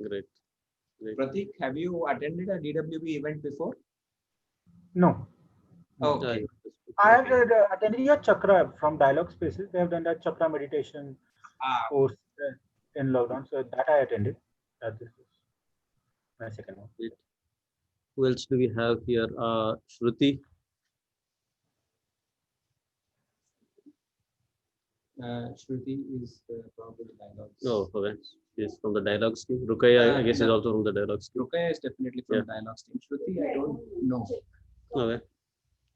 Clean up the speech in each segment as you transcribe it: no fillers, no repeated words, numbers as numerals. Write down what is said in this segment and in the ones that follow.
Great. Great. Pratik, have you attended a DWB event before? No. Okay. I have attended a chakra from Dialogue Spaces. They have done that chakra meditation course in lockdown. So that I attended. This is my second one. Who else do we have here? Shruti. Shruti is probably Dialogues. Oh, okay. She's from the Dialogues team. Rukaya, I guess, is also from the Dialogues team. Rukaya is definitely from Dialogues team. Shruti, I don't know. Okay.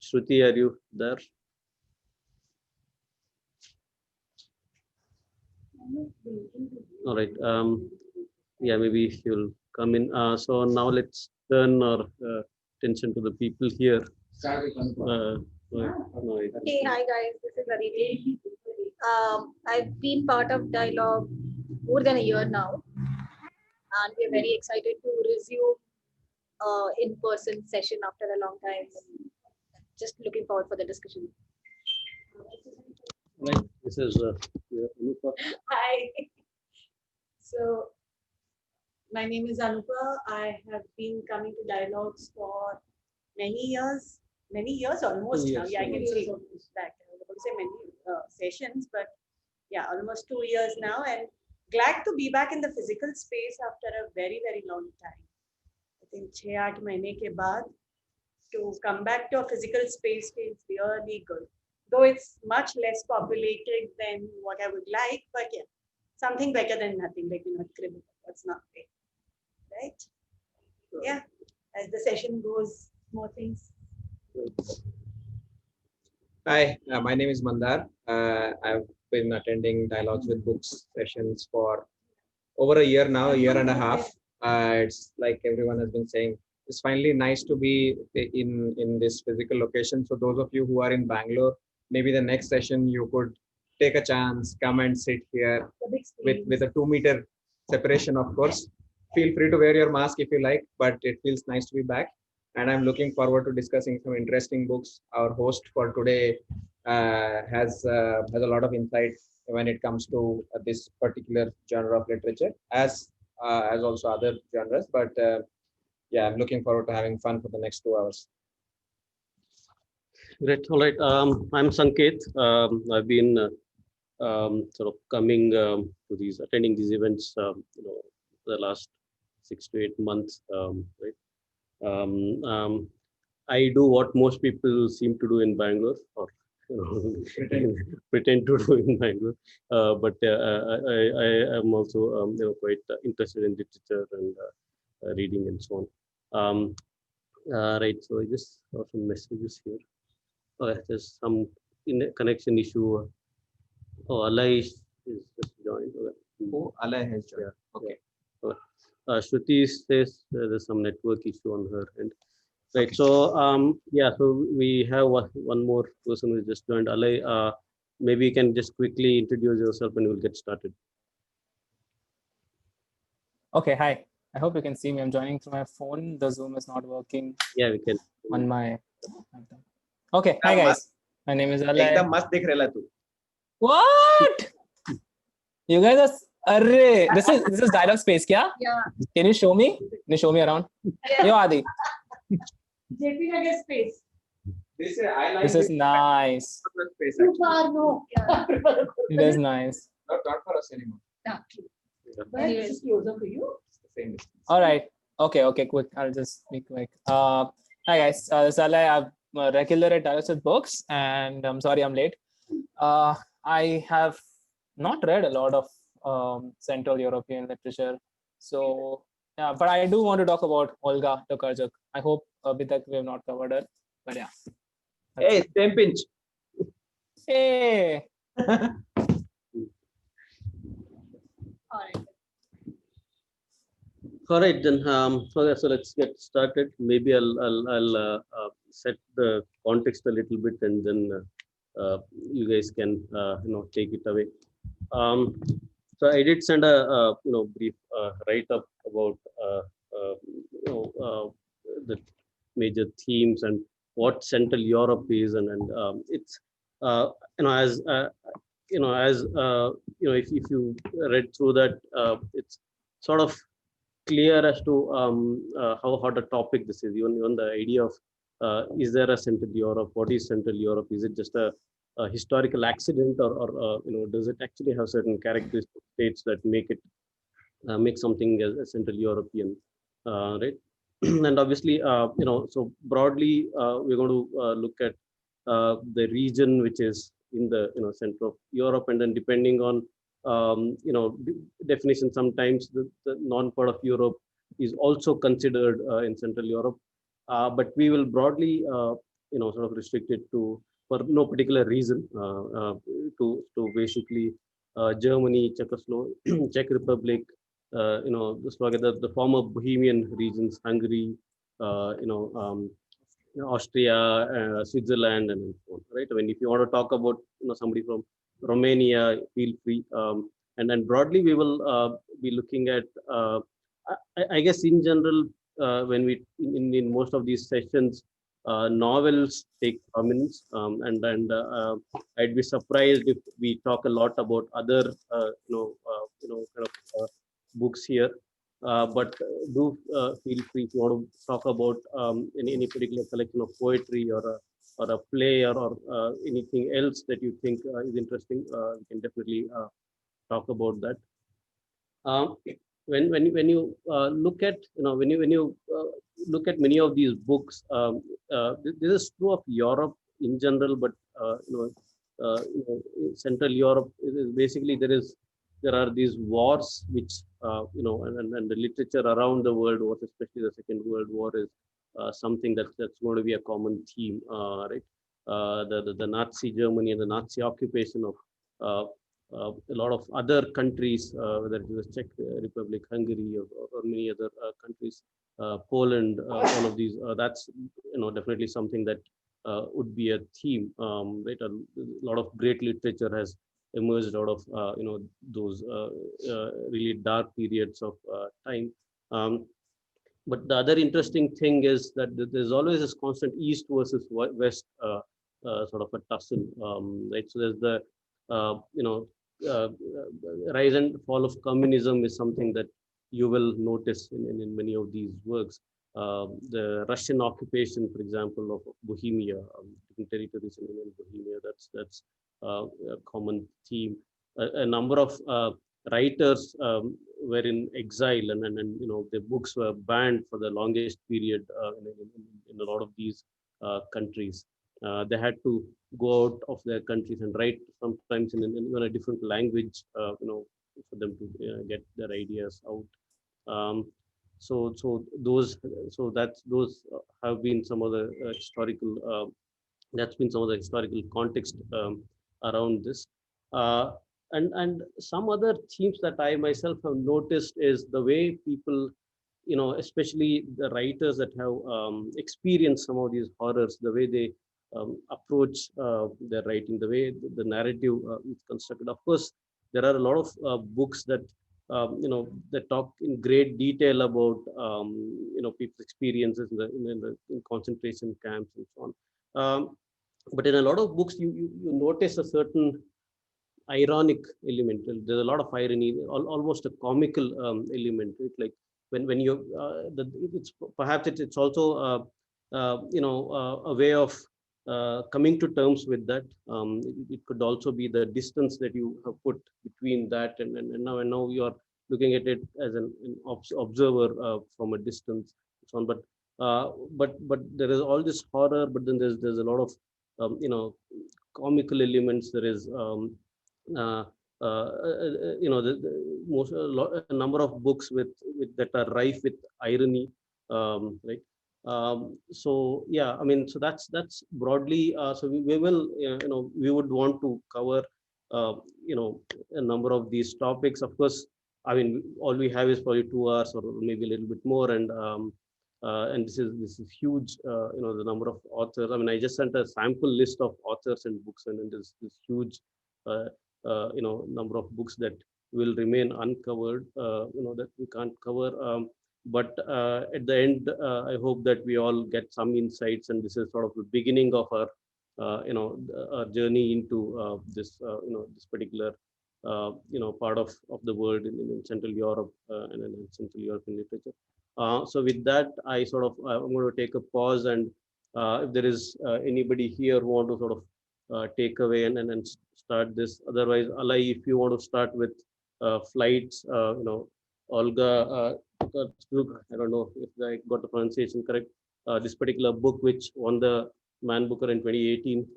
Shruti, are you there? All right. Yeah, maybe she'll come in. So now let's turn our attention to the people here. Hey, hi guys, this is Aditi. I've been part of Dialogue more than a year now, and we're very excited to resume in-person session after a long time. Just looking forward for the discussion. Right. This is Anupa. Hi. So, my name is Anupa. I have been coming to Dialogues for many years almost now. Yeah, I can say that. I was going to say many sessions, but yeah, almost 2 years now. And glad to be back in the physical space after a very, very long time. I think 6-8 mahine ke baad to come back to a physical space feels really good. Though it's much less populated than what I would like, but yeah, something better than nothing, like criminal. That's not great, right? Yeah, as the session goes, more things. Hi, my name is Mandar. I've been attending Dialogues with Books sessions for over a year now, a year and a half. It's like everyone has been saying, it's finally nice to be in this physical location. So those of you who are in Bangalore, maybe the next session you could take a chance, come and sit here with a 2-meter separation, of course. Feel free to wear your mask if you like, but it feels nice to be back. And I'm looking forward to discussing some interesting books. Our host for today has a lot of insight when it comes to this particular genre of literature, as also other genres. But yeah, I'm looking forward to having fun for the next 2 hours. Great. All right. I'm Sanket. I've been sort of coming to attending these events, the last 6 to 8 months, right? I do what most people seem to do in Bangalore, or pretend to do in Bangalore. But I am also quite interested in literature and reading and so on. Right. So I just saw some messages here. There's some connection issue. Alay is just joined. Oh, Alay has joined. Yeah. Okay. Shruti says there's some network issue on her end. Right. Okay. So yeah, so we have one more person who just joined. Alay, maybe you can just quickly introduce yourself and we'll get started. Okay, hi. I hope you can see me. I'm joining through my phone. The Zoom is not working. Yeah, we can. On my. Okay, hi guys. My name is Alay. Ekdam mast dikh rehla tu. What? You guys are. Arre, this is Dialogue Space, kya? Yeah. Can you show me? Can you show me around? Yeah. Yo, Adi. JP Nagar space. This is nice. Space, Too far, no. Yeah. It is nice. Not for us anymore. Yeah. But it's closer to you. It's the same distance. All right. Okay, quick. I'll just be quick. Hi guys, this is Alay. I'm a regular at Dialogues with Books, and I'm sorry I'm late. I have not read a lot of Central European literature, so yeah. But I do want to talk about Olga Tokarczuk. I hope Bitak we have not covered her, but yeah. Hey, same pinch. Hey. All right, then. Okay, so let's get started. Maybe I'll set the context a little bit, and then you guys can take it away. So I did send a brief write-up about the major themes and what Central Europe is, and it's if you read through that, it's sort of clear as to how hot a topic this is. Even the idea of is there a Central Europe? What is Central Europe? Is it just a historical accident, or does it actually have certain characteristic states that make something as a Central European, right? And obviously, so broadly, we're going to look at the region which is in the center of Europe, and then depending on definition, sometimes the non-part of Europe is also considered in Central Europe, but we will broadly sort of restrict it to, for no particular reason, to basically Germany, Czech Republic, the former Bohemian regions, Hungary, Austria, Switzerland, and so on. Right? I mean, if you want to talk about somebody from Romania, feel free. And then broadly, we will be looking at, I guess, in general, when we in most of these sessions, novels take prominence, and I'd be surprised if we talk a lot about other kind of books here. But do feel free if you want to talk about any particular collection of poetry, or a play, or anything else that you think is interesting. We can definitely talk about that. Um, when you look at look at many of these books, this is true of Europe in general, but Central Europe is basically there are these wars which and the literature around the world wars, especially the Second World War, is something that's going to be a common theme, right? The Nazi Germany and the Nazi occupation of a lot of other countries, whether it is the Czech Republic, Hungary, or many other countries, Poland, all of these. That's definitely something that would be a theme. Right, a lot of great literature has emerged out of those really dark periods of time. But the other interesting thing is that there's always this constant East versus West sort of a tussle, right? So there's the uh, rise and fall of communism is something that you will notice in many of these works. The Russian occupation, for example, of Bohemia, different territories in Bohemia, that's a common theme. A number of writers were in exile, and their books were banned for the longest period in a lot of these countries. They had to go out of their countries and write sometimes in even a different language, for them to get their ideas out. Those have been some of the historical. That's been some of the historical context around this. Uh, and some other themes that I myself have noticed is the way people, especially the writers that have experienced some of these horrors, the way they approach their writing, the way the narrative is constructed. Of course, there are a lot of books that that talk in great detail about people's experiences in concentration camps and so on. But in a lot of books, you notice a certain ironic element. There's a lot of irony, almost a comical element. Right? Like when you, it's perhaps it's also a way of coming to terms with that. It could also be the distance that you have put between that and now you are looking at it as an observer from a distance. So on. But there is all this horror, but then there's a lot of comical elements. There is uh, a number of books with that are rife with irony, right? So yeah, I mean, so that's broadly. So we will, we would want to cover, a number of these topics. Of course, I mean, all we have is probably 2 hours or maybe a little bit more, and this is huge. The number of authors. I mean, I just sent a sample list of authors and books, and then there's this huge, number of books that will remain uncovered. That we can't cover. But at the end, I hope that we all get some insights, and this is sort of the beginning of our, our journey into this, this particular part of the world in Central Europe and in Central European literature. So with that, I sort of I'm going to take a pause, and if there is anybody here who want to sort of take away and start this. Otherwise, Alai, if you want to start with flights, Olga, I don't know if I got the pronunciation correct. This particular book, which won the Man Booker in 2018.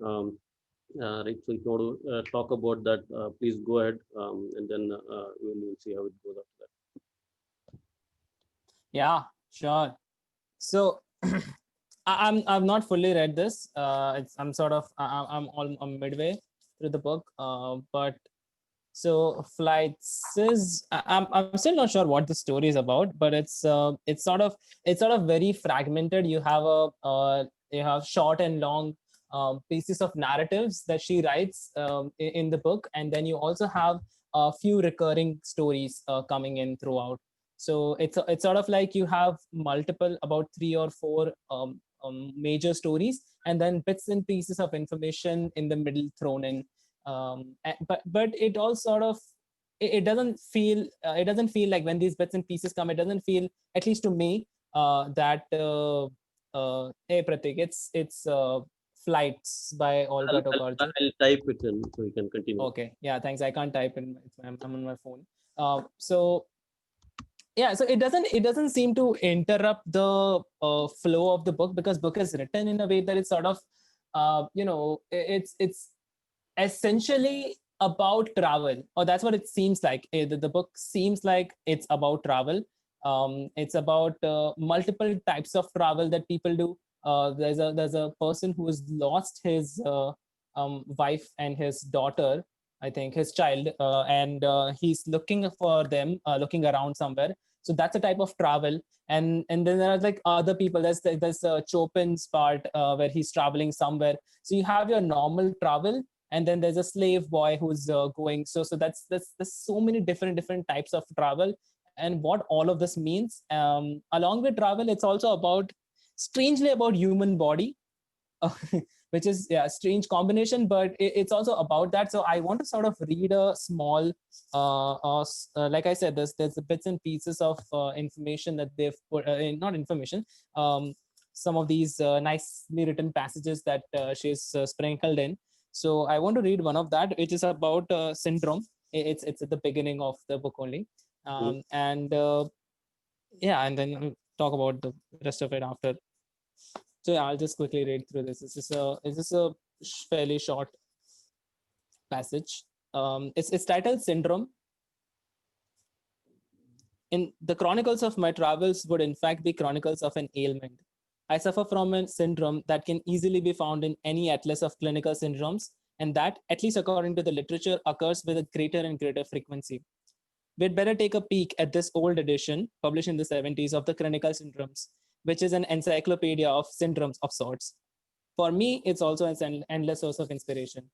Right. So if you want to talk about that, please go ahead, and then we'll see how it goes after that. Yeah, sure. So I've not fully read this. I'm sort of I'm midway through the book. But so flights is I'm still not sure what the story is about, but it's sort of very fragmented. You have short and long pieces of narratives that she writes in the book, and then you also have a few recurring stories coming in throughout. So it's sort of like you have multiple, about 3 or 4 major stories, and then bits and pieces of information in the middle thrown in. But it all sort of it doesn't feel like when these bits and pieces come, it doesn't feel, at least to me, that hey Pratik, it's Flights by Olga Tokarczuk. I'll type it in so you can continue. Okay, yeah, thanks. I can't type in. I'm on my phone. So yeah, so it doesn't seem to interrupt the flow of the book, because book is written in a way that it's sort of it's essentially about travel, or that's what it seems like. The book seems like it's about travel. It's about multiple types of travel that people do. There's a person who has lost his wife and his daughter, I think his child, and he's looking for them, looking around somewhere. So that's a type of travel. And then there are like other people. There's Chopin's part where he's traveling somewhere. So you have your normal travel, and then there's a slave boy who's going. So that's there's so many different types of travel, and what all of this means. Along with travel, it's also strangely about human body, which is a strange combination, but it's also about that. So I want to sort of read a small, like I said, there's bits and pieces of information that they've put, not information, some of these nicely written passages that she's sprinkled in. So I want to read one of that, which is about syndrome. It's at the beginning of the book only, and and then talk about the rest of it after. So yeah, I'll just quickly read through this. This is a fairly short passage. It's titled Syndrome. In the chronicles of my travels would in fact be chronicles of an ailment. I suffer from a syndrome that can easily be found in any atlas of clinical syndromes, and that, at least according to the literature, occurs with a greater and greater frequency. We'd better take a peek at this old edition, published in the 70s, of the Clinical Syndromes, which is an encyclopedia of syndromes of sorts. For me, it's also an endless source of inspiration.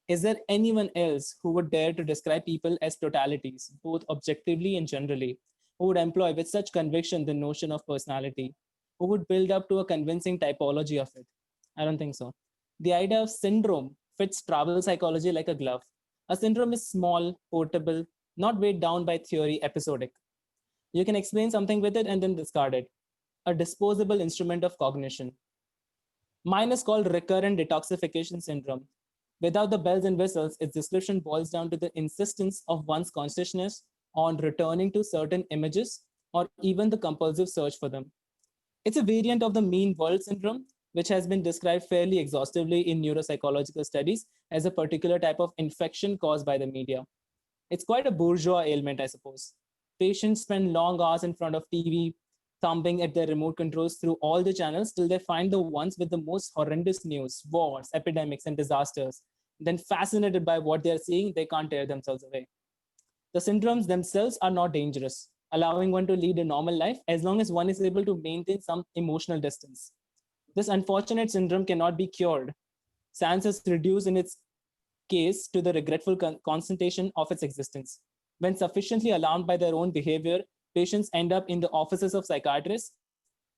Is there anyone else who would dare to describe people as totalities, both objectively and generally, who would employ with such conviction the notion of personality, who would build up to a convincing typology of it? I don't think so. The idea of syndrome fits travel psychology like a glove. A syndrome is small, portable, not weighed down by theory, episodic. You can explain something with it and then discard it. A disposable instrument of cognition. Mine is called recurrent detoxification syndrome. Without the bells and whistles, its description boils down to the insistence of one's consciousness on returning to certain images, or even the compulsive search for them. It's a variant of the mean world syndrome, which has been described fairly exhaustively in neuropsychological studies as a particular type of infection caused by the media. It's quite a bourgeois ailment, I suppose. Patients spend long hours in front of TV, thumbing at their remote controls through all the channels till they find the ones with the most horrendous news, wars, epidemics, and disasters. Then, fascinated by what they're seeing, they can't tear themselves away. The syndromes themselves are not dangerous, allowing one to lead a normal life as long as one is able to maintain some emotional distance. This unfortunate syndrome cannot be cured. Science has reduced in its case to the regretful constatation of its existence. When sufficiently alarmed by their own behavior, patients end up in the offices of psychiatrists.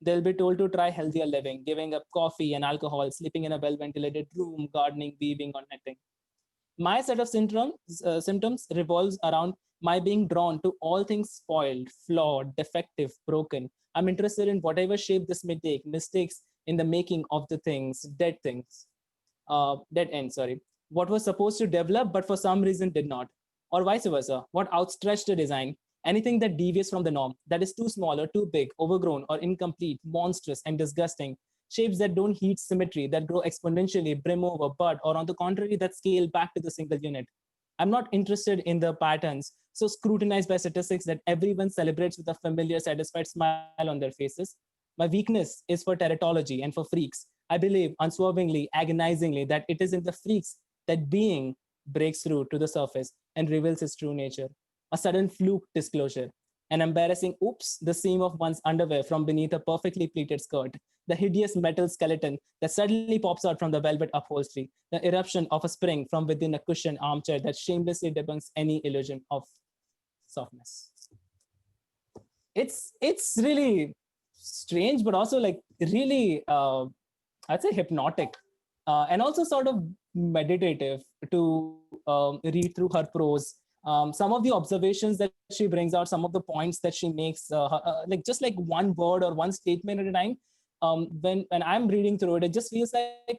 They'll be told to try healthier living, giving up coffee and alcohol, sleeping in a well-ventilated room, gardening, weaving, or knitting. My set of symptoms revolves around my being drawn to all things spoiled, flawed, defective, broken. I'm interested in whatever shape this may take, mistakes in the making of the things, dead end, sorry. What was supposed to develop, but for some reason did not, or vice versa. What outstretched a design, anything that deviates from the norm, that is too small or too big, overgrown or incomplete, monstrous and disgusting, shapes that don't heed symmetry, that grow exponentially, brim over, bud, or on the contrary, that scale back to the single unit. I'm not interested in the patterns so scrutinized by statistics that everyone celebrates with a familiar, satisfied smile on their faces. My weakness is for teratology and for freaks. I believe unswervingly, agonizingly, that it is in the freaks that being breaks through to the surface and reveals its true nature. A sudden fluke disclosure, an embarrassing oops, the seam of one's underwear from beneath a perfectly pleated skirt, the hideous metal skeleton that suddenly pops out from the velvet upholstery, the eruption of a spring from within a cushioned armchair that shamelessly debunks any illusion of softness. It's really strange, but also like really, I'd say hypnotic, and also sort of meditative to read through her prose. Some of the observations that she brings out, some of the points that she makes, like just like one word or one statement at a time. When I'm reading through it, it just feels like,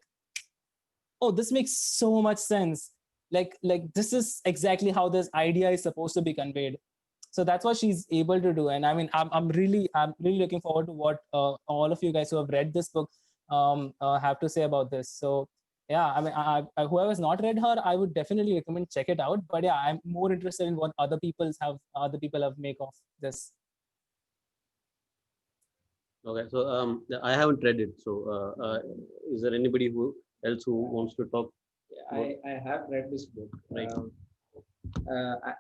oh, this makes so much sense. Like this is exactly how this idea is supposed to be conveyed. So that's what she's able to do. And I mean, I'm really looking forward to what all of you guys who have read this book have to say about this. So yeah, I mean, whoever's not read her, I would definitely recommend check it out. But yeah, I'm more interested in what other people have make of this. Okay, so I haven't read it. So is there anybody who else who wants to talk? I have read this book. Right.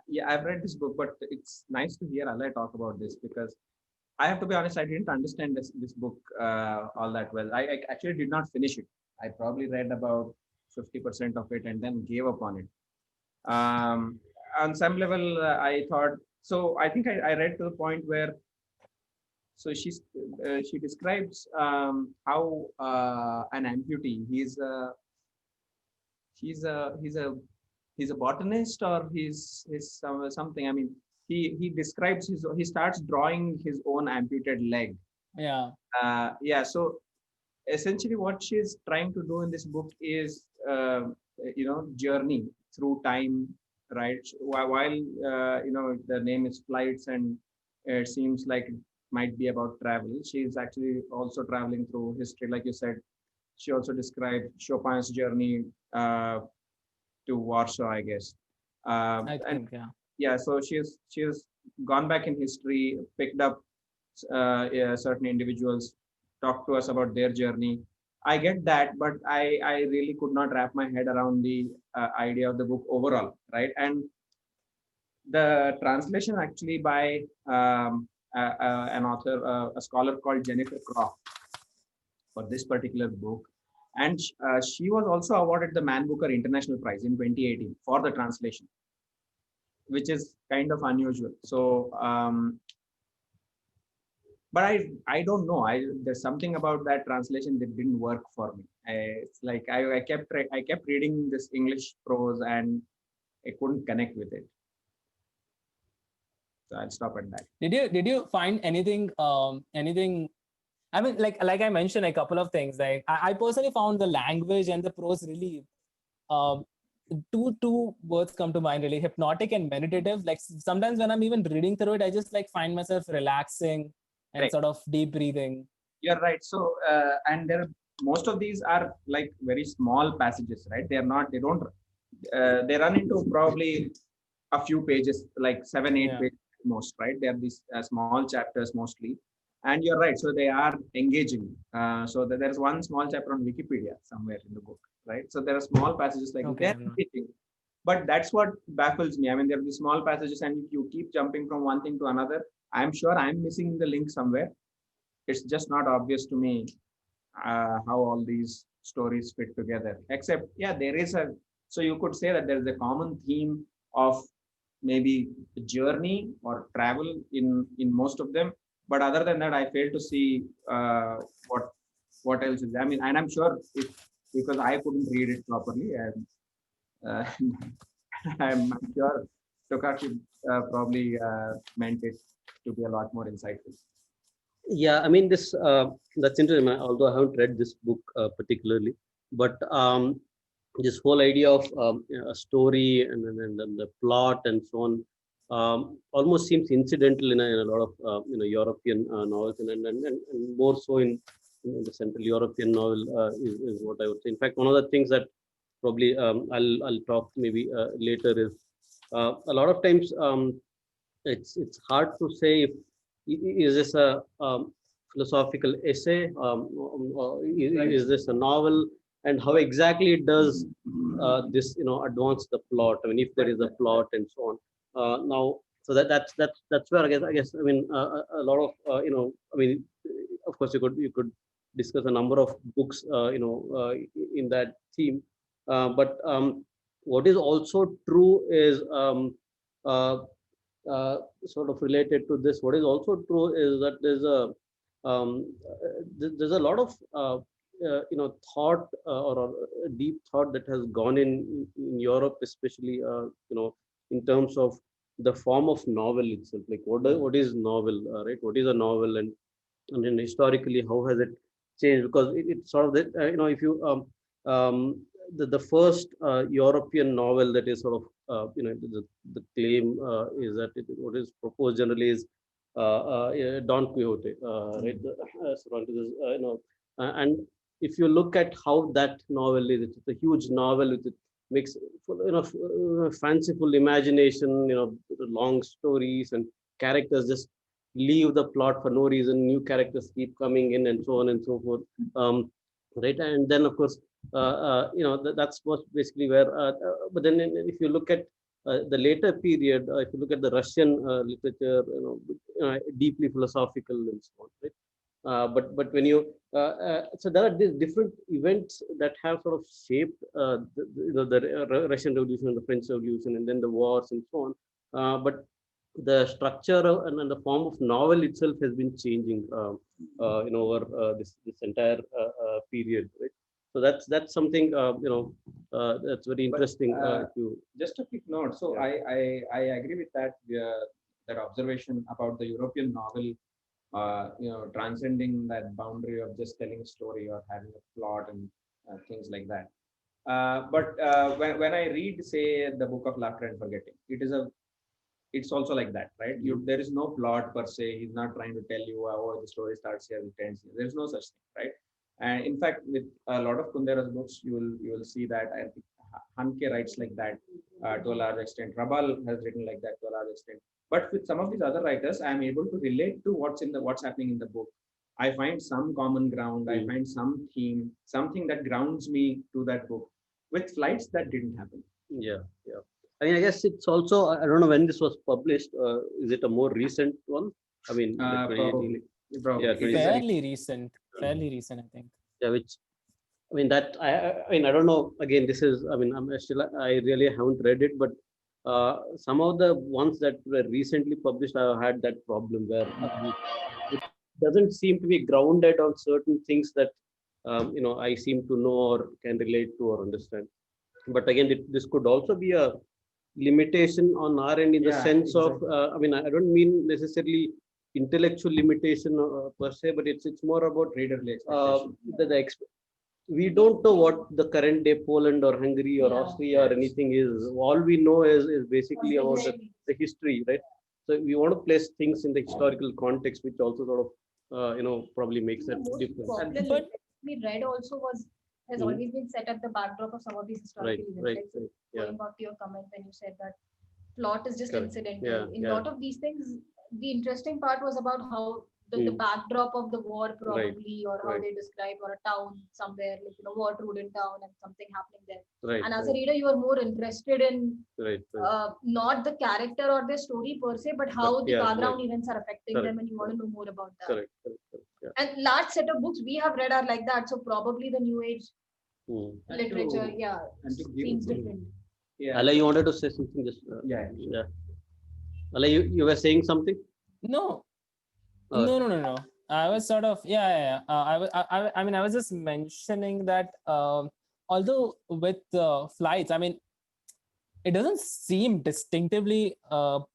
Yeah, I've read this book, but it's nice to hear Alay talk about this because I have to be honest, I didn't understand this book all that well. I actually did not finish it. I probably read about 50% of it and then gave up on it. On some level, I thought so. I think I read to the point where she describes how an amputee he's a botanist or he's something. I mean, he describes he starts drawing his own amputated leg. Yeah. Yeah. So essentially, what she's trying to do in this book is journey through time, right? While the name is flights and it seems like it might be about travel. She's actually also traveling through history, like you said. She also described Chopin's journey to Warsaw, I guess. I think, yeah. Yeah, so she's gone back in history, picked up certain individuals, talked to us about their journey. I get that, but I really could not wrap my head around the idea of the book overall, right? And the translation actually by an author, a scholar called Jennifer Croft for this particular book. And she was also awarded the Man Booker International Prize in 2018 for the translation, which is kind of unusual. So, but I don't know. There's something about that translation that didn't work for me. It's like I kept reading this English prose and I couldn't connect with it. So I'll stop at that. Did you find anything I mean, like I mentioned a couple of things. Like I personally found the language and the prose really two words come to mind really: hypnotic and meditative. Like sometimes when I'm even reading through it, I just like find myself relaxing and Right. sort of deep breathing. You're right. So and most of these are like very small passages, right? They they run into probably a few pages, like 7-8 Yeah. pages most, right? They are these small chapters mostly. And you're right. So they are engaging. So there's one small chapter on Wikipedia somewhere in the book, right? So there are small passages like Okay. they're engaging. But that's what baffles me. I mean, there are these small passages and you keep jumping from one thing to another. I'm sure I'm missing the link somewhere. It's just not obvious to me how all these stories fit together. Except, yeah, there is so you could say that there is a common theme of maybe journey or travel in most of them. But other than that, I fail to see what else is. I mean, and I'm sure because I couldn't read it properly, and Uh, I'm sure Tokachi probably meant it to be a lot more insightful. Yeah, I mean this that's interesting. Although I haven't read this book particularly, but this whole idea of a story and the plot and so on almost seems incidental in a lot of European novels and more so in the Central European novel is what I would say. In fact, one of the things that probably I'll talk maybe later is a lot of times it's hard to say if is this a philosophical essay or is this a novel, and how exactly it does this advance the plot. I mean, if there is a plot and so on. Now, so that's where I guess I mean a lot of I mean, of course you could discuss a number of books in that theme, but what is also true is uh, sort of related to this. What is also true is that there's a lot of thought or a deep thought that has gone in Europe, especially in terms of the form of novel itself. Like what is novel, right? What is a novel, and then historically how has it changed? Because it's sort of the, if you the first European novel that is sort of the claim is that what is proposed generally is Don Quixote, right? Cervantes, and if you look at how that novel is, it's a huge novel with it makes fanciful imagination, long stories and characters just leave the plot for no reason. New characters keep coming in and so on and so forth. Right, and then of course that's what basically where but then if you look at the later period, if you look at the Russian literature, deeply philosophical and so on, right? But when you so there are these different events that have sort of shaped the Russian Revolution and the French Revolution and then the wars and so on. But the structure and the form of novel itself has been changing over this entire period, right? So that's something that's very interesting. Just a quick note. So I agree with that that observation about the European novel, transcending that boundary of just telling a story or having a plot and things like that. But when I read, say, the Book of Laughter and Forgetting, it's also like that, right? There is no plot per se. He's not trying to tell you, oh, the story starts here, it ends here. There's no such thing, right? And in fact, with a lot of Kundera's books, you will see that. I think Hanke writes like that to a large extent. Rabal has written like that to a large extent. But with some of these other writers, I am able to relate to what's happening in the book. I find some common ground. I find some theme, something that grounds me to that book. With Flights, that didn't happen. Yeah. I mean, I guess it's also, I don't know when this was published. Is it a more recent one? I mean, Probably. Yeah, fairly recent, I think. Yeah, which I mean that I mean I don't know. Again, this is I mean I really haven't read it, but some of the ones that were recently published, I had that problem where it doesn't seem to be grounded on certain things that I seem to know or can relate to or understand. But again, this could also be a limitation on our end in the sense of I mean I don't mean necessarily intellectual limitation per se, but it's more about readerly expectation. We don't know what the current day Poland or Hungary or Austria or anything is. All we know is basically about the history, right? So we want to place things in the historical context, which also sort of probably makes that difference. But we read also has always been set at the backdrop of some of these historical events. Right. So going back to your comment when you said that plot is just Correct. incidental. In a lot of these things, the interesting part was about how the backdrop of the war probably, or how they describe, or a town somewhere, like war-ridden town and something happening there. And as a reader, you are more interested in not the character or the story per se, but how the background events are affecting them, and you want to know more about that. Correct. And large set of books we have read are like that. So probably the new age literature, seems different. Yeah. Ala, you wanted to say something? Just yeah. Ala, you were saying something? No. No. I was sort of I mean I was just mentioning that although with flights, I mean it doesn't seem distinctively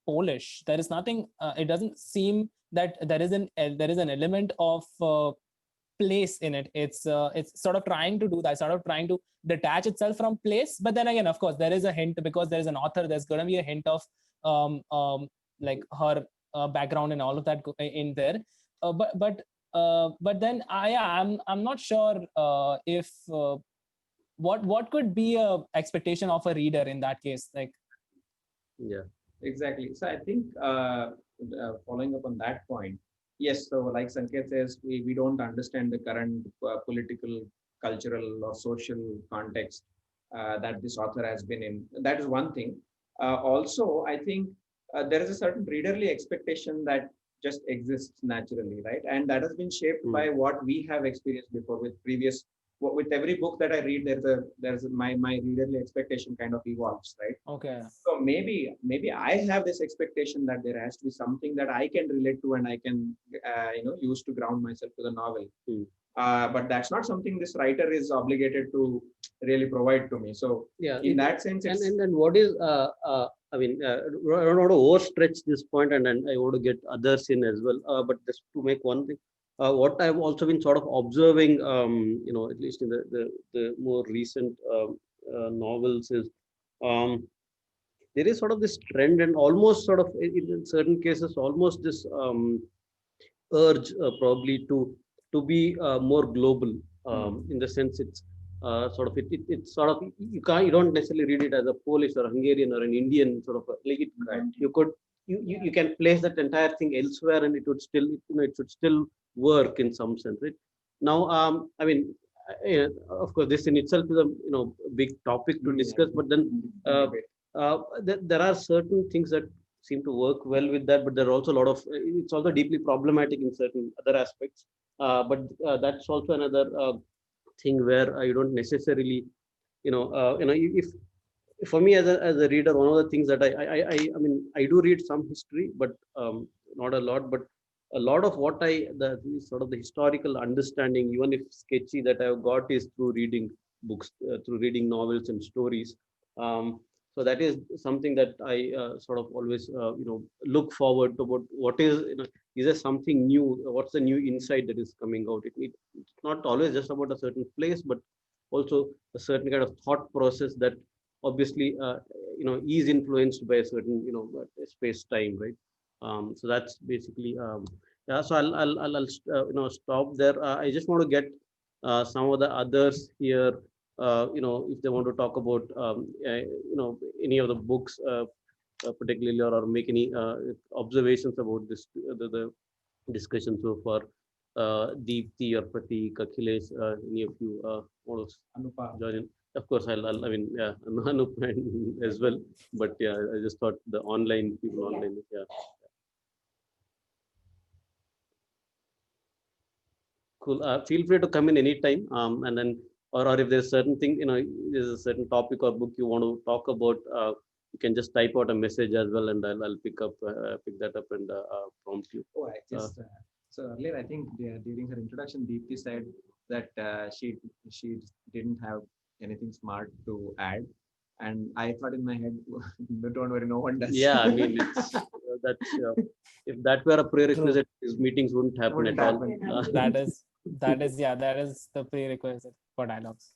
Polish. There is nothing. It doesn't seem that there is an element of place in it. It's sort of trying to do that, sort of trying to detach itself from place. But then again, of course, there is a hint, because there is an author. There's going to be a hint of like her background and all of that in there. But then I'm not sure if what could be a expectation of a reader in that case, like. Yeah, exactly. So I think following up on that point, yes, so like Sanket says, we don't understand the current political, cultural or social context that this author has been in. That is one thing. Also, I think there is a certain readerly expectation that just exists naturally, right? And that has been shaped by what we have experienced before with previous. With every book that I read, my readerly expectation kind of evolves, right? Okay. So maybe I have this expectation that there has to be something that I can relate to and I can use to ground myself to the novel. But that's not something this writer is obligated to really provide to me. So yeah. in that sense, it's, and what is I mean, I don't want to overstretch this point, and I want to get others in as well. But just to make one thing, what I've also been sort of observing, at least in the more recent novels, is there is sort of this trend, and almost sort of in certain cases, almost this urge probably to be more global, in the sense it's it's sort of, you don't necessarily read it as a Polish or a Hungarian or an Indian sort of like it. Right. You can place that entire thing elsewhere, and it would still, it should still work in some sense, right? Now, I mean, of course, this in itself is a big topic to discuss, but then there are certain things that seem to work well with that, but there are also a lot of, it's also deeply problematic in certain other aspects. But that's also another thing where you don't necessarily, if for me as a reader, one of the things that I mean, I do read some history, but not a lot. But a lot of what the sort of the historical understanding, even if sketchy, that I've got is through reading books, through reading novels and stories. So that is something that I sort of always look forward to. About what is, is there something new? What's the new insight that is coming out? It's not always just about a certain place, but also a certain kind of thought process that obviously is influenced by a certain space time, right? So that's basically yeah. So I'll stop there. I just want to get some of the others here, if they want to talk about any of the books particularly, or make any observations about this the discussion so far. Deepti or Pratik, Akhilesh, any of you want to Anupa. join in? Of course, I mean, yeah, Anup as well. But yeah, I just thought the online people online, yeah. Cool. Feel free to come in anytime. And then, or if there's certain thing, there's a certain topic or book you want to talk about, you can just type out a message as well, and I'll pick that up and prompt you. Oh, I just so earlier, I think during her introduction, Deepti said that she didn't have anything smart to add, and I thought in my head, don't worry, no one does. Yeah, I mean, it's that's if that were a prerequisite, these meetings wouldn't happen at all. That is the prerequisite for dialogues.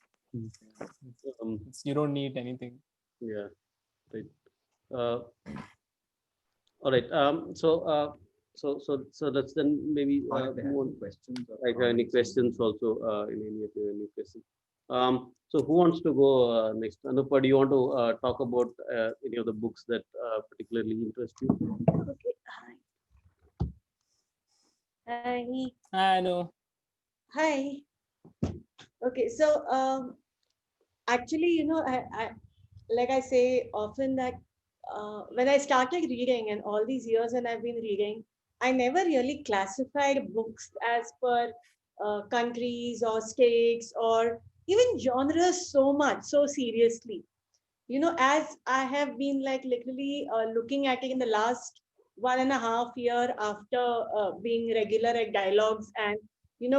You don't need anything. Yeah, right. All right. So let's then maybe questions. Like any questions also any questions. So who wants to go next? Anupa, do you want to talk about any of the books that particularly interest you? Okay. Hi. I know. Hi. Okay, so actually, I like I say often that when I started reading, and all these years when I've been reading, I never really classified books as per countries or states or even genres so seriously. As I have been like literally looking at it in the last 1.5 year after being regular at dialogues and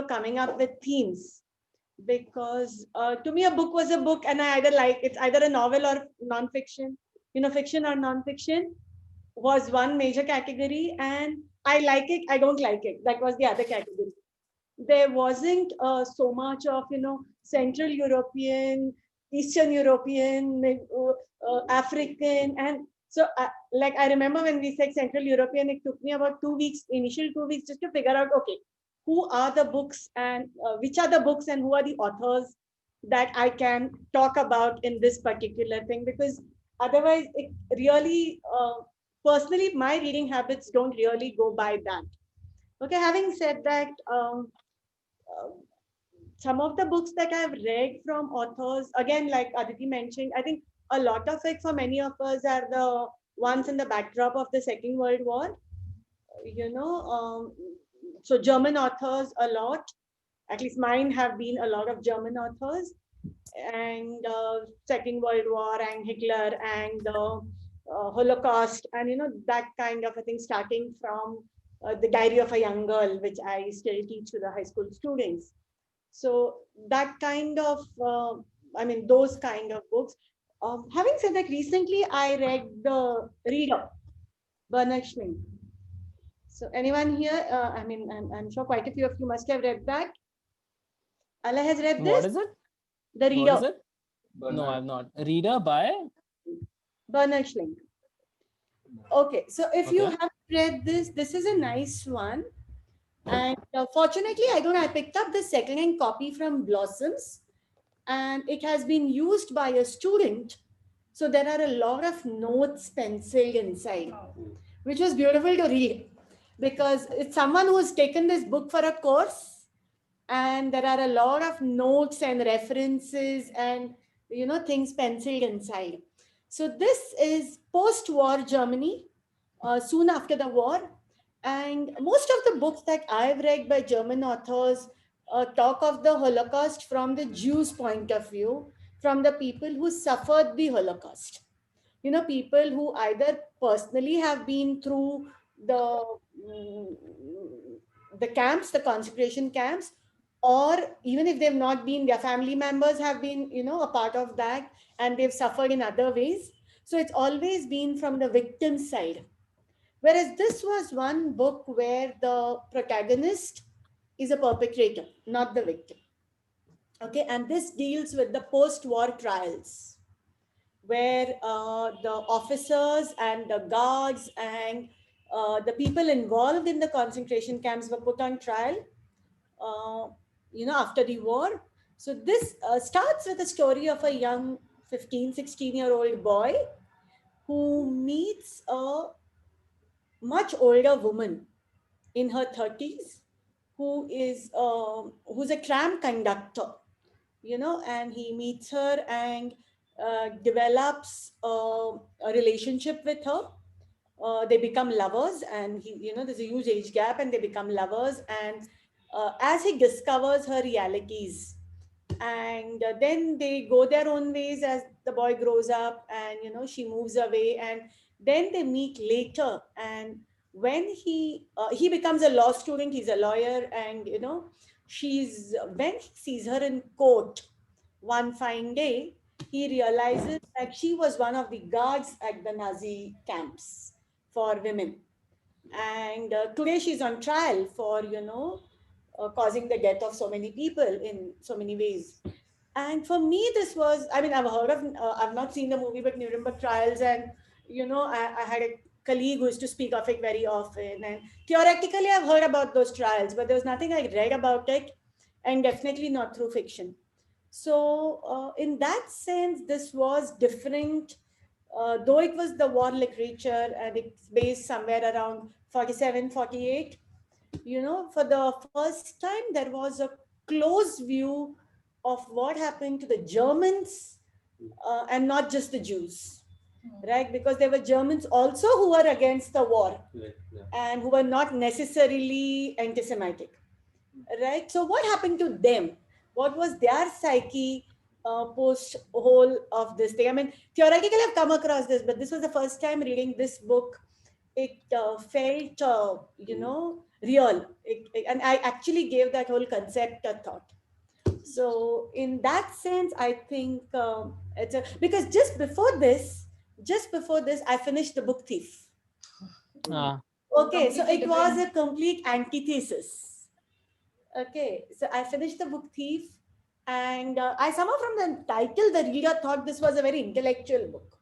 coming up with themes, because to me a book was a book, and I either like it's either a novel or non-fiction. fiction or non-fiction was one major category, and I like it, I don't like it. That was the other category. There wasn't so much of, Central European, Eastern European, African. And so like I remember when we said Central European, it took me about 2 weeks, initial 2 weeks, just to figure out, okay, who are the books and which are the books and who are the authors that I can talk about in this particular thing, because otherwise it really, personally, my reading habits don't really go by that. Okay, having said that, uh, some of the books that I've read from authors, again, like Aditi mentioned, I think a lot of it for many of us are the ones in the backdrop of the Second World War. So German authors a lot, at least mine have been a lot of German authors, and Second World War and Hitler and the Holocaust, and that kind of a thing, starting from the Diary of a Young Girl, which I still teach to the high school students. So that kind of, those kind of books. Having said that, recently I read The Reader, Bernard Schmink. So anyone here, I'm sure quite a few of you must have read that. Allah has read this? What is it? The Reader. What is it? No, I'm not. Reader by Bernard Schmink. Okay, so if you have read this, this is a nice one. And fortunately, I picked up the second-hand copy from Blossoms, and it has been used by a student. So there are a lot of notes penciled inside, which was beautiful to read, because it's someone who has taken this book for a course, and there are a lot of notes and references and things penciled inside. So this is post-war Germany, soon after the war. And most of the books that I've read by German authors talk of the Holocaust from the Jews' point of view, from the people who suffered the Holocaust. People who either personally have been through the camps, the concentration camps, or even if they've not been, their family members have been, a part of that, and they've suffered in other ways. So it's always been from the victim side. Whereas this was one book where the protagonist is a perpetrator, not the victim. Okay, and this deals with the post-war trials, where the officers and the guards and the people involved in the concentration camps were put on trial, after the war. So this starts with a story of a young 15, 16-year-old boy who meets a much older woman in her 30s who's a tram conductor, and he meets her and develops a relationship with her. They become lovers, and there's a huge age gap, and they become lovers. And as he discovers her realities, and then they go their own ways as the boy grows up, and she moves away, and then they meet later. And when he becomes a law student, he's a lawyer, and when he sees her in court one fine day, he realizes that she was one of the guards at the Nazi camps for women, and today she's on trial for causing the death of so many people in so many ways. And for me, this was, I've heard of, I've not seen the movie, but Nuremberg trials, and I had a colleague who used to speak of it very often, and theoretically I've heard about those trials, but there was nothing I read about it, and definitely not through fiction. So in that sense, this was different, though it was the war literature, and it's based somewhere around 47, 48. For the first time, there was a close view of what happened to the Germans, and not just the Jews, right? Because there were Germans also who were against the war, and who were not necessarily anti-Semitic, right? So what happened to them? What was their psyche post whole of this thing? Theoretically I've come across this, but this was the first time reading this book. It felt, real. And I actually gave that whole concept a thought. So in that sense, I think because just before this, just before this, I finished the book Thief. Ah, Okay, so it was a complete antithesis. Okay, so I finished the book Thief, and I somehow from the title, the reader thought this was a very intellectual book.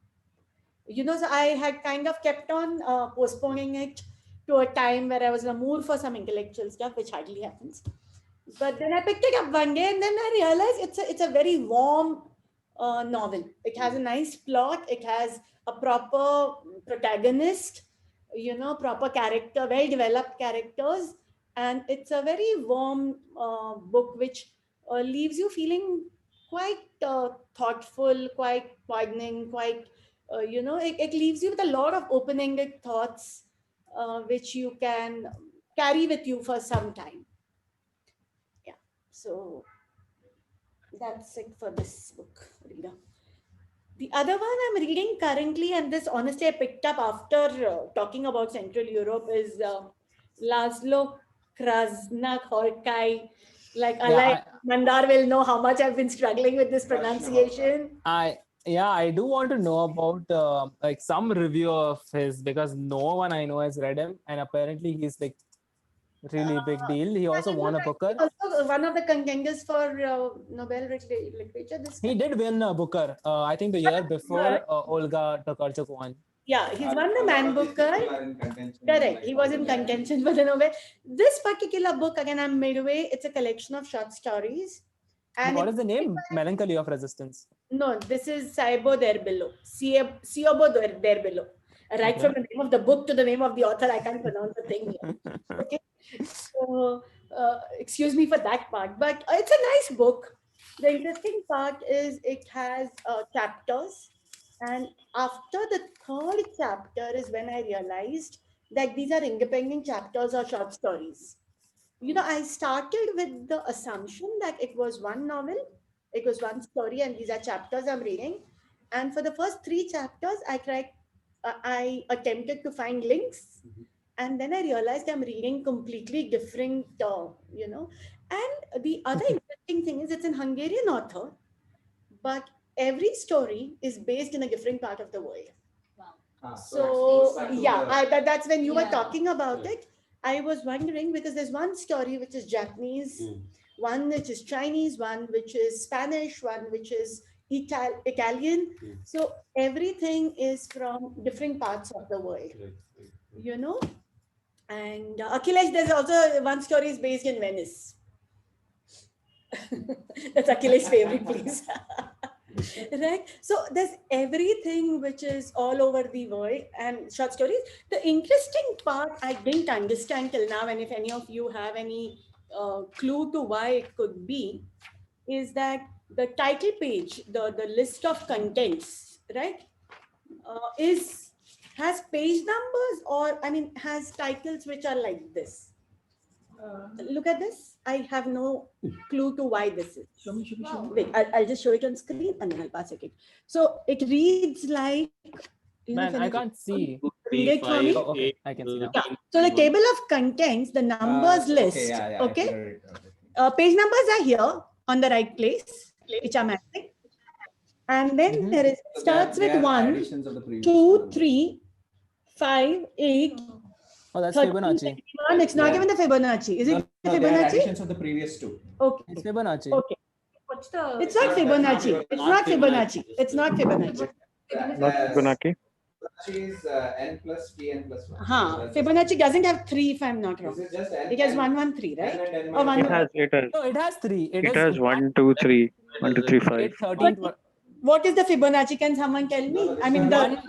You know, so I had kind of kept on postponing it to a time where I was in a mood for some intellectual stuff, which hardly happens. But then I picked it up one day, and then I realized it's a very warm novel. It has a nice plot. It has a proper protagonist, you know, proper character, well developed characters, and it's a very warm book which leaves you feeling quite thoughtful, quite poignant, quite it leaves you with a lot of open-ended thoughts, which you can carry with you for some time. Yeah. So that's it for this book, reader. The other one I'm reading currently, and this honestly I picked up after talking about Central Europe, is Laszlo Krasznahorkai. Like, yeah, Mandar will know how much I've been struggling with this pronunciation. I do want to know about like some review of his, because no one I know has read him, and apparently he's like really big deal. He also won a Booker. Also one of the contenders for Nobel Literature. He did win a Booker. I think the year before Olga Tokarczuk won. Yeah, he's won the Man Booker. Correct. He was in contention for the Nobel. This particular book, again, I'm midway. It's a collection of short stories. And what is the name? Melancholy of Resistance. No, this is Saibo There Below. Siobo There Below. Right from the name of the book to the name of the author, I can't pronounce the thing here. Okay. So, excuse me for that part, but it's a nice book. The interesting part is it has chapters, and after the third chapter is when I realized that these are independent chapters or short stories. You know, I started with the assumption that it was one novel, it was one story, and these are chapters I'm reading. And for the first 3 chapters, I attempted to find links, and then I realized I'm reading completely different, And the other interesting thing is it's an Hungarian author, but every story is based in a different part of the world. Wow. So that's when you were talking about it. I was wondering, because there's one story which is Japanese, one which is Chinese, one which is Spanish, one which is Italian. So everything is from different parts of the world, you know. And Akhilesh, there's also one story is based in Venice. That's Akhilesh's favorite place. Right? So there's everything which is all over the world and short stories. The interesting part I didn't understand till now, and if any of you have any clue to why it could be, is that the title page, the list of contents, right, has page numbers, or has titles which are like this. Look at this. I have no clue to why this is. Show me. Wait, I'll just show it on screen and then I'll pass it. So it reads like. Man, I can't see. Read it for me. Oh, okay, I can see now. Yeah. So the table of contents, the numbers list. Okay. Page numbers are here on the right place, which are matching. And then there is starts with 1, 2, 3, 5, 8. Oh, that's 13, Fibonacci. 21. It's not even the Fibonacci. Is it Fibonacci? Additions of the previous 2. Okay. It's Fibonacci. Okay. It's not Fibonacci. It's not Fibonacci. It's not Fibonacci. Not Fibonacci. Fibonacci is n plus t n plus 1. Fibonacci doesn't have 3 if I'm not wrong. It has 1, 1, 3, right? Or 1, It has. No, it has 3. It has 1, 2, 3, 1, 2, 3, 5. 13. What is the Fibonacci? Can someone tell me? I mean the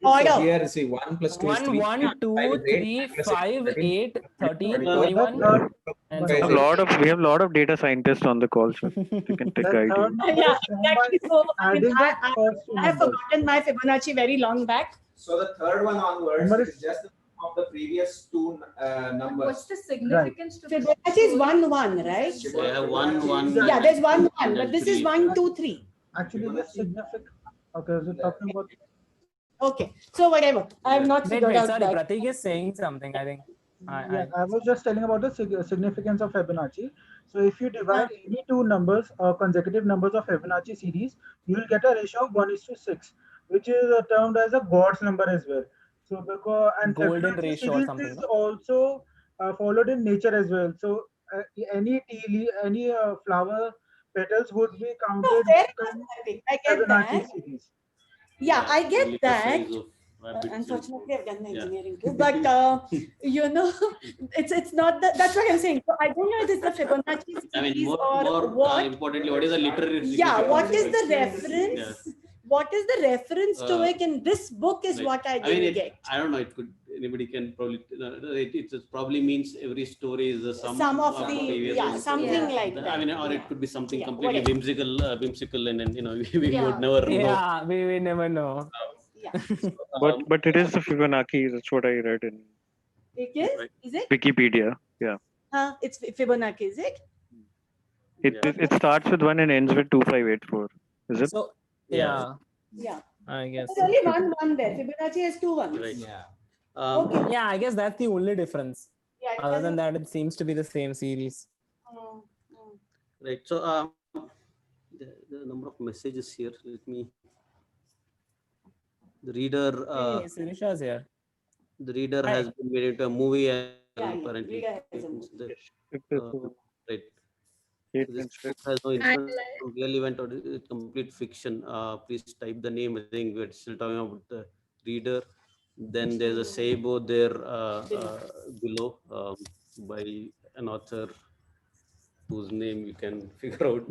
order. So here, see, 1 plus 2 is 3. 1, 2, 3, 5, 8, 13, 21. And We have a lot of data scientists on the call, so they can take guide you. Yeah, exactly. So I have forgotten my Fibonacci very long back. So the third one onwards is just of the previous 2 numbers. What's the significance to Fibonacci is 1, 1, right? Yeah, 1, 1. Yeah, there's 1, 1, but this is 1, 2, 3. Actually, the significant. Okay, is it talking about? Okay, so whatever. I have not figured out sorry, that. Pratik is saying something, I think. I was just telling about the significance of Fibonacci. So if you divide any 2 numbers or consecutive numbers of Fibonacci series, you will get a ratio of 1:6. which is termed as a God's number as well. So because and Golden Fibonacci ratio or series something, is no? also followed in nature as well. So any tea leaf, any flower petals would be No, counted fair within enough. I get Fibonacci that. series. Yeah, I get Only the that. size of rabbits and so on. Unfortunately, I've done the Yeah. engineering too, but you know, it's not that. That's what I'm saying. So I don't know if it's the Fibonacci I mean, series more or what. importantly, what is the literary Yeah, significance? what is the Yeah. reference? What is the reference to it in this book is Right. what I I mean, didn't get. I don't know. It could anybody can probably. It probably means every story is the Some of the previous yeah, one. something Yeah. like that. I mean, or it could be something Yeah, completely whatever. whimsical, and you know, we Yeah. would never know. Yeah, we never know. Yeah, But it is the Fibonacci. That's what I read in it is. Right. Is it? Wikipedia. Yeah. It's Fibonacci, is it? It starts with 1 and ends with 2584. Is it? So Yeah. Yeah. I guess. There's only one there. Fibonacci has two ones. Right. Yeah. Okay. Yeah, I guess that's the only difference. Yeah. It Other than doesn't. that, it seems to be the same series. Right. So the number of messages here. Let me. The reader. Hey, Sirisha's here. The reader Hi. has been made into a movie, and Yeah, apparently. reader has a It is, Right. Kate So this Winslet. book has no influence from real event or it's complete fiction. Please type the name. I think we're still talking about the reader. Then there's a Seibo there below by an author whose name you can figure out.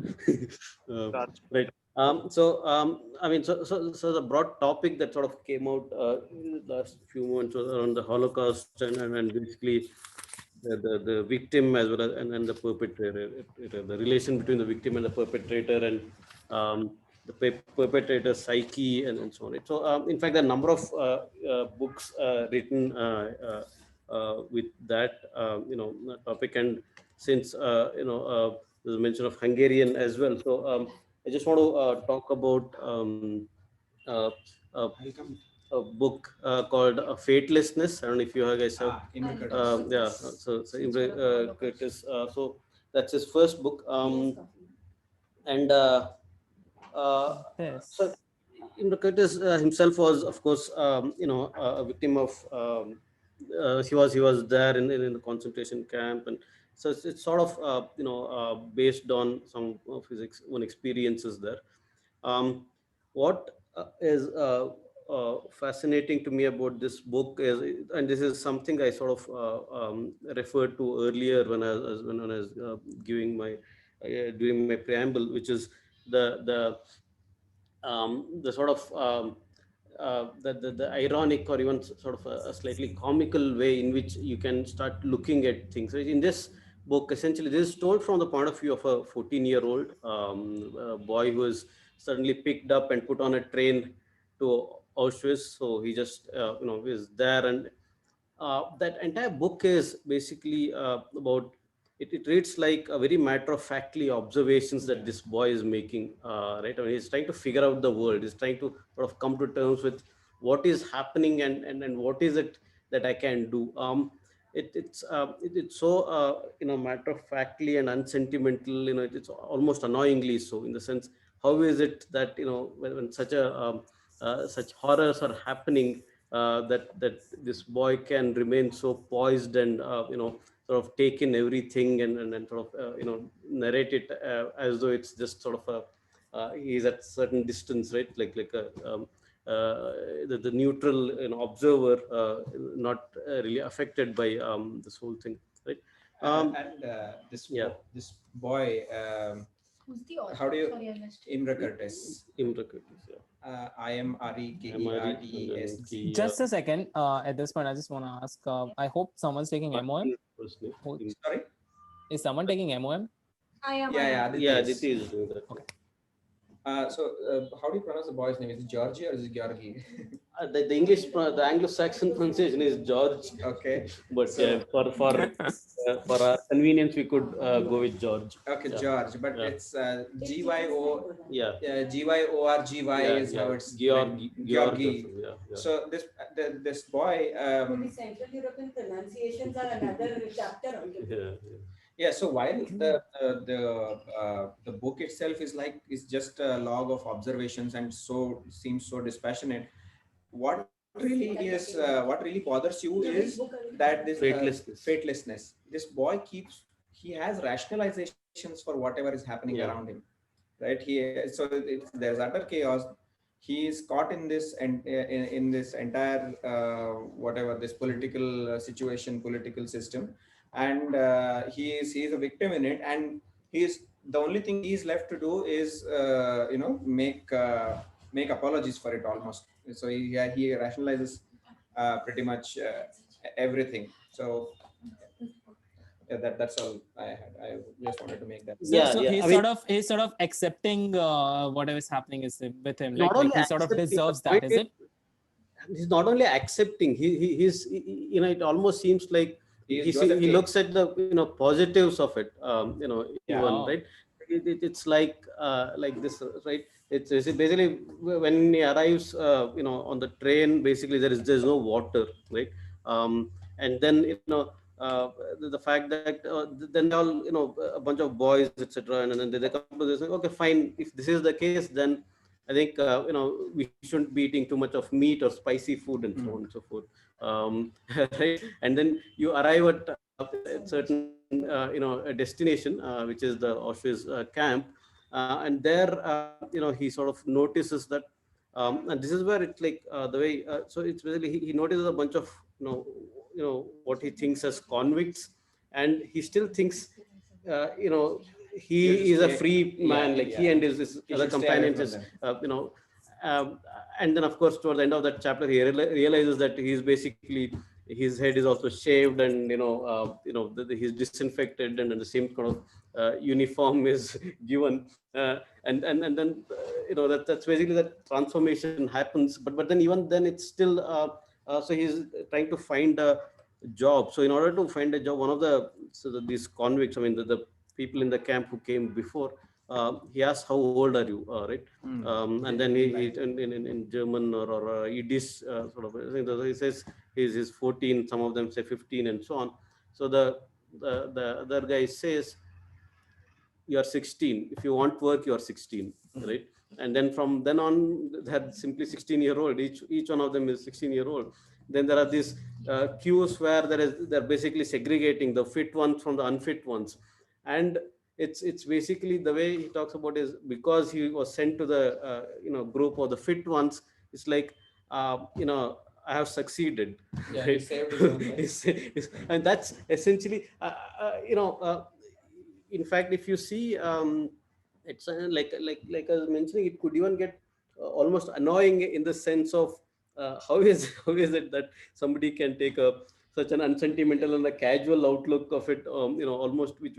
Right. I mean, so the broad topic that sort of came out in the last few months was around the Holocaust and basically the victim as well as and the perpetrator, the relation between the victim and the perpetrator, and the perpetrator's psyche and so on. Right? So in fact, there are a number of books written with that topic, and since there's a mention of Hungarian as well, so I just want to talk about uh, uh, a book called Fatelessness. I don't know if you guys have. Yeah. So Imre Curtis. So that's his first book. And Yes. so Imre Curtis himself was, of course, a victim of. He was there in the concentration camp, and so it's sort of based on some of his own experiences there. What is fascinating to me about this book is, and this is something I sort of referred to earlier when I was giving my doing my preamble, which is the sort of the ironic or even sort of a slightly comical way in which you can start looking at things. So in this book, essentially, this is told from the point of view of a 14-year-old boy who is suddenly picked up and put on a train to Auschwitz. So he just is there, and that entire book is basically about it reads like a very matter of factly observations that this boy is making, right? I mean, he's trying to figure out the world. He's trying to sort of come to terms with what is happening and what is it that I can do. It's so matter of factly and unsentimental. It's almost annoyingly so, in the sense, how is it that when such horrors are happening, that this boy can remain so poised and sort of take in everything and sort of narrate it as though it's just sort of a he's at certain distance, right? Like a the neutral observer, not really affected by this whole thing, right? And this Yeah. this boy, Who's the author? how do you Sorry, I missed. Imre Curtis? Imre Curtis, yeah. IMREKERTES. Just a second. At this point, I just want to ask. I hope someone's taking MOM. Sorry. Is someone taking MOM? I am. Yeah, Yeah, Aditi is. Aditi is doing that. Okay. How do you pronounce the boy's name? Is it Georgie or is it Georgi? The English, the Anglo-Saxon pronunciation is George. Okay. But So- for our convenience, we could go with George. Okay, Yeah. George, but Yeah. it's GYO. Yeah. GYORGY is how it's Georgi. Georgi. Yeah. So this boy, The Central European pronunciations are another chapter. Yeah. Yeah, so while the book itself is just a log of observations and so seems so dispassionate, what really bothers you is that this Fatelessness. fatelessness. This boy he has rationalizations for whatever is happening around him, right? There's utter chaos. He is caught in this and in this entire whatever this political situation, political system, and he is a victim in it, and he is the only thing he is left to do is make apologies for it almost. So he rationalizes pretty much everything. So yeah, that's all I had. I just wanted to make that. So, Yeah, so yeah. he's I mean, he's sort of accepting whatever is happening is with him. not Like only he sort of accepting, the deserves that, point is is, it? he's not only accepting, you know, it almost seems like He is he Joseph K. looks at the, you know, positives of it, you know, Yeah. even, Oh. right? It's like this, right? It's basically when he arrives, you know, on the train, basically there's no water, right? And then, you know, the fact that then they all, you know, a bunch of boys, etc., and then they come to this, okay, fine, if this is the case, then I think, you know, we shouldn't be eating too much of meat or spicy food and so on and so forth. Right? And then you arrive at certain, you know, a destination, which is the Auschwitz camp. And there, you know, he sort of notices that, and this is where it's like the way, so it's basically he notices a bunch of, you know, what he thinks as convicts, and he still thinks, you know, he is a free man, like he and his He other should stay away companions from is, them. you know, and then of course toward the end of that chapter he realizes that he's basically, his head is also shaved, and he's disinfected, and the same kind of uniform is given, and then that's basically that transformation happens, but then even then it's still, so he's trying to find a job. So in order to find a job, one of these convicts, I mean the people in the camp who came before, he asks, how old are you, right? And then he in German or Yiddish, sort of, he says he's 14, some of them say 15, and so on. So the other guy says, you are 16. If you want work, you are 16, right? And then from then on, that simply 16-year-old. Each one of them is 16-year-old. Then there are these queues where they're basically segregating the fit ones from the unfit ones, and it's basically the way he talks about is because he was sent to the group of the fit ones. It's like, I have succeeded. Yeah, Right? he saved his own life. And that's essentially, in fact, if you see, it's like I was mentioning, it could even get almost annoying in the sense of, how is how is it that somebody can take a such an unsentimental and a casual outlook of it, almost which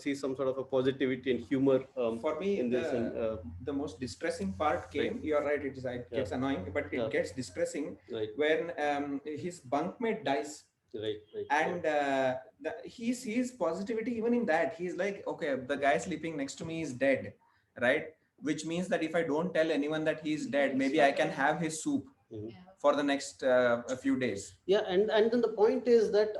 see some sort of a positivity and humor, For me, in this, and the most distressing part came. Right. You're right. It gets annoying, but it gets distressing right, when his bunkmate dies, right, and he sees positivity even in that. He's like, okay, the guy sleeping next to me is dead, right? Which means that if I don't tell anyone that he's dead, maybe I can have his soup Mhm. for the next a few days. Yeah, and then the point is that,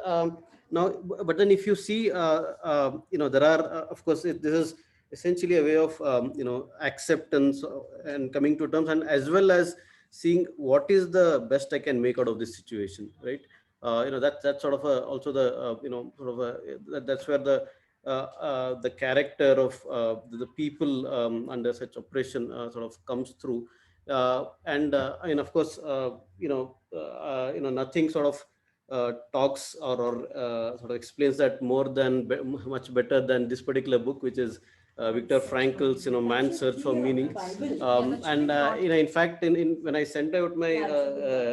now, but then if you see, there are, of course, this is essentially a way of, acceptance, and coming to terms, and as well as seeing what is the best I can make out of this situation, right? That's sort of also the, sort of that's where the character of the people, under such oppression, sort of comes through, and of course, nothing sort of talks or sort of explains that more than much better than this particular book, which is Viktor Frankl's, Man's Search for Meaning. And in fact, when I sent out my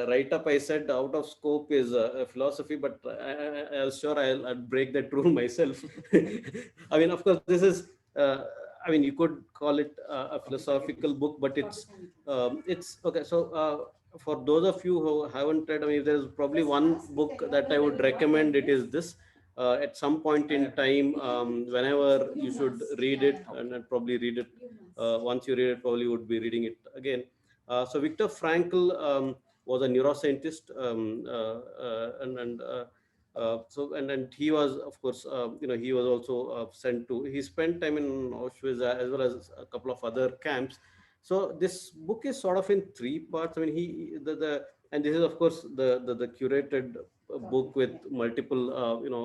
write up, I said out of scope is philosophy, but I was sure I'll break that rule myself. I mean, of course, this is, I mean, you could call it a philosophical book, but it's okay. So for those of you who haven't read, I mean, there's probably one book that I would recommend. It is this. At some point in time, whenever you should read it, and I'd probably read it. Once you read it, probably would be reading it again. So Viktor Frankl was a neuroscientist, and And he was, of course, he was also sent to. He spent time in Auschwitz as well as a couple of other camps. So this book is sort of in three parts. I mean, the and this is of course the curated book with multiple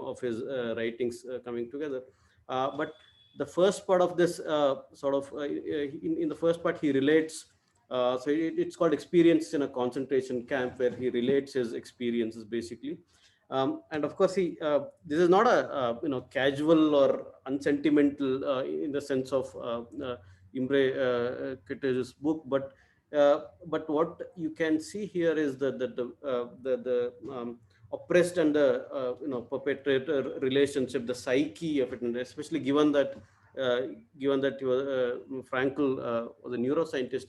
of his writings coming together. But the first part of this in the first part he relates. It's called Experience in a Concentration Camp, where he relates his experiences basically. And of course, this is not a casual or unsentimental in the sense of Imre Kertész's book, but what you can see here is the oppressed and the perpetrator relationship, the psyche of it, and especially uh, given that he was, Frankl was a neuroscientist.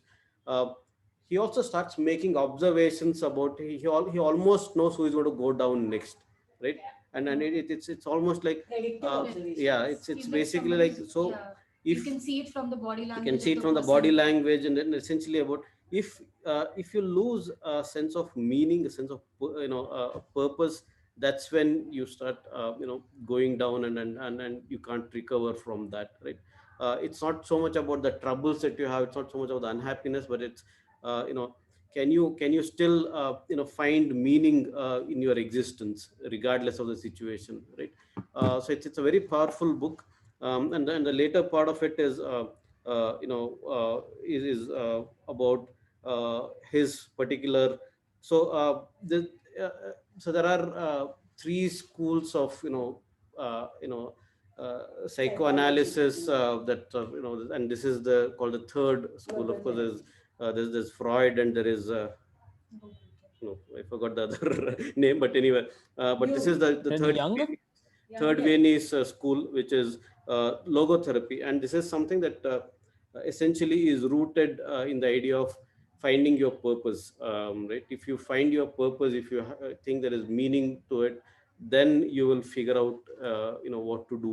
Uh, he also starts making observations about he almost knows who is going to go down next, right? And it's almost like yeah, it's basically like, so You if can see it from the body you language can see of it the from the body person. language, and then essentially about if you lose a sense of meaning, a sense of a purpose, that's when you start going down, and you can't recover from that, right? It's not so much about the troubles that you have, it's not so much about the unhappiness, but it's uh, you know can you still find meaning in your existence regardless of the situation, right? So it's a very powerful book. And then the later part of it is about his particular. So so there are three schools of psychoanalysis that and this is the called the third school. Of course, there's Freud, and there is no, I forgot the other name, but anyway, but this is the And Young? third Viennese school, which is logotherapy, and this is something that essentially is rooted in the idea of finding your purpose. Right? If you find your purpose, if you think there is meaning to it, then you will figure out what to do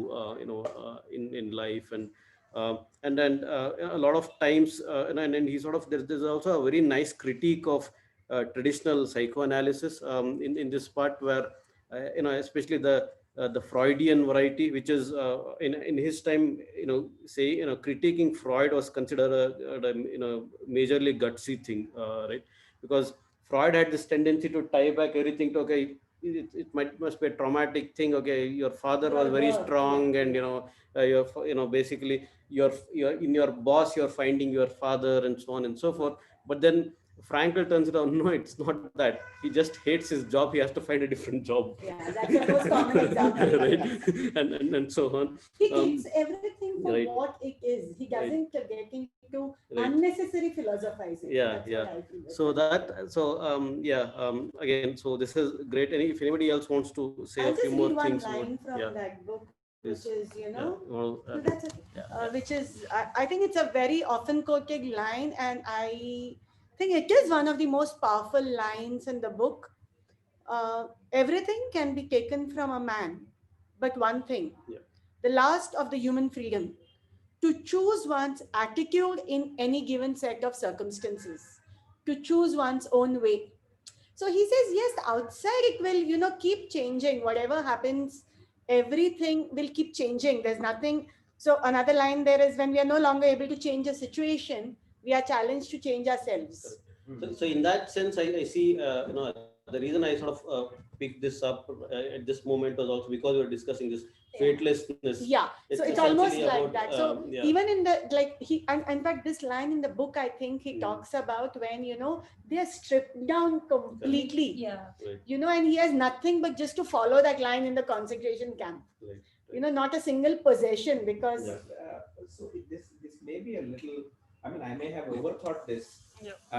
in life. And then a lot of times and he sort of there's also a very nice critique of traditional psychoanalysis in this part, where especially the Freudian variety, which is in his time, critiquing Freud was considered a majorly gutsy thing, right? Because Freud had this tendency to tie back everything to, okay, it must be a traumatic thing. Okay, your father was very strong, and basically your in your boss you're finding your father, and so on and so forth. But then Frankel turns it out, no, it's not that. He just hates his job. He has to find a different job. Yeah, that's the most common example. Right? Yes. And so on. He takes everything for Right. what it is. He Right. doesn't get into Right. unnecessary philosophizing. Yeah, That's yeah. what I feel. Again, so this is great. And if anybody else wants to say I'll a few just more read one things, line from yeah, that book, please. which is, Yeah. Well, no, that's okay. yeah. Which is, I think it's a very often quoted line, and I think it is one of the most powerful lines in the book. Everything can be taken from a man, but one thing, Yeah. the last of the human freedom, to choose one's attitude in any given set of circumstances, to choose one's own way. So he says, yes, outside it will, keep changing. Whatever happens, everything will keep changing. There's nothing. So another line there is, when we are no longer able to change a situation, we are challenged to change ourselves. So in that sense, I see, the reason I sort of picked this up at this moment was also because we were discussing this faithlessness. Yeah. So it's almost like that. So yeah. even in the, and in fact, this line in the book, I think he talks about when, they are stripped down completely. Yeah. Right. And he has nothing but just to follow that line in the concentration camp. Right. Not a single possession, because So this may be a little. I mean, I may have overthought this,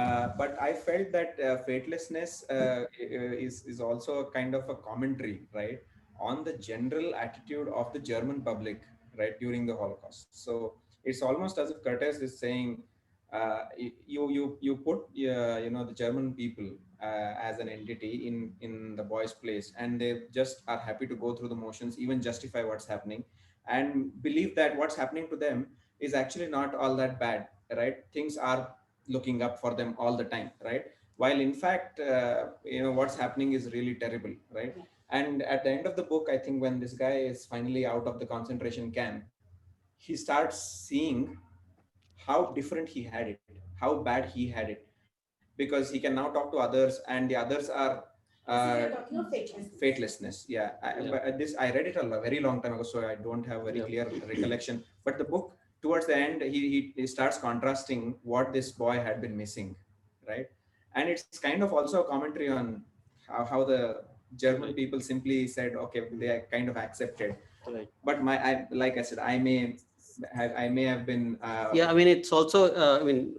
but I felt that faithlessness is also a kind of a commentary, right, on the general attitude of the German public, right, during the Holocaust. So it's almost as if Curtis is saying, you put the German people as an entity in the boys' place, and they just are happy to go through the motions, even justify what's happening, and believe that what's happening to them is actually not all that bad, right? Things are looking up for them all the time, right? While in fact, what's happening is really terrible, right? And at the end of the book, I think when this guy is finally out of the concentration camp, he starts seeing how different he had it, how bad he had it, because he can now talk to others, and the others are fatelessness. Yeah, I read it a very long time ago, so I don't have very clear recollection. But the book, towards the end, he starts contrasting what this boy had been missing, right? And it's kind of also a commentary on how the German people simply said, okay, they kind of accepted. But like I said, I may have been. Yeah, I mean, it's also, I mean,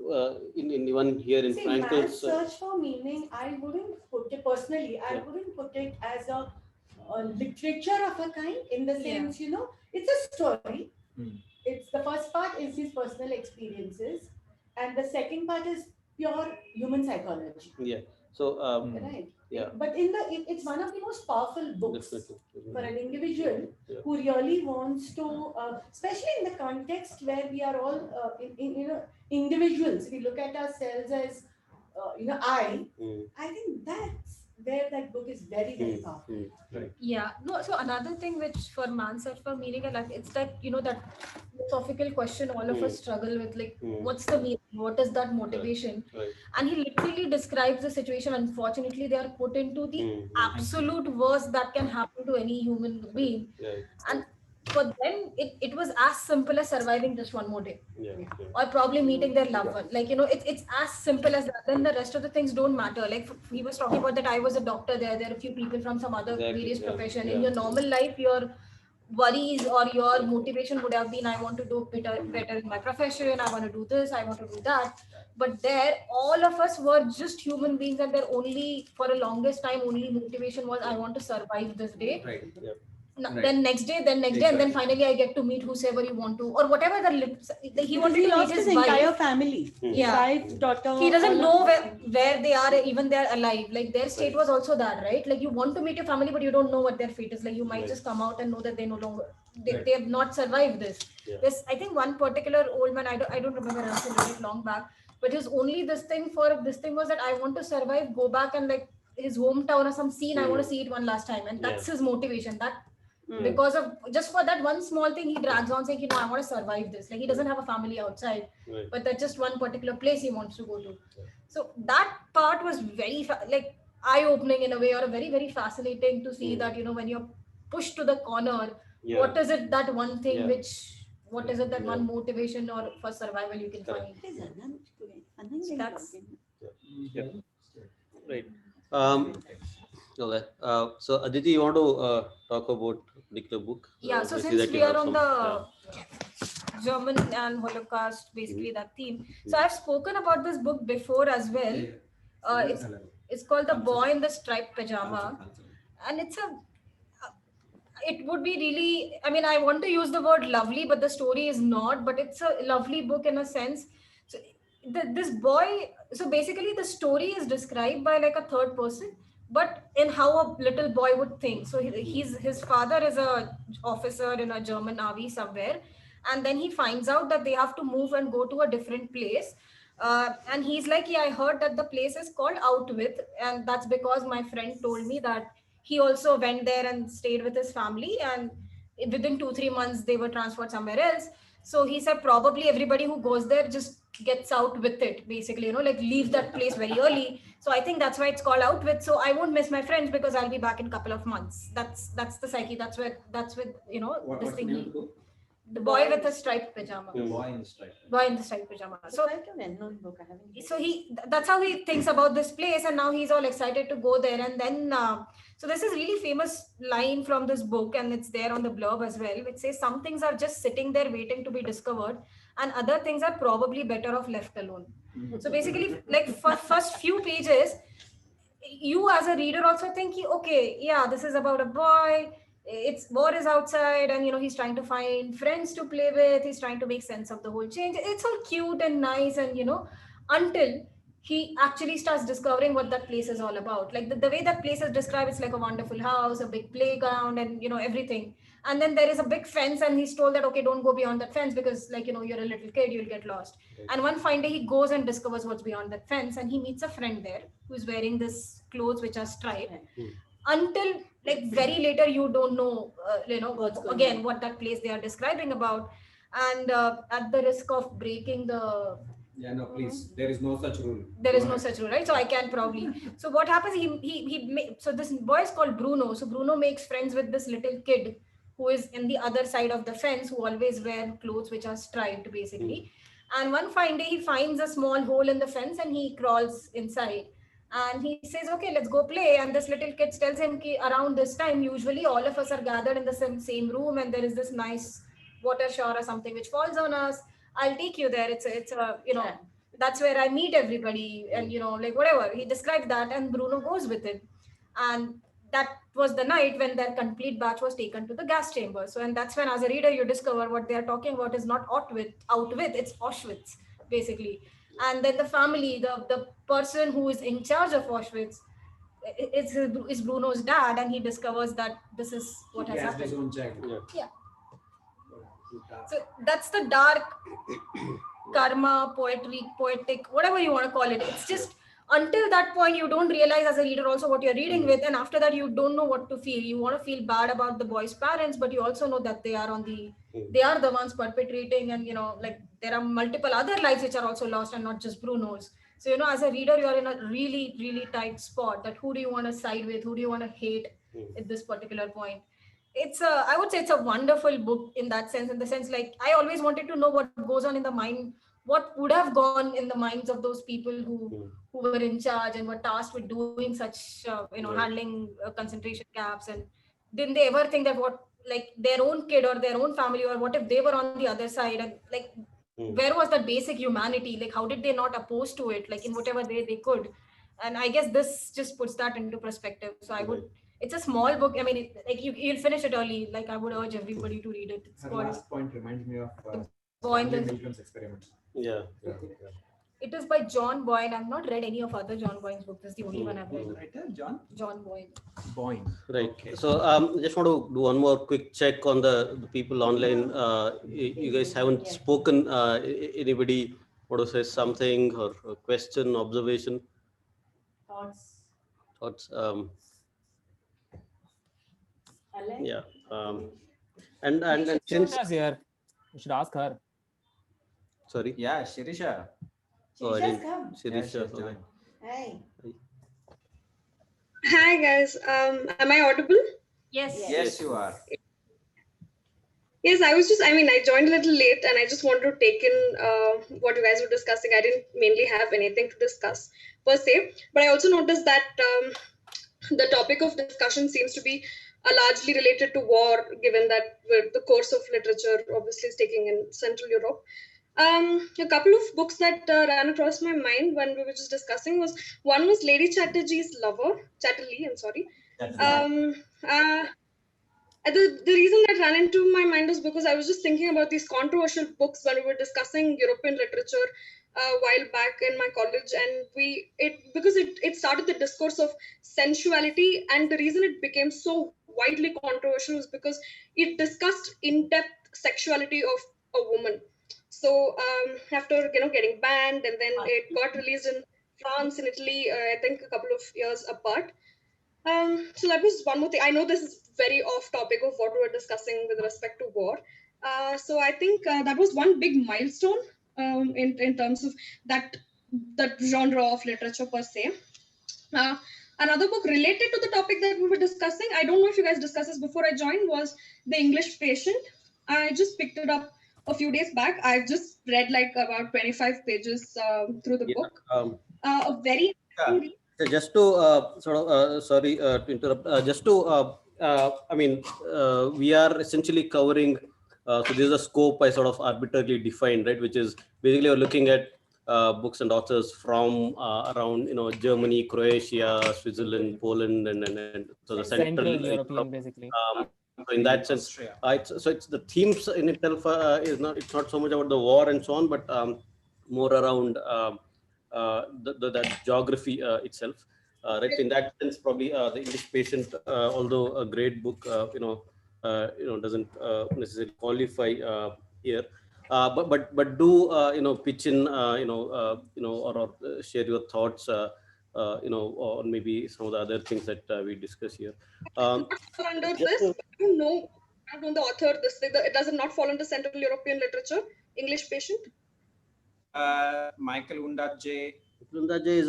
in even here in See, Frankel's. man's search for meaning, I wouldn't put it personally, I wouldn't put it as a literature of a kind, in the sense, you know, it's a story. It's the first part is his personal experiences, and the second part is pure human psychology. Yeah. So, Right. yeah. But it's one of the most powerful books Definitely. for an individual who really wants to, especially in the context where we are all, you know, individuals. We look at ourselves as, you know, I think that's where that book is very, very powerful. Right. Yeah, no, so another thing which for man search for meaning and like, it's that, you know, that philosophical question all of us struggle with, like, what's the meaning? What is that motivation? Right. And he literally describes the situation. Unfortunately, they are put into the absolute worst that can happen to any human being. Right. And for them, it was as simple as surviving just one more day. Yeah. Or probably meeting their loved one. Like, you know, it's as simple as that. Then the rest of the things don't matter. Like, he was talking about that I was a doctor there. There are a few people from some other various profession. In your normal life, your worries or your motivation would have been, I want to do better in my profession. I want to do this. I want to do that. But there, all of us were just human beings, and their only, for the longest time, only motivation was, I want to survive this day. Right. Yeah. Then next day, and then finally I get to meet whosoever you want to, or whatever he wanted to lost meet his entire wife. family. Yeah. Wife, daughter. He doesn't know where they are, even they're alive. Like, their state was also that, right? Like, you want to meet your family, but you don't know what their fate is. Like, you might just come out and know that they no longer, they have not survived this. This, I think one particular old man, I don't remember, I also read it long back, but his only this thing was that I want to survive, go back and like his hometown or some scene, I want to see it one last time. And that's his motivation. That because of just for that one small thing, he drags on saying, you know, I want to survive this. Like, he doesn't have a family outside, but that's just one particular place he wants to go to. So that part was very like eye-opening in a way, or a very, very fascinating to see that, you know, when you're pushed to the corner, what is it, that one thing what is it, that one motivation or for survival you can find? That's right. Okay. So Aditi, you want to talk about particular book? Yeah. So since we are on the German and Holocaust, basically that theme. So I've spoken about this book before as well. It's called The Boy in the Striped Pajama, and it would be really, I mean, I want to use the word lovely, but the story is not, but it's a lovely book in a sense. So this boy, so basically the story is described by like a third person, but in how a little boy would think. So his father is a officer in a German army somewhere, and then he finds out that they have to move and go to a different place. And he's like, yeah, I heard that the place is called Outwith, and that's because my friend told me that he also went there and stayed with his family, and within 2-3 months they were transferred somewhere else. So he said probably everybody who goes there just gets out with it, basically, you know, like leave that place very early. So I think that's why it's called Outwith. So I won't miss my friends because I'll be back in a couple of months. That's the psyche. That's with, you know, this thing. The Boy with a Striped Pajama. The Boy in the Striped. Boy in the Striped Pajama. So like a well-known book. I haven't. So that's how he thinks about this place, and now he's all excited to go there. And then, so this is really famous line from this book, and it's there on the blurb as well, which says some things are just sitting there waiting to be discovered, and other things are probably better off left alone. So basically, like for first few pages, you as a reader also think, okay, yeah, this is about a boy. It's war is outside, and you know, he's trying to find friends to play with. He's trying to make sense of the whole change. It's all cute and nice, and you know, until he actually starts discovering what that place is all about. Like the way that place is described, it's like a wonderful house, a big playground, and you know, everything. And then there is a big fence, and he's told that, okay, don't go beyond that fence because, like, you know, you're a little kid, you'll get lost. And one fine day he goes and discovers what's beyond that fence, and he meets a friend there who's wearing this clothes which are striped. until like very later you don't know, again what that place they are describing about. And at the risk of breaking the Yeah, no, please. There is no such rule. there is no such rule, right? So I can probably. So what happens? So this boy is called Bruno. So Bruno makes friends with this little kid who is in the other side of the fence, who always wear clothes which are striped, basically. And one fine day, he finds a small hole in the fence and he crawls inside. And he says, "Okay, let's go play." And this little kid tells him, "Ki around this time, usually all of us are gathered in the same room, and there is this nice water shower or something which falls on us. I'll take you there. It's a that's where I meet everybody," and like whatever. He describes that, and Bruno goes with it. And that was the night when their complete batch was taken to the gas chamber. So, and that's when, as a reader, you discover what they are talking about is not Outwith, it's Auschwitz, basically. And then the family, the person who is in charge of Auschwitz, is Bruno's dad, and he discovers that this is what has happened. His own child. Yeah. So that's the dark karma, poetic, whatever you want to call it. It's just until that point you don't realize as a reader also what you're reading with, and after that you don't know what to feel. You want to feel bad about the boy's parents, but you also know that they are the ones perpetrating, and like there are multiple other lives which are also lost and not just Bruno's. So as a reader, you're in a really, really tight spot, that who do you want to side with, who do you want to hate at this particular point. I would say it's a wonderful book in that sense, in the sense, like, I always wanted to know what goes on in the mind, what would have gone in the minds of those people who were in charge and were tasked with doing such handling concentration camps. And didn't they ever think that what, like, their own kid or their own family, or what if they were on the other side, and like where was that basic humanity, like how did they not oppose to it, like in whatever way they could. And I guess this just puts that into perspective. So I would, it's a small book. I mean, you'll finish it early. Like, I would urge everybody to read it. It's Her called last point reminds me of Boyne. Milgram's experiment. Yeah. It is by John Boyne. I've not read any of other John Boyne's books. This is the only one I've read. Writer John Boyne. Boyne. Right. Okay. So just want to do one more quick check on the people online. You guys haven't spoken. Anybody want to say something, or a question, observation? Thoughts? Yeah. And since Shirisha's here. You should ask her. sorry. Yeah, Shirisha. Oh, I Shirisha's didn't. come. Shirisha. she's joined. Hey. Hi guys, am I audible? Yes. Yes, you are. Yes, I joined a little late and I just wanted to take in what you guys were discussing. I didn't mainly have anything to discuss per se, but I also noticed that the topic of discussion seems to be largely related to war, given that the course of literature obviously is taking in Central Europe. A couple of books that ran across my mind when we were just discussing one was Lady Chatterley's Chatterley, I'm sorry. The reason that ran into my mind is because I was just thinking about these controversial books when we were discussing European literature a while back in my college, and because it started the discourse of sensuality, and the reason it became so widely controversial was because it discussed in-depth sexuality of a woman. So after getting banned, and then it got released in France and Italy, I think a couple of years apart. So that was one more thing. I know this is very off topic of what we were discussing with respect to war. So I think that was one big milestone in terms of that genre of literature per se. Another book related to the topic that we were discussing, I don't know if you guys discussed this before I joined, was The English Patient. I just picked it up a few days back. I've just read like about 25 pages through the book. A very interesting read. Just to sort of sorry to interrupt. Just to I mean, we are essentially covering. So this is a scope I sort of arbitrarily defined, right? Which is basically we're looking at books and authors from around Germany, Croatia, Switzerland, Poland, and so the Central central European, basically. So in that sense, it's the themes in itself it's not so much about the war and so on, but more around the geography itself. Right. In that sense, probably the English Patient, although a great book, doesn't necessarily qualify here. But do pitch in or share your thoughts or maybe some of the other things that we discuss here. Under this, I don't know the author. It does not fall under Central European literature. English patient. Michael Undaje. Undaje is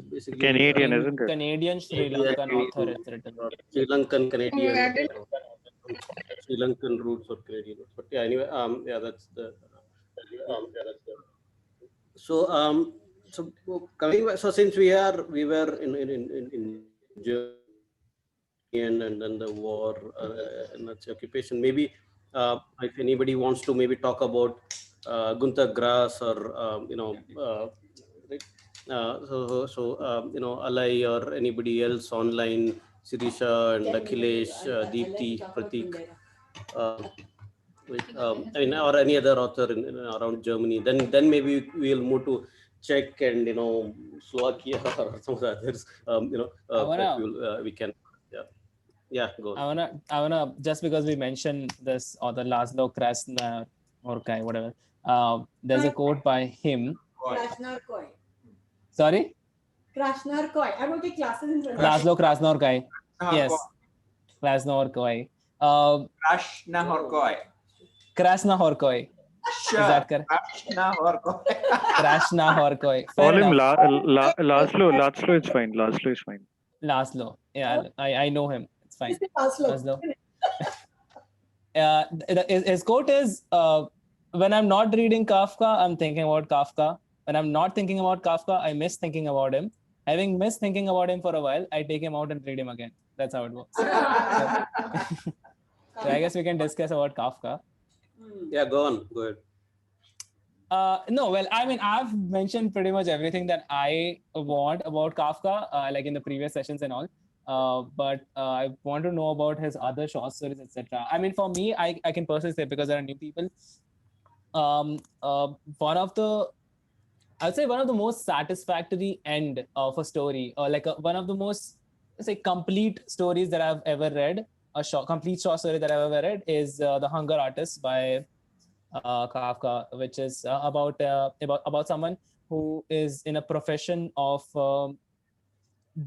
basically Canadian, isn't it? Canadian Sri Lankan author. It's written. Sri Lankan Canadian. I didn't. Sri Lankan roots or Canadian roots. But yeah, anyway, that's the. So so coming back, so since we were in Germany and then the war and its occupation, maybe if anybody wants to maybe talk about Gunther Grass or right? Alai or anybody else online, Sirisha and Akhilesh, Deepti, Pratik, or any other author in around Germany, then maybe we'll move to Czech and Slovakia or some of the others. We can. Yeah, go on. I wanna just because we mentioned this author Laszlo Krasznahorkai, whatever. There's a quote by him. Krasznahorkai. Sorry? Krasznahorkai. I will take classes in Laszlo Krasznahorkai. Yes. Krasznahorkai. Krasznahorkai. Krasznahorkai. Is that correct? Krasznahorkai. Call him Laszlo. Laszlo is fine. Laszlo is fine. Laszlo. Yeah, I know him. It's fine. Laszlo. His quote is, when I'm not reading Kafka, I'm thinking about Kafka. When I'm not thinking about Kafka, I miss thinking about him. Having missed thinking about him for a while, I take him out and read him again. That's how it works. So I guess we can discuss about Kafka. Yeah, go on. Go ahead. No, well, I mean, I've mentioned pretty much everything that I want about Kafka, like in the previous sessions and all. But I want to know about his other short stories, etc. I mean, for me, I can personally say, because there are new people, I'd say one of the most satisfactory end of a story, or like one of the most, let's say, complete stories that I've ever read, complete short story that I've ever read is The Hunger Artist by Kafka, which is about someone who is in a profession of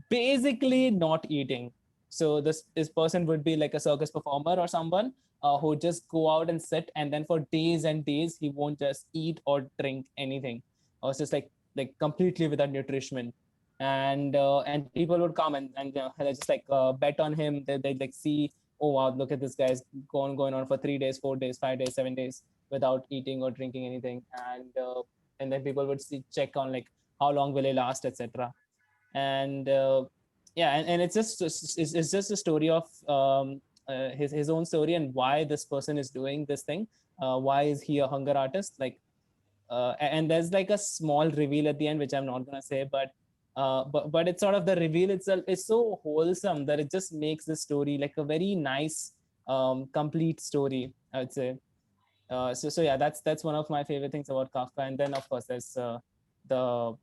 basically not eating. So this person would be like a circus performer or someone who just go out and sit, and then for days and days he won't just eat or drink anything. Or it's just like completely without nutrition. And people would come and they just like bet on him. They'd like see, oh wow, look at this guy's going on for 3 days, 4 days, 5 days, 7 days without eating or drinking anything. And then people would check on like how long will he last, etc. And and it's just a story of his own story and why this person is doing this thing. Why is he a hunger artist? Like, and there's like a small reveal at the end, which I'm not gonna say, but it's sort of the reveal itself is so wholesome that it just makes the story like a very nice, complete story, I would say. So yeah, that's one of my favorite things about Kafka. And then of course there's the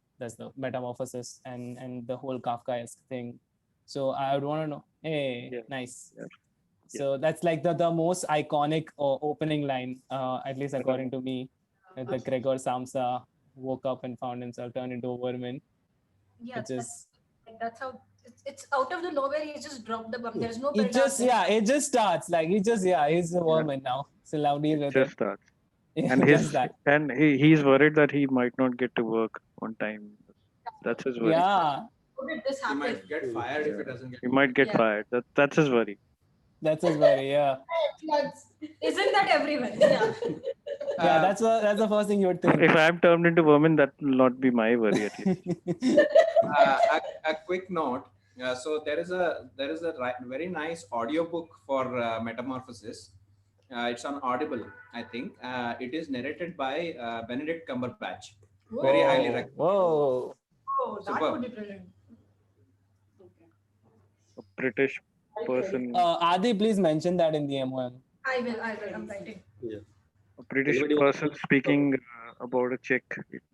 metamorphosis and the whole Kafkaesque thing. So I would want to know, hey, nice. Yeah. So that's like the most iconic opening line, at least according to me. The Gregor Samsa woke up and found himself turned into a vermin. Yeah, that's how it's out of the nowhere. He just dropped the bomb. There's no. It just starts like he's a vermin now. So now deal with it. Just starts. And he's worried that he might not get to work on time. That's his worry. Yeah. How did this happen? He might get fired if it doesn't get. He might get fired. That's his worry. That's his worry. Yeah. Isn't that everyone? Yeah. Yeah, that's the first thing you would think. If I'm turned into vermin, that will not be my worry at least. A quick note. So there is a very nice audiobook for Metamorphosis. It's on Audible, I think. It is narrated by Benedict Cumberbatch. Whoa. Very highly recommended. Whoa. Oh, that would be brilliant. Okay. A British person. Adi, please mention that in the MOM. I will. I'm writing. Yeah. A British person speaking about a Czech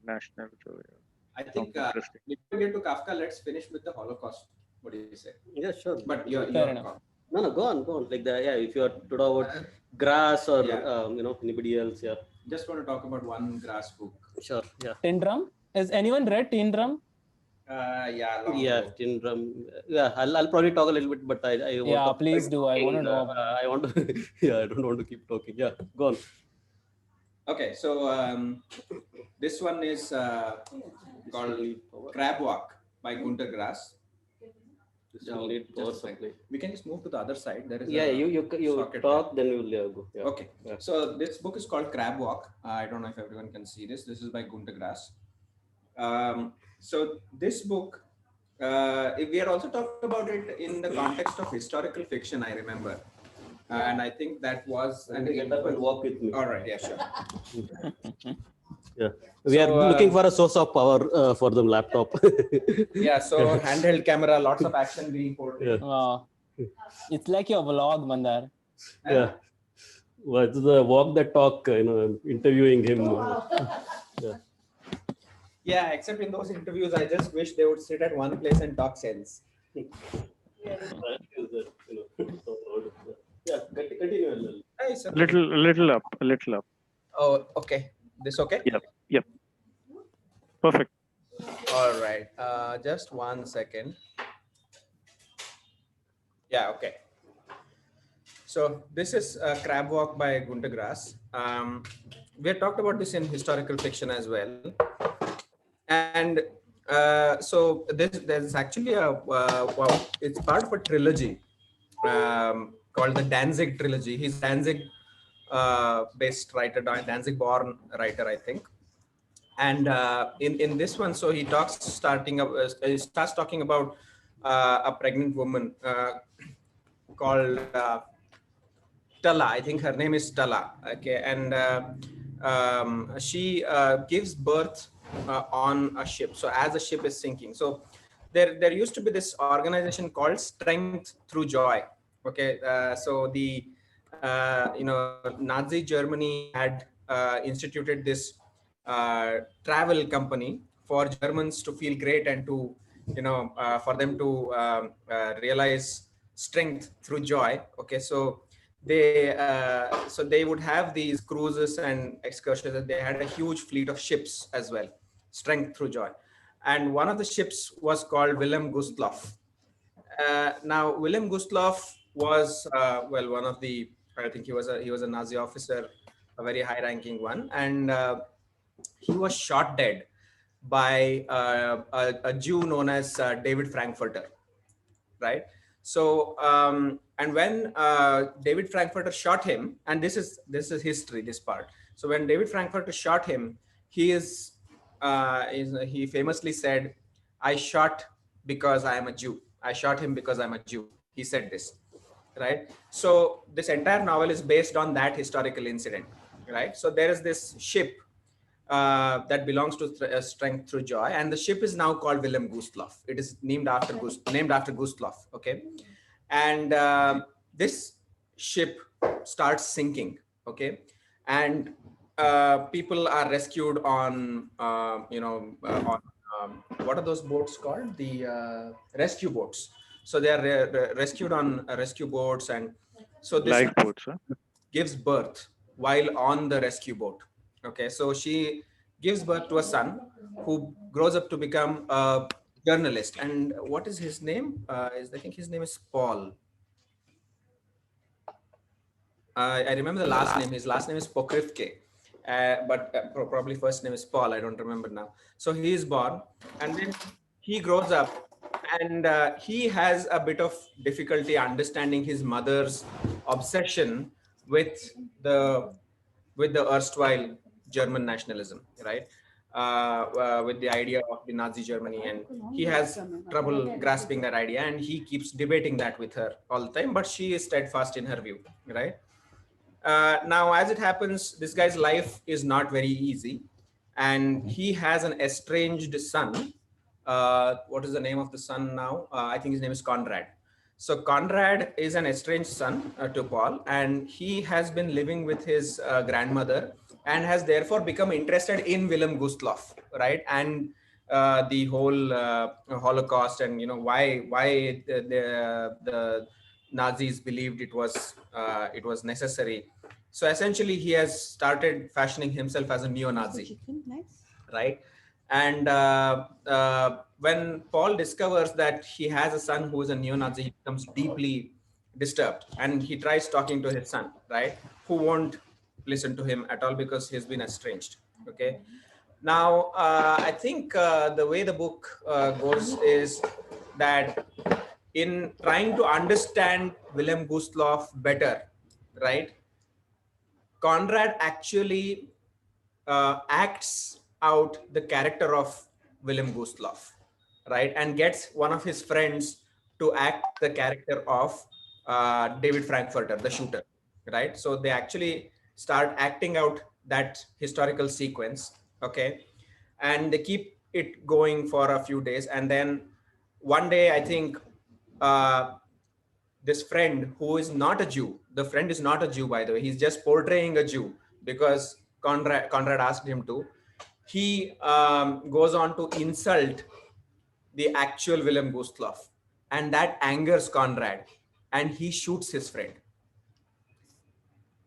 national. So, I think before we get to Kafka, let's finish with the Holocaust. What do you say? Yeah, sure. But you're No, go on. Like if you are to talk about Grass or anybody else, yeah. Just want to talk about one Grass book. Sure, yeah. Tin Drum? Has anyone read Tin Drum? Yeah. Yeah, tin drum. Yeah, I'll probably talk a little bit, but I want Yeah, to please do. I want to know about it. I want to. Yeah, I don't want to keep talking. Yeah, go on. Okay, so this one is called Crab Walk by Gunter Grass. This will need power supply. We can just move to the other side. There is you talk, then we will go. Yeah. Okay. Yeah. So this book is called Crab Walk. I don't know if everyone can see this. This is by Gunter Grass. So this book, we had also talked about it in the context of historical fiction, I remember. And I think that was... And get up and walk with me. All right, yeah, sure. Yeah, we are looking for a source of power for the laptop. Yeah, so handheld camera, lots of action being portrayed. Wow. It's like your vlog, Mandar. Yeah, well, it's the walk that talk. I'm interviewing him. Yeah, except in those interviews, I just wish they would sit at one place and talk sense. Yeah, continue. Hey, sir. Little up. Oh, okay. This okay? Yep. Perfect. All right. Just 1 second. Yeah, okay. So this is Crab Walk by Gunter Grass. We have talked about this in historical fiction as well. And so there's actually it's part of a trilogy called the Danzig trilogy. He's Danzig based writer, Danzig born writer, I think. And in this one, so he starts talking about a pregnant woman called Tala. I think her name is Tala. Okay, and she gives birth on a ship. So as the ship is sinking, so there used to be this organization called Strength Through Joy. Okay, so the Nazi Germany had instituted this travel company for Germans to feel great and to for them to realize strength through joy. Okay, so they would have these cruises and excursions, and they had a huge fleet of ships as well. Strength through joy, and one of the ships was called Wilhelm Gustloff. Now Wilhelm Gustloff was one of the, I think he was a Nazi officer, a very high-ranking one, and he was shot dead by a Jew known as David Frankfurter, right? So and when David Frankfurter shot him, and this is history, this part. So when David Frankfurter shot him, he famously said, "I shot because I am a Jew. I shot him because I'm a Jew." He said this, right? So this entire novel is based on that historical incident, right? So there is this ship that belongs to Strength Through Joy, and the ship is now called Wilhelm Gustloff. It is named after Gustloff. Okay, and this ship starts sinking. Okay, and people are rescued on what are those boats called? The rescue boats. So they are rescued on rescue boats, and so this Lifeboats, huh? gives birth while on the rescue boat. Okay, so she gives birth to a son who grows up to become a journalist. And what is his name? I think his name is Paul. I remember the last name. His last name is Pokrivke, but probably first name is Paul. I don't remember now. So he is born, and then he grows up, and he has a bit of difficulty understanding his mother's obsession with the erstwhile German nationalism, right? With the idea of the Nazi Germany, and he has trouble grasping that idea, and he keeps debating that with her all the time, but she is steadfast in her view, right? Now, as it happens, this guy's life is not very easy, and he has an estranged son. What is the name of the son now? I think his name is Conrad. So Conrad is an estranged son to Paul, and he has been living with his grandmother, and has therefore become interested in Wilhelm Gustloff, right? And the whole Holocaust, and why the Nazis believed it was necessary. So essentially, he has started fashioning himself as a neo-Nazi, right? And when Paul discovers that he has a son who is a neo-Nazi, he becomes deeply disturbed, and he tries talking to his son, right, who won't listen to him at all because he's been estranged. Okay. Now, I think the way the book goes is that in trying to understand Wilhelm Gustloff better, right, Conrad actually acts out the character of Wilhelm Gustloff, right, and gets one of his friends to act the character of David Frankfurter, the shooter, right? So they actually start acting out that historical sequence, okay, and they keep it going for a few days, and then one day, I think, uh, this friend who is not a Jew, the friend is not a Jew, by the way, he's just portraying a Jew because Conrad asked him to. He goes on to insult the actual Wilhelm Gustloff, and that angers Conrad, and he shoots his friend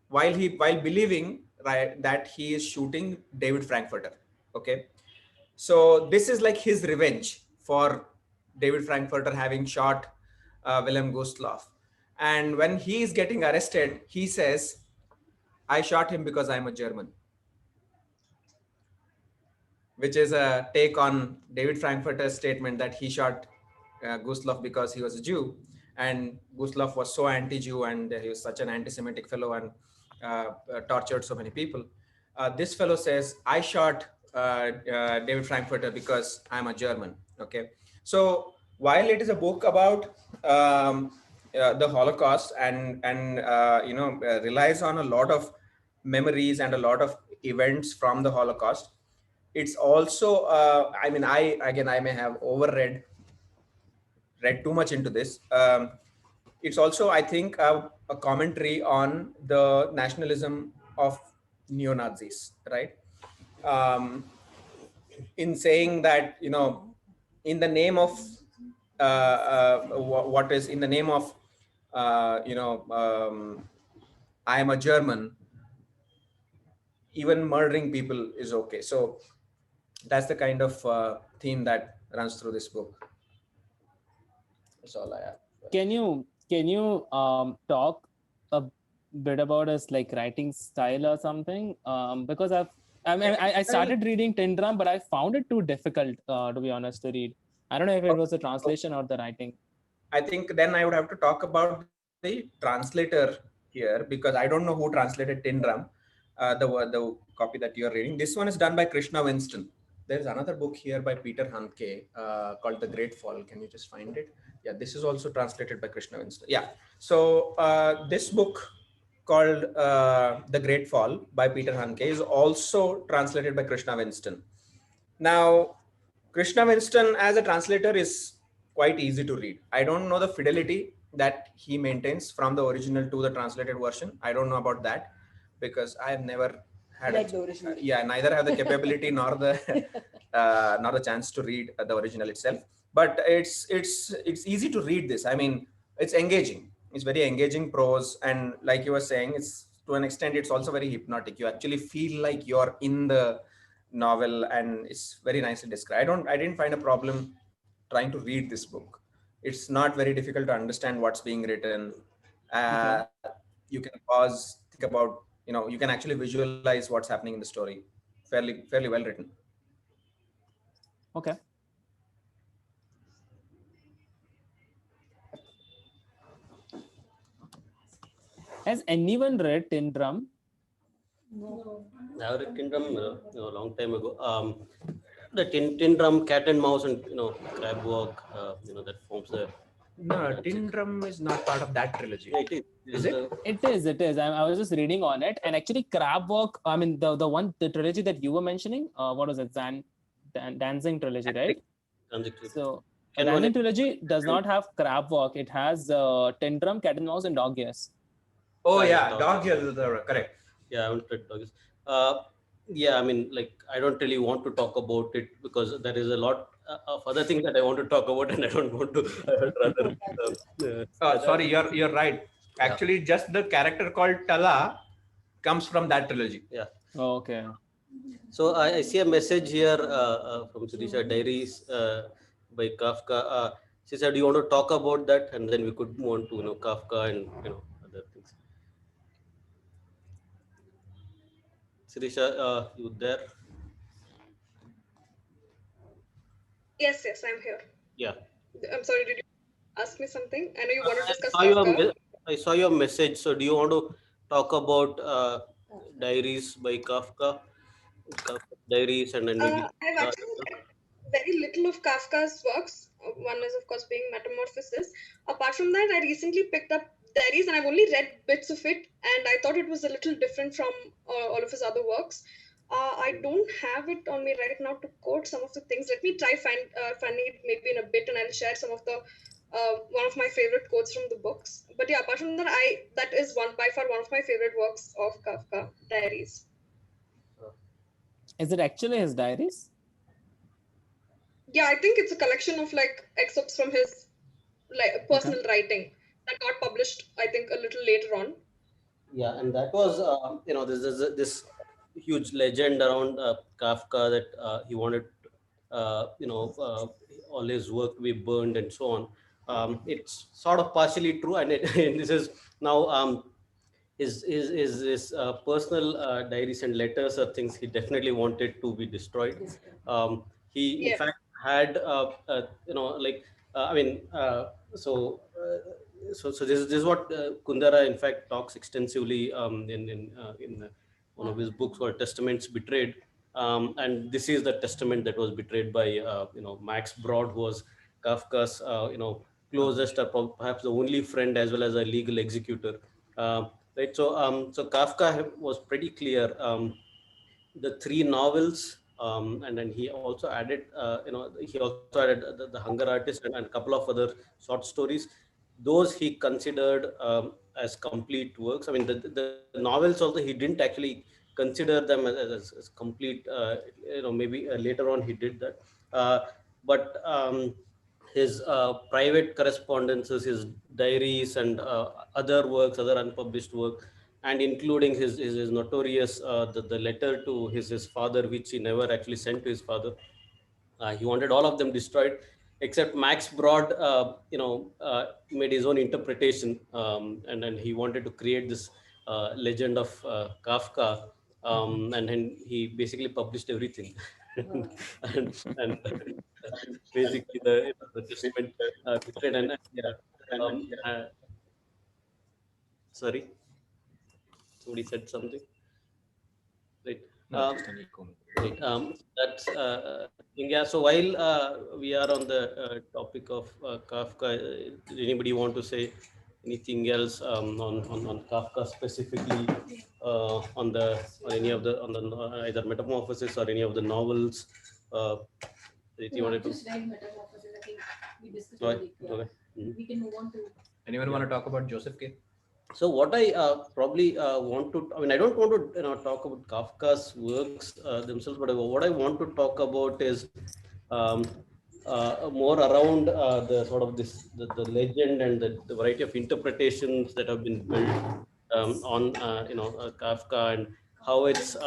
while believing, right, that he is shooting David Frankfurter. Okay, so this is like his revenge for David Frankfurter having shot Wilhelm Gustloff. And when he is getting arrested, he says, "I shot him because I'm a German," which is a take on David Frankfurter's statement that he shot Gustloff because he was a Jew. And Gustloff was so anti-Jew, and he was such an anti-Semitic fellow, and tortured so many people. This fellow says, "I shot David Frankfurter because I'm a German." Okay. So while it is a book about the Holocaust and relies on a lot of memories and a lot of events from the Holocaust, it's also I mean, I may have read too much into this. It's also, I think, a commentary on the nationalism of neo-Nazis, right? In saying that, in the name of what is in the name of I am a German, even murdering people is okay. So that's the kind of theme that runs through this book. That's all I have. Can you talk a bit about his like writing style or something? Because I started reading Tin Drum, but I found it too difficult, to be honest, to read. I don't know if it was the translation or the writing. I think then I would have to talk about the translator here, because I don't know who translated Tin Drum, the copy that you're reading. This one is done by Krishna Winston. There's another book here by Peter Handke called The Great Fall. Can you just find it? Yeah, this is also translated by Krishna Winston. Yeah. So this book called The Great Fall by Peter Handke is also translated by Krishna Winston. Now, Krishna Winston as a translator is quite easy to read. I don't know the fidelity that he maintains from the original to the translated version. I don't know about that because I have never had neither have the capability nor the chance to read the original itself. But it's easy to read this. I mean, it's engaging. It's very engaging prose, and like you were saying, it's to an extent it's also very hypnotic. You actually feel like you're in the novel, and it's very nicely described. I didn't find a problem trying to read this book. It's not very difficult to understand what's being written. You can pause, think about, you can actually visualize what's happening in the story. Fairly well written. Okay. Has anyone read Tin Drum? No. I read Tin Drum a long time ago. The Tin Drum, Cat and Mouse, and Crab Walk, that forms the. No, Tin Drum is not part of that trilogy. Yeah, it is. Is it? It is. I was just reading on it, and actually, Crab Walk. I mean, the trilogy that you were mentioning. What was it? Dancing trilogy, right? So, Dancing trilogy does not have Crab Walk. It has Tin Drum, Cat and Mouse, and Dog Years. Oh yeah, Dog Years, correct. Yeah, I haven't read Dog Years. Yeah, I mean, like, I don't really want to talk about it because there is a lot of other things that I want to talk about, and I don't want to. Sorry, you're right. Actually, just the character called Tala comes from that trilogy. Yeah. Oh, okay. So I see a message here from Sirisha, Diaries by Kafka. She said, "Do you want to talk about that?" And then we could move on to Kafka and other things. Sirisha, you there? Yes, yes, I'm here. Yeah. I'm sorry, did you ask me something? I know you want to I discuss saw your Kafka. I saw your message. So do you want to talk about Diaries by Kafka? Kafka Diaries, and then maybe. I've actually read very little of Kafka's works. One is, of course, being Metamorphosis. Apart from that, I recently picked up Diaries and I've only read bits of it, and I thought it was a little different from all of his other works. I don't have it on me right now to quote some of the things. Let me try finding it maybe in a bit, and I'll share some of the one of my favorite quotes from the books. But yeah, apart from that, that is one by far one of my favorite works of Kafka, Diaries. Is it actually his diaries? Yeah, I think it's a collection of like excerpts from his like personal writing that got published, I think, a little later on. Yeah, and that was this huge legend around Kafka that he wanted all his work to be burned and so on. It's sort of partially true, and, and this is now his personal diaries and letters are things he definitely wanted to be destroyed. He in Yeah. fact had like I mean so this is what Kundera in fact talks extensively in one of his books called Testaments Betrayed. And this is the testament that was betrayed by Max Brod, who was Kafka's closest or perhaps the only friend as well as a legal executor. Right. So Kafka was pretty clear. The three novels, and then he also added, he also added the Hunger Artist and a couple of other short stories. Those he considered as complete works. I mean, the novels also he didn't actually consider them as complete. Maybe later on he did that, but his private correspondences, his diaries, and other works, other unpublished work, and including his notorious the letter to his father, which he never actually sent to his father. He wanted all of them destroyed, except Max Brod, made his own interpretation, and then he wanted to create this legend of Kafka, and then he basically published everything, and basically the testament betrayed. And yeah, sorry, somebody said something, right? No, just an echo. Right. That's yeah. So while we are on the topic of Kafka, anybody want to say anything else on Kafka specifically, on any of the either Metamorphosis or any of the novels? If you wanted to. Just read Metamorphosis. I think we discussed Okay. already. Okay. Mm-hmm. We can move on to. Anyone want to talk about Joseph K? So what I probably want to, I mean, I don't want to talk about Kafka's works themselves, but what I want to talk about is more around the sort of the legend and the variety of interpretations that have been built on Kafka, and how it's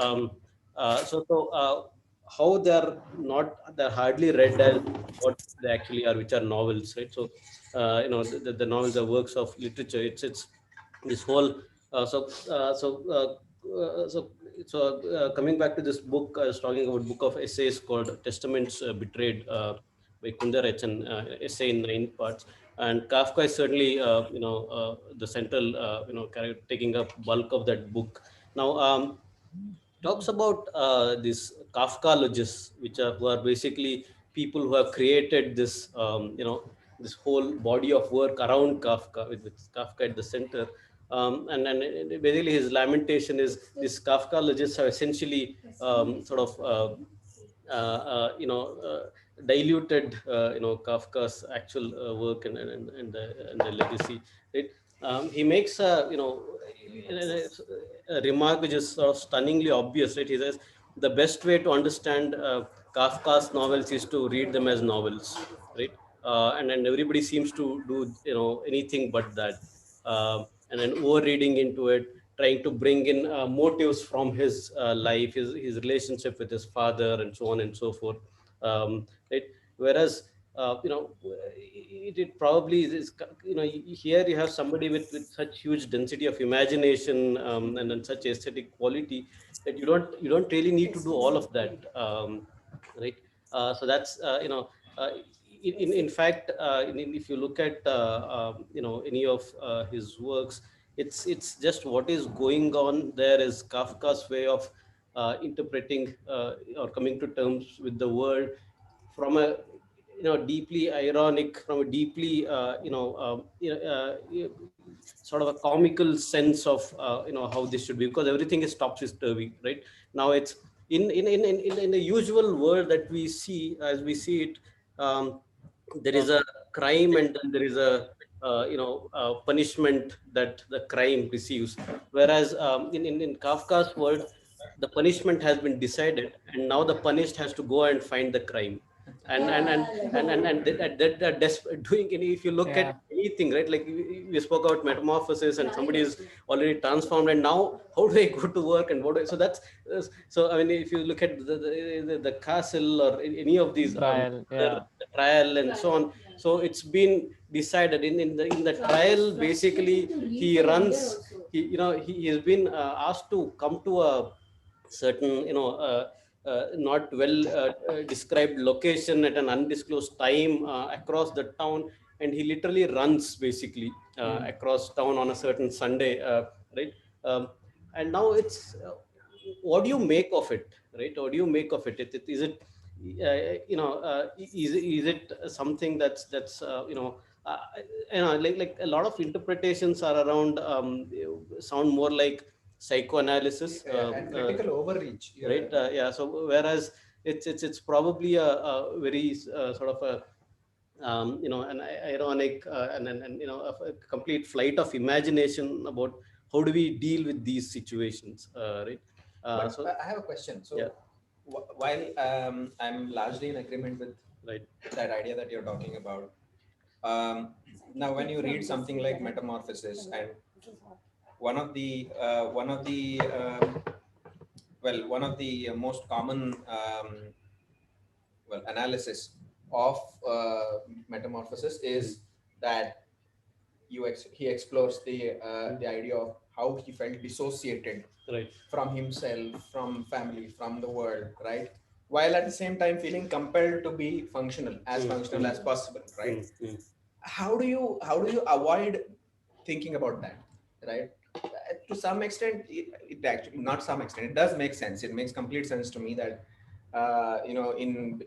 how they're hardly read as what they actually are, which are novels, right? So the novels are works of literature. It's this whole coming back to this book, I was talking about book of essays called Testaments Betrayed by Kundarach, an essay in 9 parts. And Kafka is certainly the central character, taking up bulk of that book. Now talks about these Kafkologists, which are who are basically people who have created this this whole body of work around Kafka, with Kafka at the center. And basically his lamentation is these Kafkologists have essentially sort of diluted Kafka's actual work and the legacy. Right? He makes a remark which is sort of stunningly obvious. Right? He says the best way to understand Kafka's novels is to read them as novels. Right? And everybody seems to do anything but that, and then over reading into it, trying to bring in motives from his life, his relationship with his father, and so on and so forth. Right? Whereas it probably is, here you have somebody with such huge density of imagination, and such aesthetic quality, that you don't really need to do all of that, right? So that's in fact, if you look at any of his works, it's just what is going on there is Kafka's way of interpreting or coming to terms with the world from a deeply ironic, from a deeply sort of a comical sense of how this should be, because everything is topsy-turvy right now. It's in the usual world that we see, as we see it, there is a crime, and then there is a punishment that the crime receives. Whereas in Kafka's world, the punishment has been decided, and now the punished has to go and find the crime. And doing any, if you look at anything, right, like we spoke about metamorphosis, and somebody is already transformed, and now how do I go to work, and what do I, so that's so I mean, if you look at the castle or any of these trial, the trial and so on, so it's been decided in the trial. Basically, he runs, he has been asked to come to a certain not well described location at an undisclosed time across the town, and he literally runs basically across town on a certain Sunday, right? And now it's what do you make of it, right? What do you make of it? Is it is it something that's uh, like a lot of interpretations are around, sound more like psychoanalysis, and critical overreach, right? Yeah. So whereas it's probably a very sort of a an ironic and a complete flight of imagination about how do we deal with these situations, right? So I have a question. So yeah. While I'm largely in agreement with that idea that you're talking about, now when you read something like Metamorphosis, and one of the most common analysis of Metamorphosis is that he explores the idea of how he felt dissociated from himself, from family, from the world, right? While at the same time feeling compelled to be functional as possible, right? How do you avoid thinking about that, right? To some extent, it actually, not some extent, it does make sense. It makes complete sense to me that in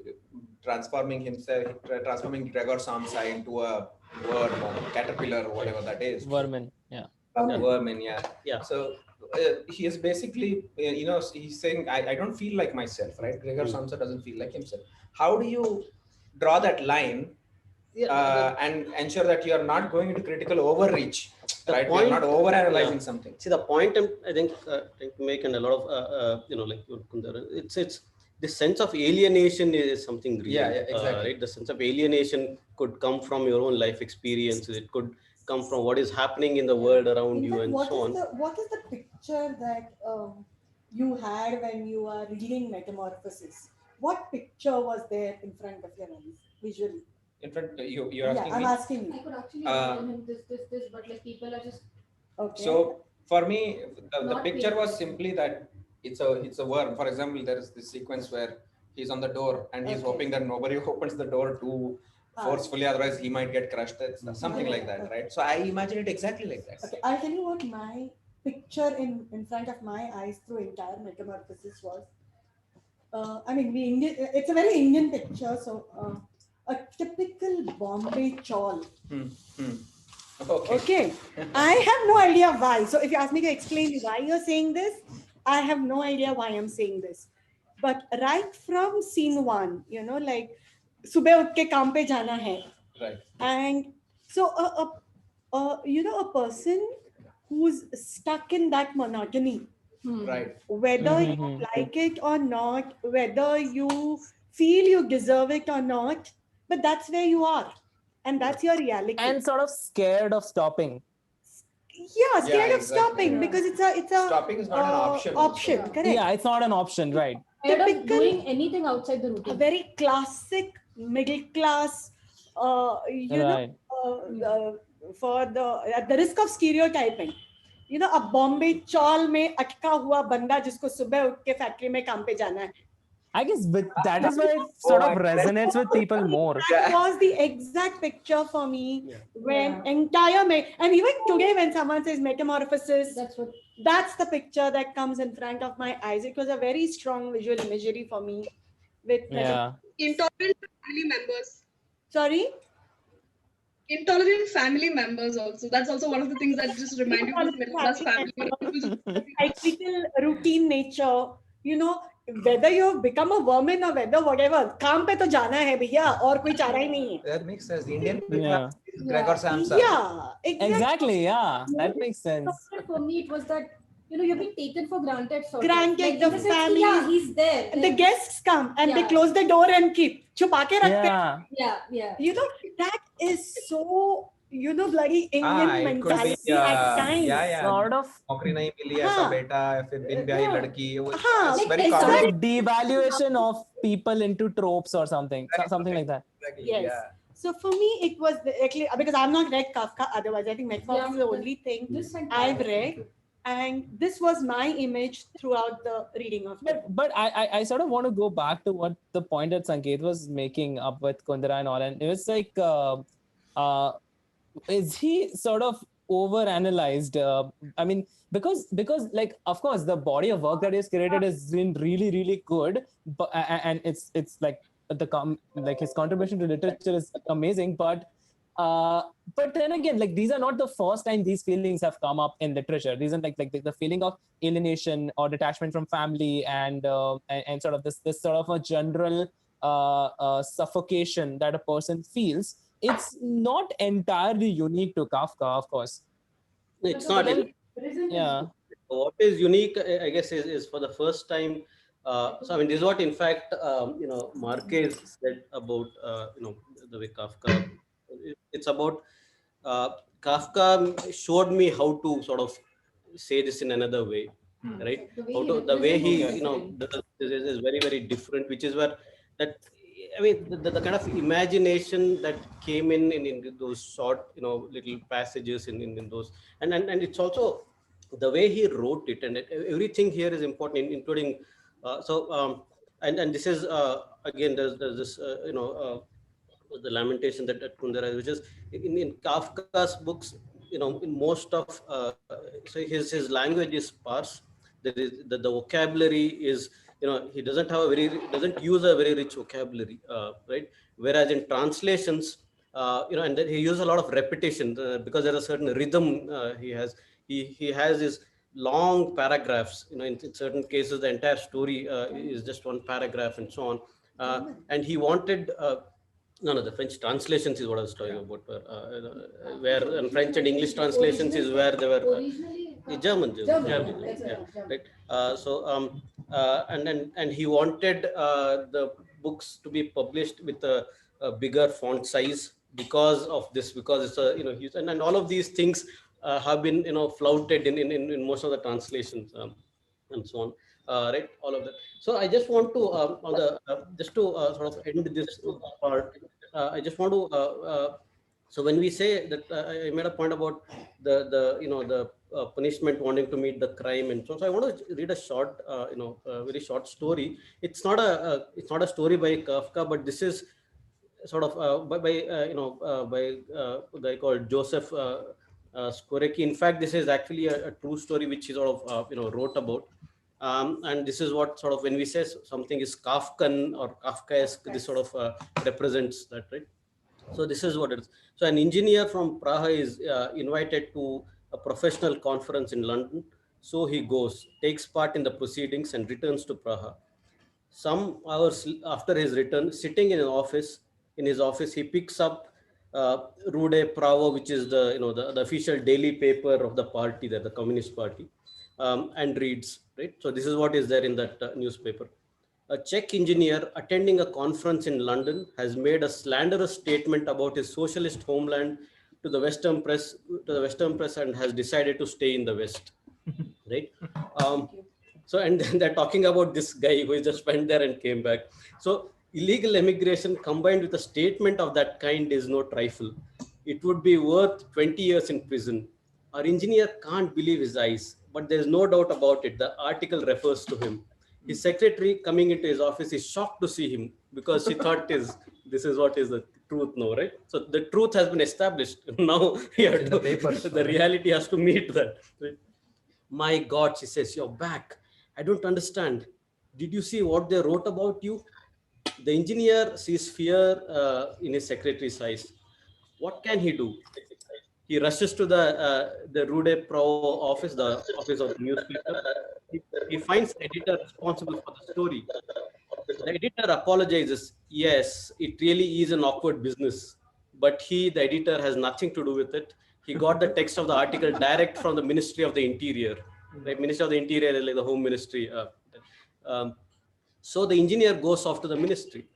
transforming Gregor Samsa into a worm or caterpillar or whatever that is. Vermin, yeah. Vermin, yeah. So he is basically, he's saying, I don't feel like myself, right? Gregor Samsa doesn't feel like himself. How do you draw that line and ensure that you are not going into critical overreach, right? You're not overanalyzing something. See, the point I think to make, and a lot of it's the sense of alienation is something real. Yeah, exactly. Right? The sense of alienation could come from your own life experiences. It could come from what is happening in the world around you, and so on. What is the picture that you had when you are reading Metamorphosis? What picture was there in front of your eyes visually? In front, you're asking I'm me? asking you. I could actually imagine him this, but like people are just. Okay. So for me, the picture was simply that it's a worm. For example, there is this sequence where he's on the door and he's hoping that nobody opens the door too forcefully, otherwise he might get crushed. Something like that, right? So I imagine it exactly like that. Okay, I'll tell you what my picture in front of my eyes through entire Metamorphosis was. I mean, it's a very Indian picture, so a typical Bombay chawl. Okay. I have no idea why. So if you ask me to explain why you're saying this, I have no idea why I'm saying this. But right from scene 1, like subah utke kaam pe jana hai. Right. And so a person who's stuck in that monotony. Right. Whether you like it or not, whether you feel you deserve it or not, but that's where you are. And that's your reality. And sort of scared of stopping. Yeah, scared of stopping because it's a stopping is not an option. Option, correct? Yeah, it's not an option, right? Typical doing anything outside the routine. A very classic middle class, you Right. know, for at the risk of stereotyping, you know, a Bombay chawl में अटका हुआ बंदा जिसको सुबह उठ के factory में काम पे जाना है. I guess that is why it sort of resonates with people more. That was the exact picture for me when and even today when someone says metamorphosis, that's the picture that comes in front of my eyes. It was a very strong visual imagery for me. With intolerant family members. Sorry? Intolerant family members also. That's also one of the things that just remind you of middle class family. Cyclical routine nature, you know, whether you've become a vermin or whatever, काम पे तो जाना है भैया और कोई चारा ही नहीं है. That makes sense. The Indian Gregor Samsa. Yeah, exactly. Yeah, that makes sense. For me, it was that, you know, you've been taken for granted. Granted, like, the family. Yeah, he's there. And the guests come and they close the door and keep. छुपा के रखते. Yeah. You know, that is so, you know, bloody Indian mentality at times. Sort of. नौकरी नहीं मिली ऐसा बेटा फिर बिन ब्याही लड़की. It's very sort common. of devaluation of people into tropes or something like that. Yes. Yeah. So for me, it was actually because I've not read Kafka. Otherwise, I think Metamorphosis is the only thing I've read, and this was my image throughout the reading of it. But I sort of want to go back to what the point that Sanket was making up with Kundera and all, and it was like, is he sort of overanalyzed? I mean, because like, of course, the body of work that he's created is really, really good, but and it's like like his contribution to literature is amazing, but then again, like, these are not the first time these feelings have come up in literature. These are like the feeling of alienation or detachment from family and sort of this sort of a general suffocation that a person feels. It's not entirely unique to Kafka, of course. It's not. What is unique, I guess, is for the first time. So I mean, this is what, in fact, you know, Marquez said about you know, the way Kafka. It's about Kafka showed me how to sort of say this in another way, right? The way he, you know, this is very, very different, which is where that, I mean, the kind of imagination that came in those short, you know, little passages in those, and it's also the way he wrote it, and everything here is important, including and this is again there's this you know, the lamentation that Kundera, which is in Kafka's books, you know, in most of so his language is sparse. There is the vocabulary is, you know, he doesn't use a very rich vocabulary, right? Whereas in translations, you know, and then he uses a lot of repetition because there's a certain rhythm he has. He has his long paragraphs, you know, in certain cases the entire story is just one paragraph and so on, and he wanted no, the French translations is what I was talking about, where French and English translations is where they were German, right? And he wanted the books to be published with a bigger font size because of this, because it's a, you know, and all of these things have been, you know, flouted in most of the translations and so on, right? All of that. So I just want to just to sort of end this part. I just want to. So when we say that, I made a point about the you know, the punishment wanting to meet the crime and so on. So I want to read a short, you know, very short story. It's not a story by Kafka, but this is sort of by you know, by a guy called Joseph Skorecki. In fact, this is actually a true story which he sort of you know, wrote about. And this is what sort of, when we say something is Kafkan or Kafkaesque, this sort of represents that, right? So this is what it is. So an engineer from Praha is invited to a professional conference in London. So he goes, takes part in the proceedings and returns to Praha. Some hours after his return, sitting in his office, he picks up Rude Pravo, which is the, you know, the official daily paper of the party, the Communist Party, and reads, right? So this is what is there in that newspaper. A Czech engineer attending a conference in London has made a slanderous statement about his socialist homeland to to the Western press and has decided to stay in the West, right? So, and then they're talking about this guy who just went there and came back. So illegal immigration combined with a statement of that kind is no trifle. It would be worth 20 years in prison. Our engineer can't believe his eyes, but there's no doubt about it. The article refers to him. His secretary coming into his office is shocked to see him because she thought this is what is the truth now, right? So the truth has been established. Now the reality has to meet that. Right? My God, she says, you're back. I don't understand. Did you see what they wrote about you? The engineer sees fear in his secretary's eyes. What can he do? He rushes to the Rue Pro office, the office of the newspaper. He finds the editor responsible for the story. The editor apologizes. Yes, it really is an awkward business, but the editor, has nothing to do with it. He got the text of the article direct from the Ministry of the Interior. The Ministry of the Interior is like the Home Ministry. So the engineer goes off to the ministry.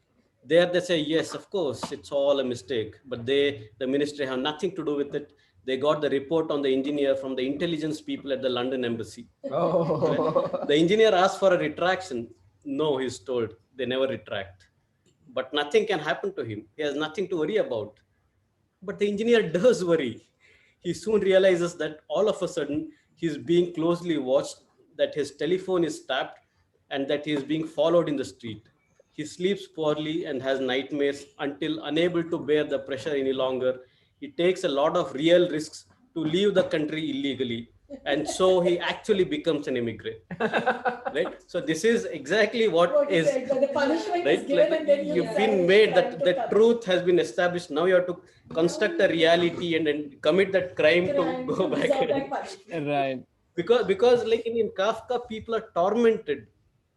There they say, yes, of course, it's all a mistake. But the ministry have nothing to do with it. They got the report on the engineer from the intelligence people at the London embassy. Oh. The engineer asked for a retraction. No, he's told. They never retract. But nothing can happen to him. He has nothing to worry about. But the engineer does worry. He soon realizes that all of a sudden he's being closely watched, that his telephone is tapped, and that he is being followed in the street. He sleeps poorly and has nightmares until, unable to bear the pressure any longer, he takes a lot of real risks to leave the country illegally. And so he actually becomes an immigrant. Right? So this is exactly what is, the punishment right? is given, Like, and then you've been made that the truth has been established. Now you have to construct a reality and then commit that crime to go back. Right. Because like in Kafka, people are tormented.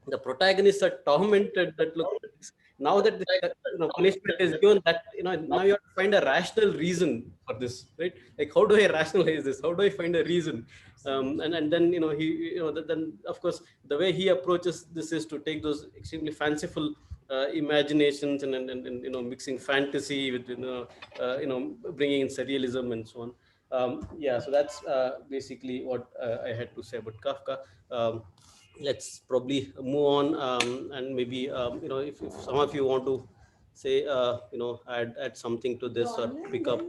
The protagonists are tormented that look, now that the punishment is given, that now you have to find a rational reason for this, right? Like, how do I rationalize this? How do I find a reason? And then then of course the way he approaches this is to take those extremely fanciful imaginations and mixing fantasy with bringing in surrealism and so on. Yeah, so that's basically what I had to say about Kafka. Let's probably move on, and maybe if some of you want to say add something to this or pick up.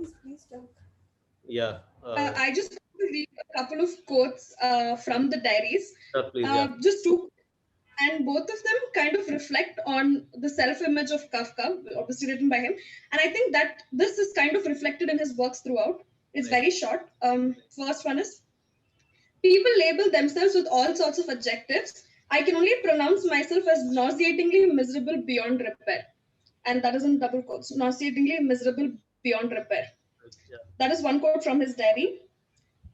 Yeah. I just want to read a couple of quotes from the diaries. Please, yeah. Just two, and both of them kind of reflect on the self-image of Kafka, obviously written by him. And I think that this is kind of reflected in his works throughout. It's very short. First one is, people label themselves with all sorts of adjectives. I can only pronounce myself as nauseatingly miserable beyond repair. And that is in double quotes, nauseatingly miserable beyond repair. Yeah. That is one quote from his diary.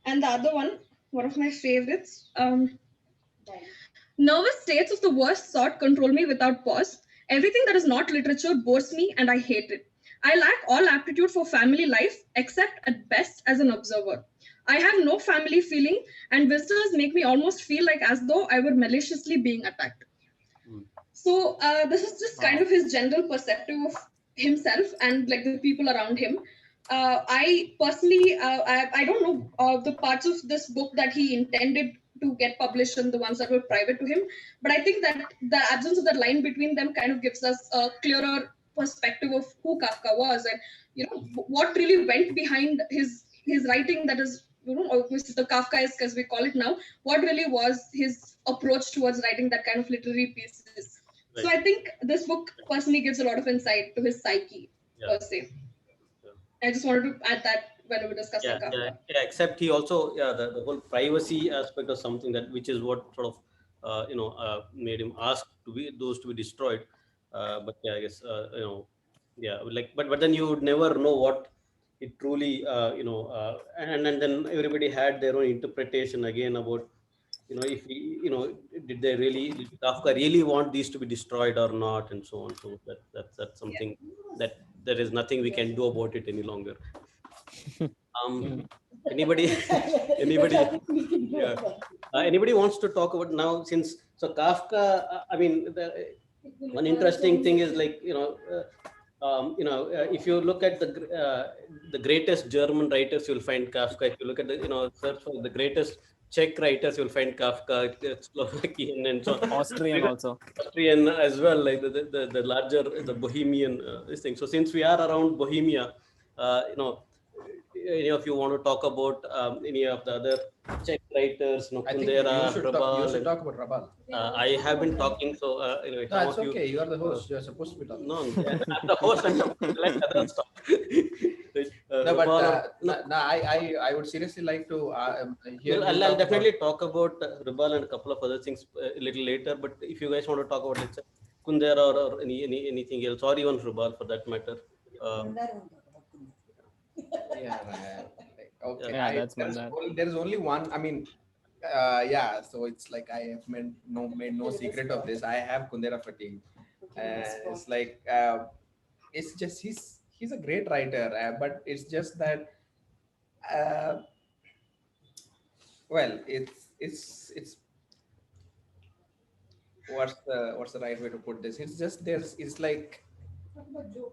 And the other one of my favorites, nervous states of the worst sort control me without pause. Everything that is not literature bores me and I hate it. I lack all aptitude for family life, except at best as an observer. I have no family feeling, and visitors make me almost feel like as though I were maliciously being attacked. So this is just kind of his general perspective of himself and like the people around him. I personally, I don't know the parts of this book that he intended to get published and the ones that were private to him, but I think that the absence of that line between them kind of gives us a clearer perspective of who Kafka was and what really went behind his writing, that is the Kafkaesque as we call it now. What really was his approach towards writing that kind of literary pieces? Right. So I think this book personally gives a lot of insight to his psyche per se. Yeah. I just wanted to add that when we were discussing Kafka. Yeah, except he also the whole privacy aspect of something which is what sort of made him ask those to be destroyed. But yeah, I guess but then you would never know what it truly and then everybody had their own interpretation again about if did Kafka really want these to be destroyed or not, and so on. So that's something that there is nothing we can do about it any longer. Anybody anybody wants to talk about now, since Kafka, I mean one interesting thing is like if you look at the greatest German writers, you'll find Kafka. If you look at search for the greatest Czech writers, you'll find Kafka, Slovakian, and so on. Austrian also. Austrian as well, like the larger, the Bohemian this thing. So since we are around Bohemia, any of you want to talk about any of the other Czech writers, Kundera, Rabal? You should talk about Rabal. I have been talking, so no, it's okay. You are the host. You are supposed to be talking. No, I'm the host. Let others talk. No, but I would seriously like to hear. Well, I'll definitely talk about Rabal and a couple of other things a little later. But if you guys want to talk about, let's say, Kundera or anything else, or even Rabal for that matter. Okay. Yeah, that's there's only one. I mean, so it's like I have made no secret of this. I have Kundera fatigue. It's like it's just he's a great writer, but it's just that well, it's what's the right way to put this? It's just it's like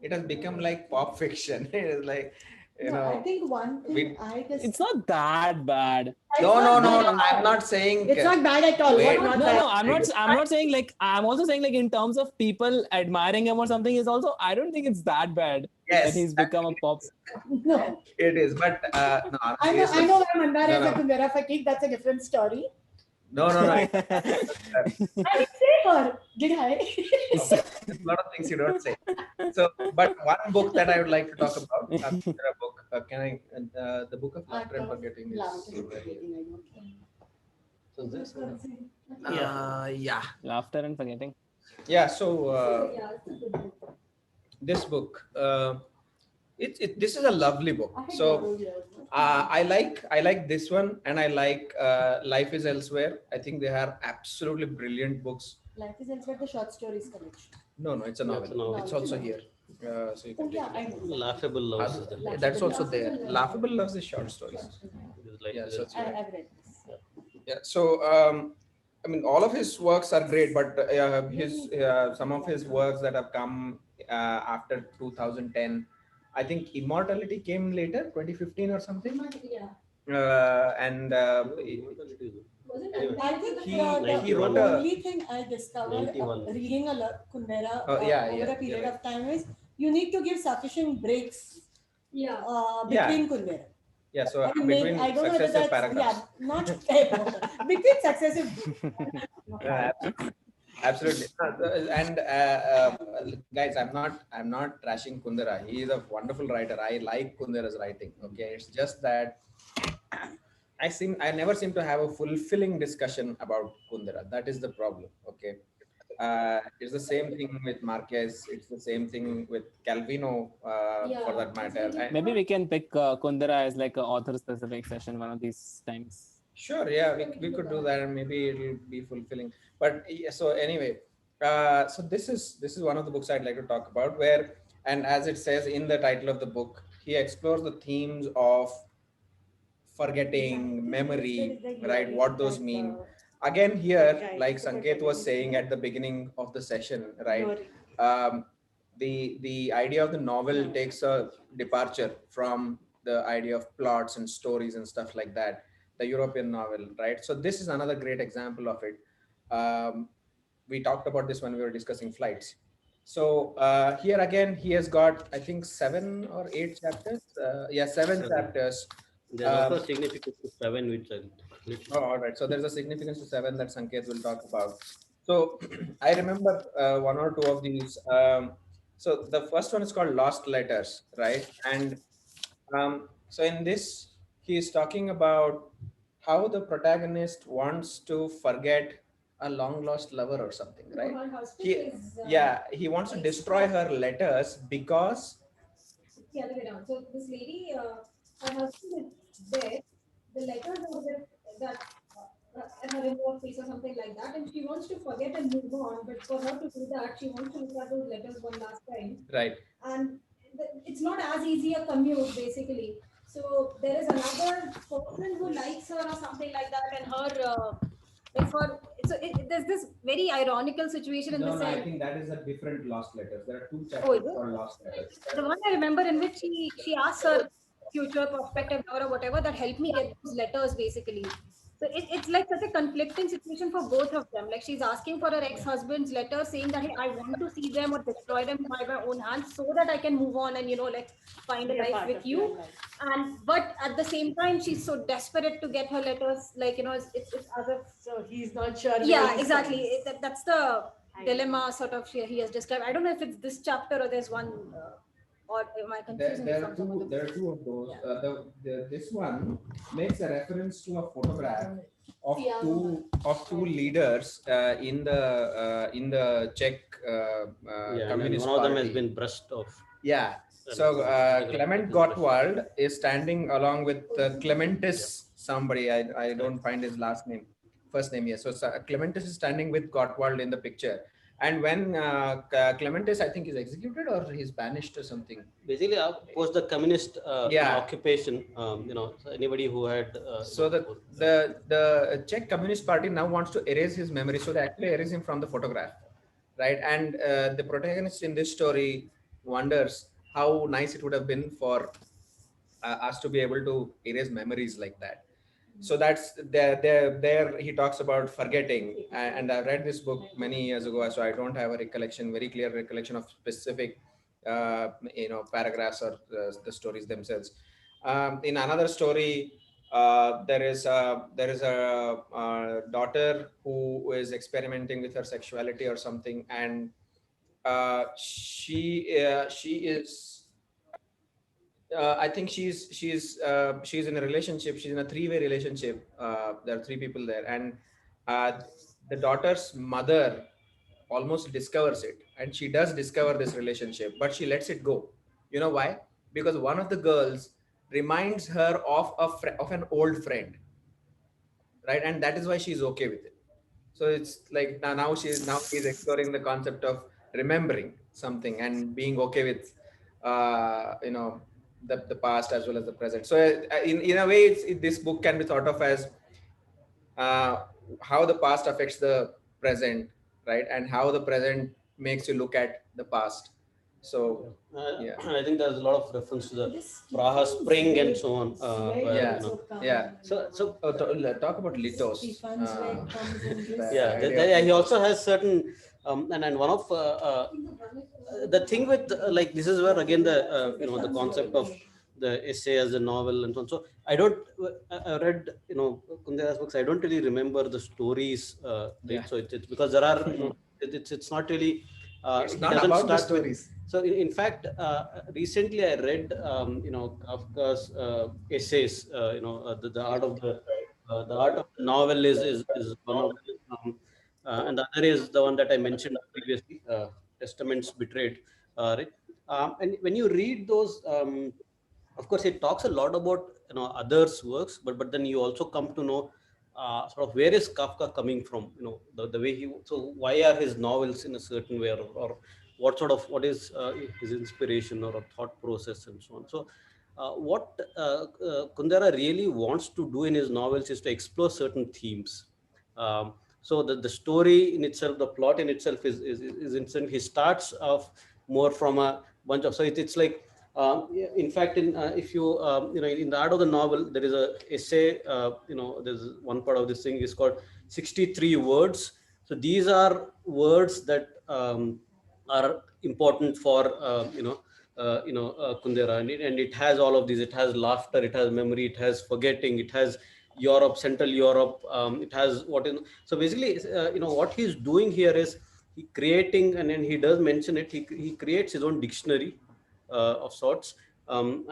it has become like pop fiction. It is like. I think one thing it's not that bad. No, I'm not saying it's not bad at all. I'm not saying like, I'm also saying like in terms of people admiring him or something is also, I don't think it's that bad. Yes, that he's become a pop. No, it is, but no, I know where Mandar is a Kundera fatigue. That's a different story. No. I didn't say her. Did I? There's a lot of things you don't say. So, but one book that I would like to talk about, a book. The book of Laughter and Forgetting. So this Laughter and Forgetting. Yeah. So this book, this is a lovely book. So I like this one, and I like Life is Elsewhere. I think they are absolutely brilliant books. Life is Elsewhere, the short stories collection. No, it's a novel. It's also here. So you can I know. Laughable Loves. That's also there. Laughable Loves is short stories. So I've read this. Yeah. So I mean, all of his works are great, but some of his works that have come after 2010. I think Immortality came later, 2015 or something. Yeah. And I think he wrote the only thing I discovered reading a lot Kundera over a period of time is you need to give sufficient breaks between Kundera. Yeah, so between I don't successive paragraphs. Not between successive. Absolutely. And guys, I'm not trashing Kundera. He is a wonderful writer. I like Kundera's writing. Okay, it's just that I never seem to have a fulfilling discussion about Kundera. That is the problem. Okay. It's the same thing with Marquez. It's the same thing with Calvino, for that matter. Maybe we can pick Kundera as like an author-specific session one of these times. Sure, yeah, we could do that, and maybe it'll be fulfilling. But so anyway, so this is one of the books I'd like to talk about, where, and as it says in the title of the book, he explores the themes of forgetting, memory, right? What those mean. Again, here, like Sanket was saying at the beginning of the session, right? The idea of the novel takes a departure from the idea of plots and stories and stuff like that. The European novel, right? So this is another great example of it. We talked about this when we were discussing Flights. So here again, he has got, I think, 7 or 8 chapters. 7 chapters. There's also significance to 7, which all right. So there's a significance to 7 that Sanket will talk about. So I remember 1 or 2 of these. So the first one is called Lost Letters, right? And so in this, he is talking about how the protagonist wants to forget a long lost lover or something, right? He wants to destroy her letters because it's the other way around. So this lady, her husband is dead. The letters are that her remote face or something like that, and she wants to forget and move on. But for her to do that, she wants to look at those letters one last time. Right. And it's not as easy a commute, basically. So there is another person who likes her or something like that, and her, So there's this very ironical situation in the No, I sense. think that is a different lost letters. There are two Oh, chapters is it? called lost letters. The one I remember in which she asked her future prospective lover or whatever that helped me get those letters basically. So it's like such a conflicting situation for both of them. Like she's asking for her ex-husband's letter saying that, hey, I want to see them or destroy them by my own hands so that I can move on and, like find a Be a life part with of you. your life. But at the same time, she's so desperate to get her letters. Like, it's as if. So he's not sure. Yeah, exactly. That's the dilemma sort of he has described. I don't know if it's this chapter or there's one. Or am I confusing There from are some two. other? There are two of those. This one makes a reference to a photograph of two leaders in the Czech Communist one of them has Party. been brushed off. Yeah. So Clement Gottwald is standing along with Clementis somebody. I don't find his first name here. So Clementis is standing with Gottwald in the picture. And when Clementis, I think, is executed or he's banished or something. Basically, post the communist occupation, so anybody who had. So the Czech Communist Party now wants to erase his memory. So they actually erase him from the photograph, right? And the protagonist in this story wonders how nice it would have been for us to be able to erase memories like that. So that's there he talks about forgetting, and I read this book many years ago, so I don't have a very clear recollection of specific paragraphs or the stories themselves. In another story, there is a daughter who is experimenting with her sexuality or something, and she is I think she's in a relationship. She's in a three-way relationship. There are three people there, and the daughter's mother almost discovers it, and she does discover this relationship, but she lets it go. You know why? Because one of the girls reminds her of an old friend, right? And that is why she's okay with it. So it's like now she's exploring the concept of remembering something and being okay with the past as well as the present. So in a way, this book can be thought of as how the past affects the present, right? And how the present makes you look at the past. So yeah, I think there's a lot of reference to the Praha Spring and so on. So talk about Litos. He also has certain and one of the thing with like this is where again the the concept of the essay as a novel and so on. So I read Kundera's books. I don't really remember the stories. So it's because there are it's not really. It's not about the stories. So in fact, recently I read Kafka's essays. The art of the art of the novel is one of them, and the other is the one that I mentioned previously, Testaments Betrayed. Right, and when you read those, of course, it talks a lot about others' works, but then you also come to know sort of where is Kafka coming from? The way so why are his novels in a certain way, or what is his inspiration or a thought process and so on. So what Kundera really wants to do in his novels is to explore certain themes. So the story in itself, the plot in itself is instant. He starts off more from a bunch of, so it's like in fact, if you in the art of the novel, there is a essay. There's one part of this thing is called 63 words. So these are words that are important for Kundera, and it has all of these. It has laughter, it has memory, it has forgetting, it has Europe, Central Europe. It has so basically, what he's doing here is he creating, and then he does mention it. He creates his own dictionary of sorts, and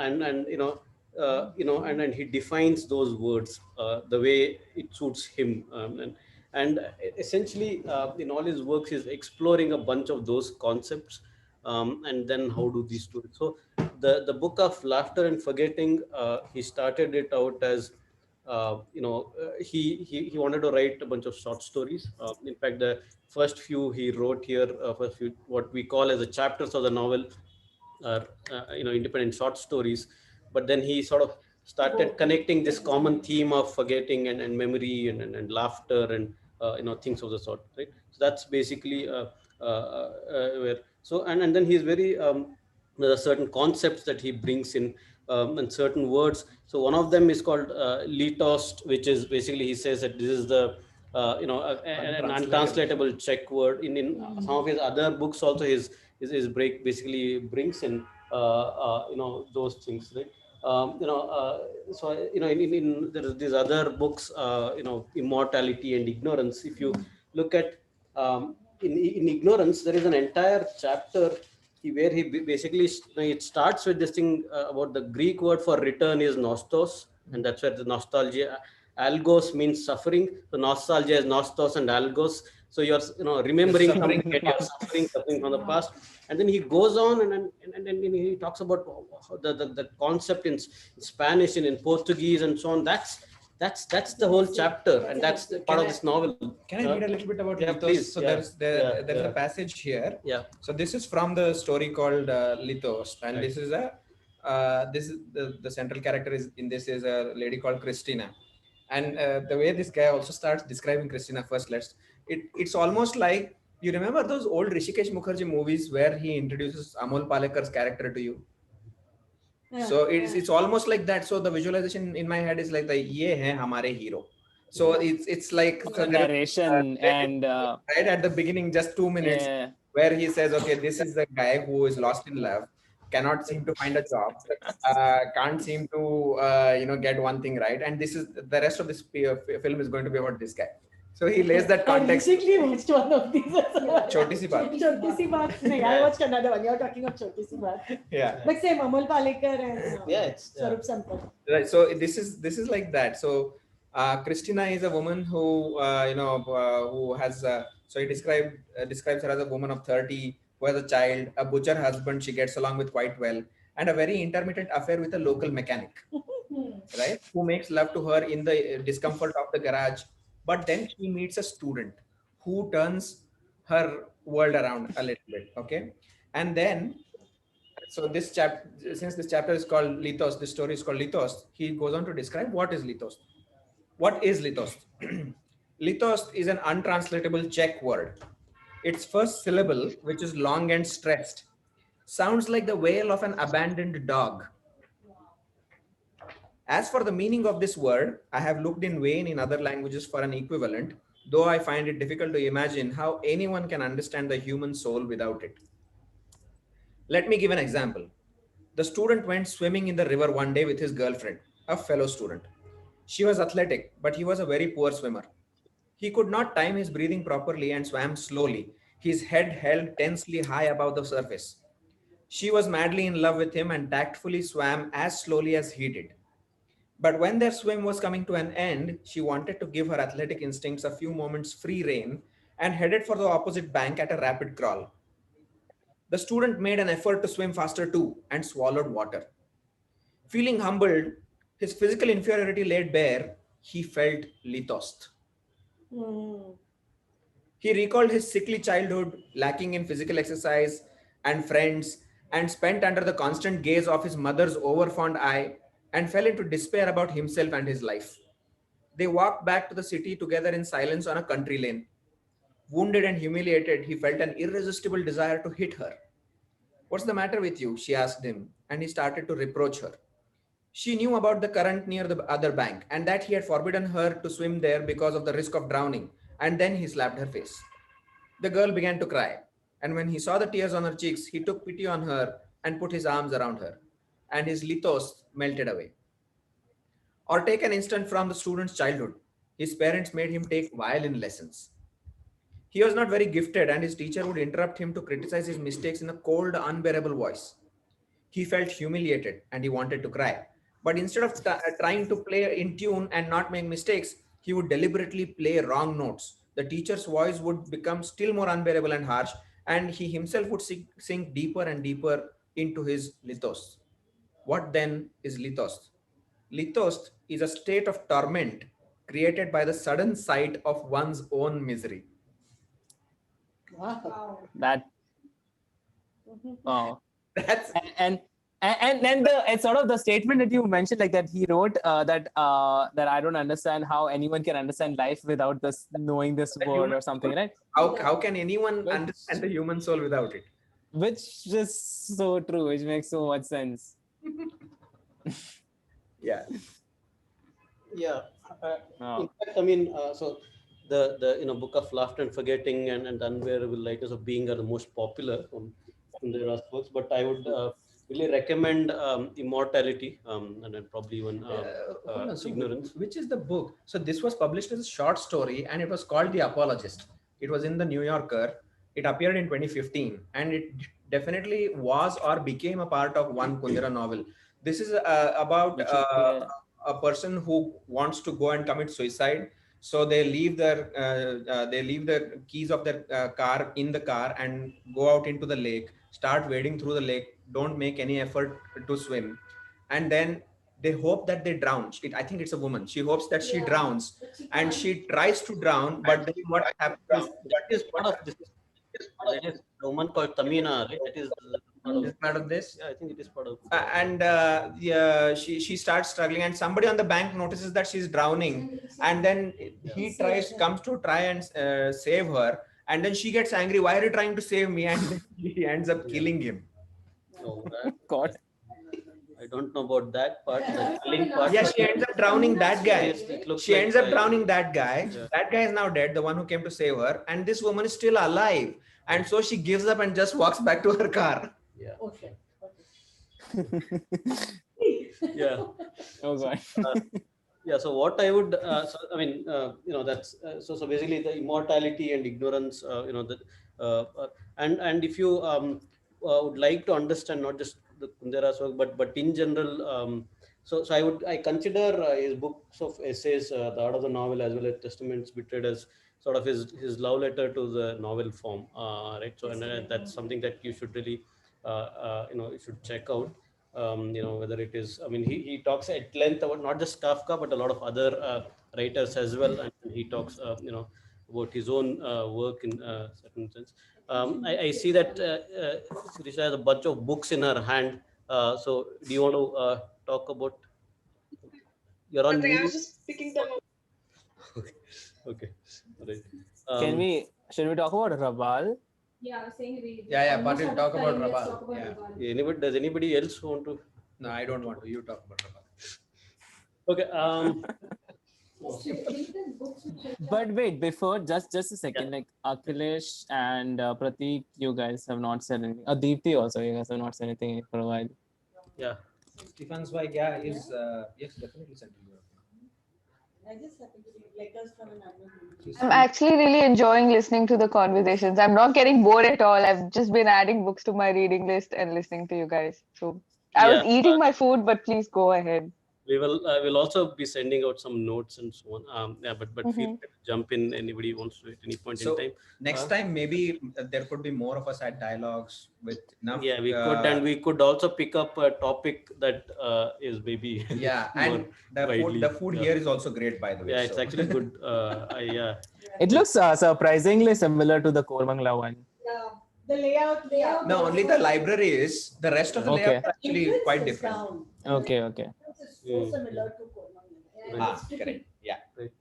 he defines those words the way it suits him, and essentially in all his works is exploring a bunch of those concepts, and then how do these do it. So the book of Laughter and Forgetting, he started it out as he wanted to write a bunch of short stories. In fact, the first few he wrote here, first few, what we call as the chapters of the novel, are independent short stories. But then he sort of started connecting this common theme of forgetting and memory and laughter and things of the sort, right? So that's basically where. So and then he's very there are certain concepts that he brings in, and certain words. So one of them is called litost, which is basically, he says that this is the an untranslatable Czech word. In some of his other books also, his break basically brings in those things, right? So there are these other books, immortality and ignorance. If you look at in ignorance, there is an entire chapter where he basically, it starts with this thing about the Greek word for return is nostos, and that's where the nostalgia. Algos means suffering. So nostalgia is nostos and algos. So you're remembering something, you're suffering from the past. And then he goes on and he talks about the concept in Spanish and in Portuguese and so on. That's the whole chapter, and that's the part of this novel. Can I read a little bit about Lithos? Please. So there's a passage here. Yeah. So this is from the story called Lithos, and this is the central character is in this is a lady called Christina, and the way this guy also starts describing Christina first. It's almost like, you remember those old Rishikesh Mukherjee movies where he introduces Amol Palekar's character to you? So it's almost like that. So the visualization in my head is like the ye hai hamare hero. So it's like the narration and right at the beginning, just 2 minutes, where he says, okay, this is the guy who is lost in love, cannot seem to find a job, can't seem to get one thing right, and this is the rest of this film is going to be about this guy. So he lays that context. I recently watched one of these. Choti Si Baat. Choti Si Baat. I watched another one. You're talking of Choti Si Baat. Yeah. But same, Amol Palekar and Swarup Sampath. Right. So this is like that. So Christina is a woman who who has. So he describes her as a woman of 30 who has a child, a butcher husband she gets along with quite well, and a very intermittent affair with a local mechanic, right? Who makes love to her in the discomfort of the garage. But then she meets a student who turns her world around a little bit. Okay. And then, so this chapter, since this chapter is called Lithos, this story is called Lithos, he goes on to describe what is Lithos. What is Lithos? Lithos is an untranslatable Czech word. Its first syllable, which is long and stressed, sounds like the wail of an abandoned dog. As for the meaning of this word, I have looked in vain in other languages for an equivalent, though I find it difficult to imagine how anyone can understand the human soul without it. Let me give an example. The student went swimming in the river one day with his girlfriend, a fellow student. She was athletic, but he was a very poor swimmer. He could not time his breathing properly and swam slowly, his head held tensely high above the surface. She was madly in love with him and tactfully swam as slowly as he did. But when their swim was coming to an end, she wanted to give her athletic instincts a few moments free rein and headed for the opposite bank at a rapid crawl. The student made an effort to swim faster too and swallowed water. Feeling humbled, his physical inferiority laid bare, he felt lithost. He recalled his sickly childhood, lacking in physical exercise and friends, and spent under the constant gaze of his mother's overfond eye, and fell into despair about himself and his life. They walked back to the city together in silence on a country lane. Wounded and humiliated, he felt an irresistible desire to hit her. "What's the matter with you?" she asked him, and he started to reproach her. She knew about the current near the other bank and that he had forbidden her to swim there because of the risk of drowning, and then he slapped her face. The girl began to cry, and when he saw the tears on her cheeks, he took pity on her and put his arms around her, and his lithos melted away. Or take an instant from the student's childhood. His parents made him take violin lessons. He was not very gifted, and his teacher would interrupt him to criticize his mistakes in a cold, unbearable voice. He felt humiliated and he wanted to cry. But instead of trying to play in tune and not make mistakes, he would deliberately play wrong notes. The teacher's voice would become still more unbearable and harsh, and he himself would sink deeper and deeper into his lithos. What then is lithos? Lithos is a state of torment created by the sudden sight of one's own misery. Wow. That. Wow. That's And And then it's sort of the statement that you mentioned, like that he wrote that I don't understand how anyone can understand life without this knowing this word or something, right? How can anyone understand the human soul without it? Which is so true, which makes so much sense. Yeah. Yeah. In fact, I mean, so the Book of Laughter and Forgetting and Unbearable Lightness of Being are the most popular from the last books. But I would really recommend Immortality and then probably even Ignorance. Which is the book? So this was published as a short story, and it was called The Apologist. It was in the New Yorker. It appeared in 2015, and it definitely was or became a part of one Kundera novel. This is about a person who wants to go and commit suicide. So they leave the keys of their car in the car and go out into the lake, start wading through the lake, don't make any effort to swim, and then they hope that they drown. I think it's a woman. She hopes that she drowns, and she tries to drown, but then what happens is that is part of this. That is a woman called Tamina, right? That is part of this. Yeah, I think it is part of. Yeah, she starts struggling, and somebody on the bank notices that she's drowning, and then he comes to try and save her, and then she gets angry. Why are you trying to save me? And then he ends up killing him. Oh, that, God. I don't know about that part. The killing part. Yeah, she ends up drowning that guy. She ends up drowning that guy. Yeah. That guy is now dead, the one who came to save her, and this woman is still alive. And so she gives up and just walks back to her car. Yeah. Okay. Yeah. Oh God. Yeah. So what I would, that's so basically the immortality and ignorance, and if you would like to understand not just the Kundera's work, but in general, so I consider his books of essays, The Art of the Novel, as well as Testaments Betrayed, as sort of his love letter to the novel form, right? So and that's something that you should really, you should check out. Whether it is, I mean, he talks at length about not just Kafka, but a lot of other writers as well. And he talks, about his own work in certain sense. I see that Sirisha has a bunch of books in her hand. So do you want to talk about? You're on mute. I was just picking them up. Okay. All right. Should we talk about Rabal? Yeah, I was saying read. Yeah, but we'll talk about Rabal. Yeah. Does anybody else want to? No, I don't want to. You talk about Rabal. Okay. But wait, before just a second, like Akhilesh and Prateek, you guys have not said anything. Deepti also, you guys have not said anything for a while. Yeah. Stephen Zweig, is yes, definitely Central Europe. I just happened to read letters from an unknown. I'm actually really enjoying listening to the conversations. I'm not getting bored at all. I've just been adding books to my reading list and listening to you guys. So I was eating my food, but please go ahead. We will also be sending out some notes and so on. But feel free to jump in. Anybody wants to at any point in time. Next time, maybe there could be more of us at dialogues with enough. Yeah, we could, and we could also pick up a topic that is maybe. Yeah, and the food here is also great, by the way. Yeah, it's actually good. It looks surprisingly similar to the Kormangla one. Yeah. The layout. No, only the library is. The rest of the layout is actually quite different. Okay. It's so similar to Kormangla. Correct. Yeah. Right.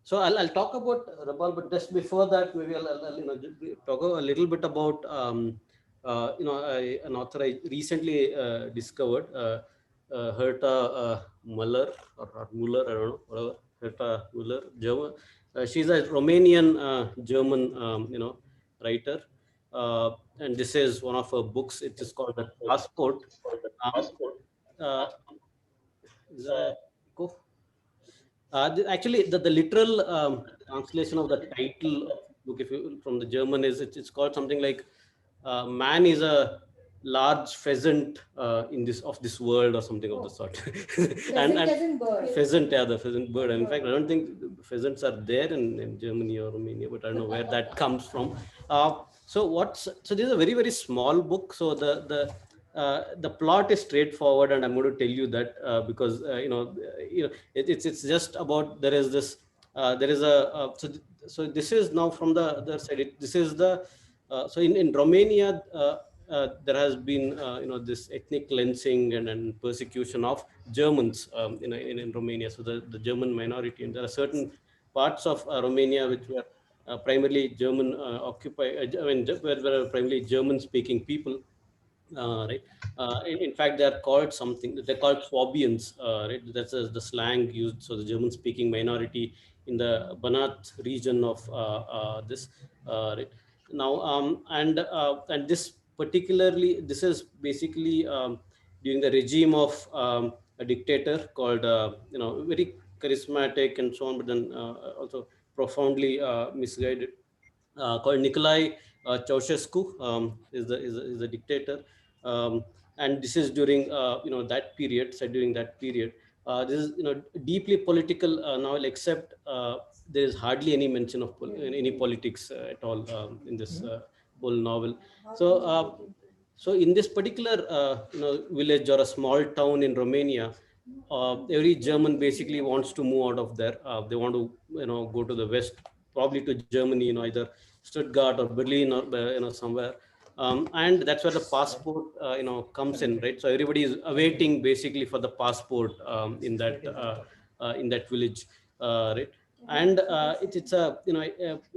So I'll talk about Rabal, but just before that, maybe I'll talk a little bit about an author I recently discovered, Herta Müller or Müller, I don't know, whatever. Herta Müller, German. She's a Romanian German, writer, and this is one of her books. It is called The Passport. Actually, the literal translation of the title of the book, if you, from the German, is it's called something like "Man is a large pheasant in this world" or something of the sort. and bird. Pheasant, yeah, the pheasant bird. And in fact, I don't think pheasants are there in Germany or Romania, but I don't know where that comes from. So this is a very, very small book. So the plot is straightforward, and I'm going to tell you that because it's just about there is this so this is now from the other side. This is the so in Romania there has been this ethnic cleansing and persecution of Germans in Romania. So the German minority, and there are certain parts of Romania which were primarily German occupied. I mean, were primarily German-speaking people. Right. In fact, they are called something. They're called Swabians. Right. That's the slang used. So the German-speaking minority in the Banat region of this. Right. Now, and this particularly, this is basically during the regime of a dictator called very charismatic and so on, but then also profoundly misguided, called Nikolai Ceausescu, is the dictator, and this is during that period. So during that period, this is deeply political novel, except there is hardly any mention of any politics at all in this whole novel. So in this particular village or a small town in Romania, every German basically wants to move out of there. They want to go to the west, probably to Germany, either Stuttgart or Berlin or somewhere. And that's where the passport comes in, right? So everybody is awaiting basically for the passport in that village, right? And it's a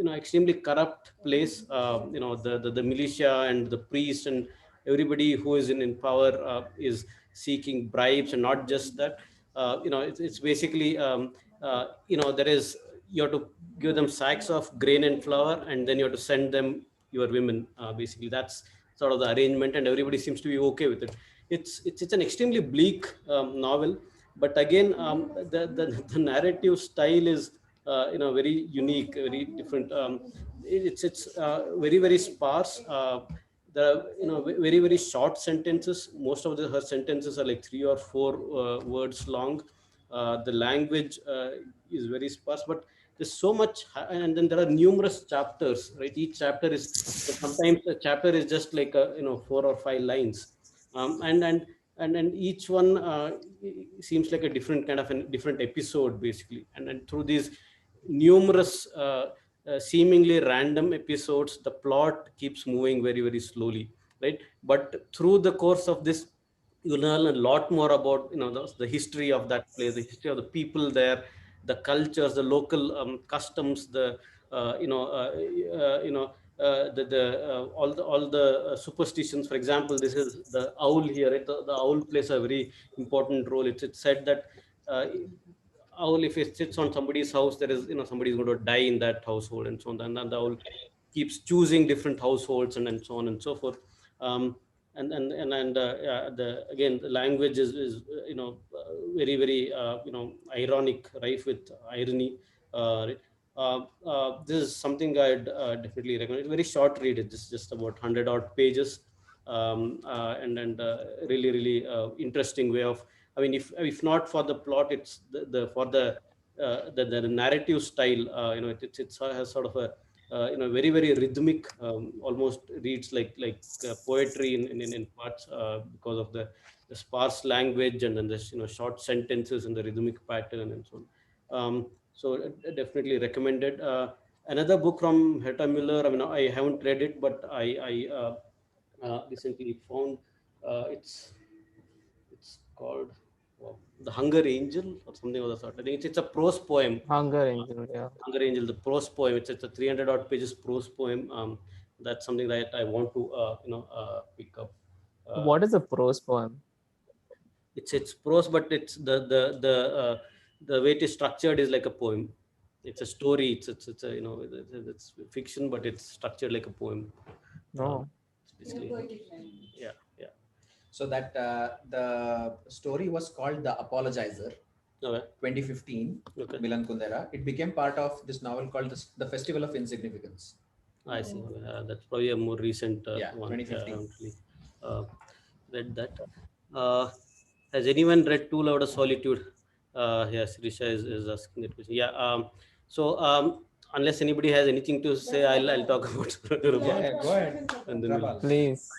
extremely corrupt place. The militia and the priest and everybody who is in power is seeking bribes, and not just that. It's basically there is, you have to give them sacks of grain and flour, and then you have to send them your women. Basically, that's sort of the arrangement, and everybody seems to be okay with it. It's an extremely bleak novel, but again, the narrative style is very unique, very different. It's very, very sparse. Very, very short sentences. Most of her sentences are like 3 or 4 words long. The language is very sparse, but there's so much, and then there are numerous chapters, right? Each chapter is, sometimes a chapter is just like 4 or 5 lines, and each one seems like a different kind of a different episode, basically. And through these numerous seemingly random episodes, the plot keeps moving very, very slowly, right? But through the course of this, you learn a lot more about the history of that place, the history of the people there, the cultures, the local customs, the all the superstitions. For example, this is the owl here, right? The owl plays a very important role. It's said that owl, if it sits on somebody's house, there is somebody's going to die in that household, and so on. And the owl keeps choosing different households, and so on and so forth. Again, the language is very, very ironic, rife with irony. Right? This is something I'd definitely recommend. It's a very short read. It's just about 100 odd pages, and really, really interesting way of. I mean, if not for the plot, it's the narrative style. It has sort of a very, very rhythmic, almost reads like poetry in parts, because of the sparse language, and then this short sentences and the rhythmic pattern and so on. So definitely recommended. Another book from Herta Müller. I mean, I haven't read it, but I recently found it's called The Hunger Angel or something of the sort. I think it's a prose poem. Hunger Angel, yeah. Hunger Angel, the prose poem. It's a 300 odd pages prose poem. That's something that I want to pick up. What is a prose poem? It's prose, but it's the way it is structured is like a poem. It's a story. It's a it's fiction, but it's structured like a poem. No. Basically, yeah. So that the story was called The Apologizer. Okay. 2015, Okay. Milan Kundera. It became part of this novel called The Festival of Insignificance. I see. That's probably a more recent one. 2015. Read that. Has anyone read Too Loud a Solitude? Yes, Risha is asking that question. Yeah. So unless anybody has anything to say, I'll talk about. Yeah, go ahead. And then Please.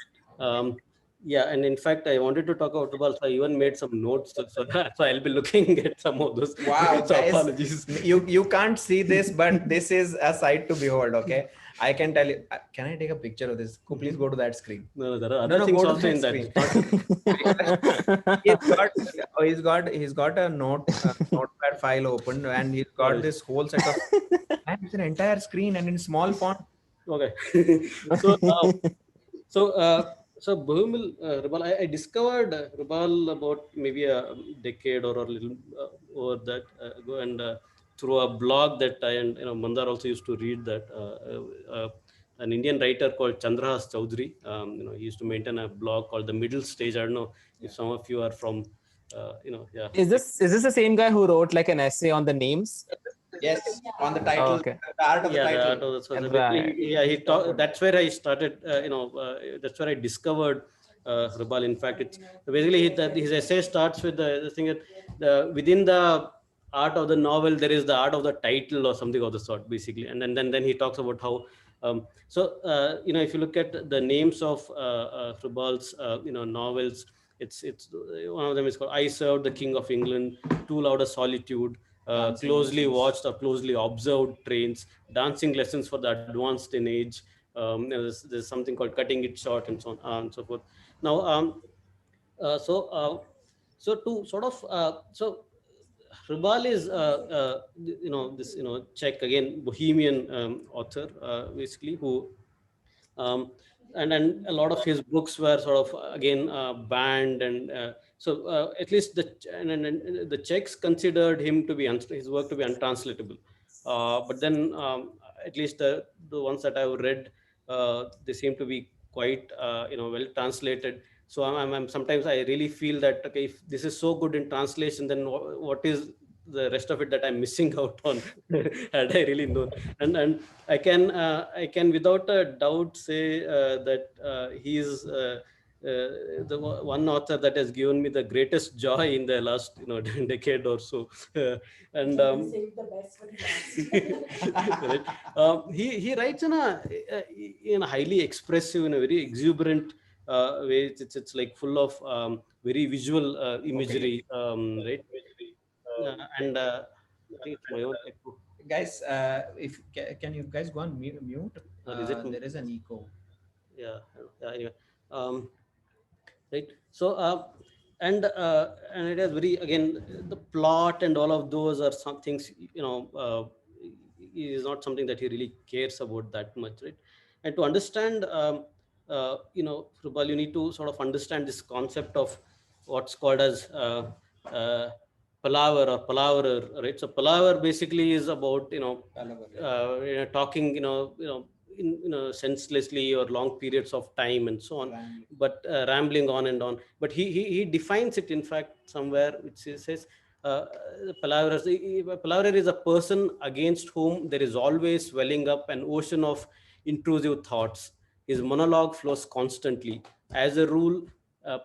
Yeah, and in fact, I wanted to talk about football, so I even made some notes. So I'll be looking at some of those. Wow, So guys, apologies. you can't see this, but this is a sight to behold. Okay, I can tell you. Can I take a picture of this? Please go to that screen. No, there are other things go to also in that. screen. Not he's got a notepad file open, and he's got this whole set of. And it's an entire screen and in small font. Okay. So so Bohemil Rubal, I discovered Rubal about maybe a decade or a little over that ago, and through a blog that I and Mandar also used to read that an Indian writer called Chandrahas Chaudhary. He used to maintain a blog called The Middle Stage. I don't know if some of you are from yeah. Is this the same guy who wrote like an essay on the names? Yes, on the title, Oh, okay. the art of the title. The art of the so Right. he talked. That's where I started. That's where I discovered Rubal. In fact, it's basically his essay starts with the thing that within the art of the novel there is the art of the title or something of the sort, basically. And then he talks about how. If you look at the names of Rubal's novels, it's one of them is called I Served the King of England, Too Loud a Solitude, closely watched or closely observed trains, dancing lessons for the advanced in age. There's something called Cutting It Short, and so on and so forth. Now, so to sort of Rubal is this Czech, again, Bohemian author, basically, who and a lot of his books were sort of again banned, and so at least the Czechs considered him to be his work to be untranslatable, but then at least the ones that I've read, they seem to be quite well translated. So I'm sometimes I really feel that, okay, if this is so good in translation, then what is the rest of it that I'm missing out on? Had I really known. And I can without a doubt say that he is the one author that has given me the greatest joy in the last decade or so. And Save the best for last. right. He writes in a highly expressive, in a very exuberant way. It's like full of very visual imagery, right? And I think it's my own echo. Guys, if can you guys go on mute? There is an echo. Yeah. Anyway, right. So and it has very, again, the plot and all of those are some things is not something that he really cares about that much, right? And to understand Rubal, you need to sort of understand this concept of what's called as palaver or palaverer, right? So palaver basically is about talking senselessly or long periods of time and so on, but rambling on and on. But he defines it, in fact, somewhere, which says palaverer is a person against whom there is always welling up an ocean of intrusive thoughts. His monologue flows constantly. As a rule,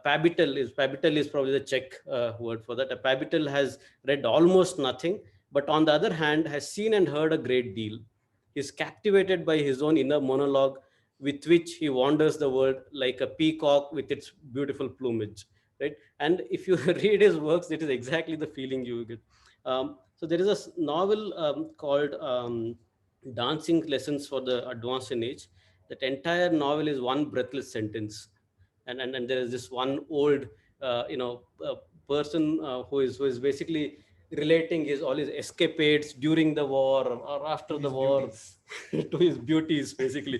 pabitel is probably the Czech word for that. A pabitel has read almost nothing, but on the other hand has seen and heard a great deal. He is captivated by his own inner monologue, with which he wanders the world like a peacock with its beautiful plumage, right? And if you read his works, it is exactly the feeling you get. So there is a novel called Dancing Lessons for the Advanced in Age. That entire novel is one breathless sentence, and there is this one old person who is basically relating all his escapades during the war or after the war to his beauties, basically.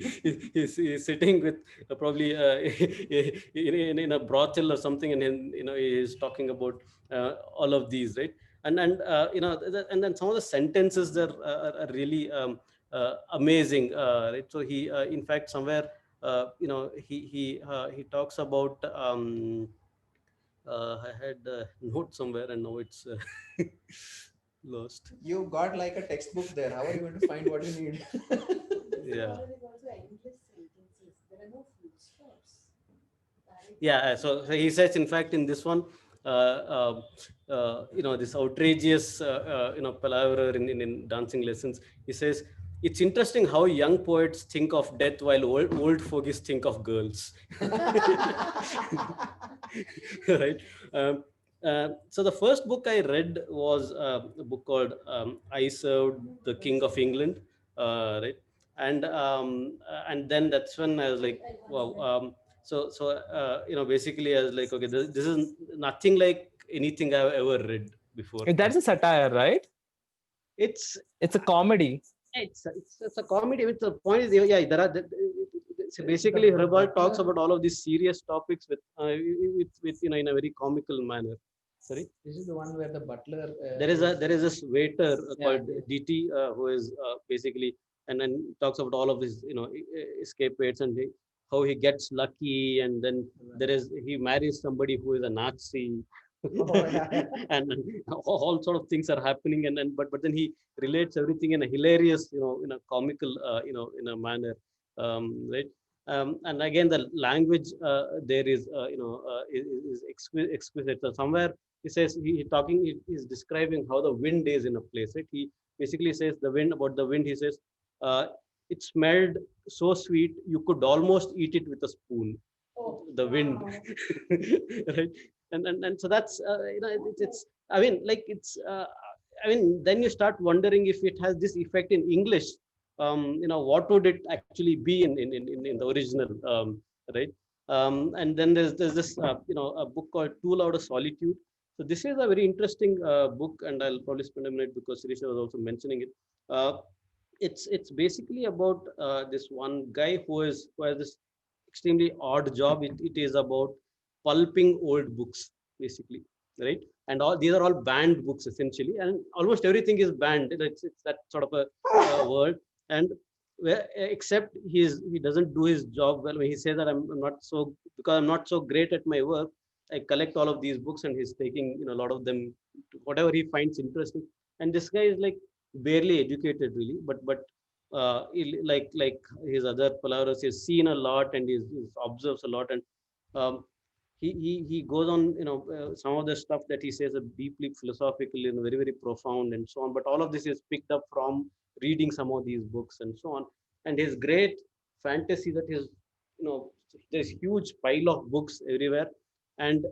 He's sitting with probably in a brothel or something, and then he's talking about all of these, right? And then some of the sentences there are really amazing, right? So he in fact somewhere he talks about I had a note somewhere and now it's lost. You got like a textbook there. How are you going to find what you need? Yeah. Yeah. So he says, in fact, in this one, this outrageous, palaverer in Dancing Lessons, he says, it's interesting how young poets think of death while old fogies think of girls. Right. Um, so the first book I read was a book called "I Served the King of England," right? And then that's when I was like, wow. Basically, I was like, okay, this is nothing like anything I've ever read before. That's a satire, right? It's a comedy. It's a comedy. With the point is, yeah, there are. So basically, Herbal talks about all of these serious topics with in a very comical manner. Sorry. This is the one where the butler. There is this waiter called DT who is basically, and then talks about all of his escapades and how he gets lucky, and then he marries somebody who is a Nazi. And all sort of things are happening, and then but then he relates everything in a hilarious, in a comical, in a manner, right? And again, the language there is, is exquisite. So somewhere he says he's describing how the wind is in a place, right? He basically says about the wind. He says it smelled so sweet you could almost eat it with a spoon. The wind, right? And so that's it's I mean, like it's then you start wondering if it has this effect in English. What would it actually be in the original, right? And then there's this a book called Too Loud a Solitude. So this is a very interesting book, and I'll probably spend a minute because Sirisha was also mentioning it. It's basically about this one guy who has this extremely odd job. It is about pulping old books, basically, right? And all these are all banned books essentially, and almost everything is banned. It's that sort of a world, and except he doesn't do his job well. When he says that I'm not so, because I'm not so great at my work, I collect all of these books, and he's taking a lot of them, whatever he finds interesting. And this guy is like barely educated, really, but like his other palaveras, he's seen a lot, and he's observes a lot, and um, he goes on, some of the stuff that he says are deeply philosophical and very, very profound and so on, but all of this is picked up from reading some of these books and so on. And his great fantasy that is, there's huge pile of books everywhere, and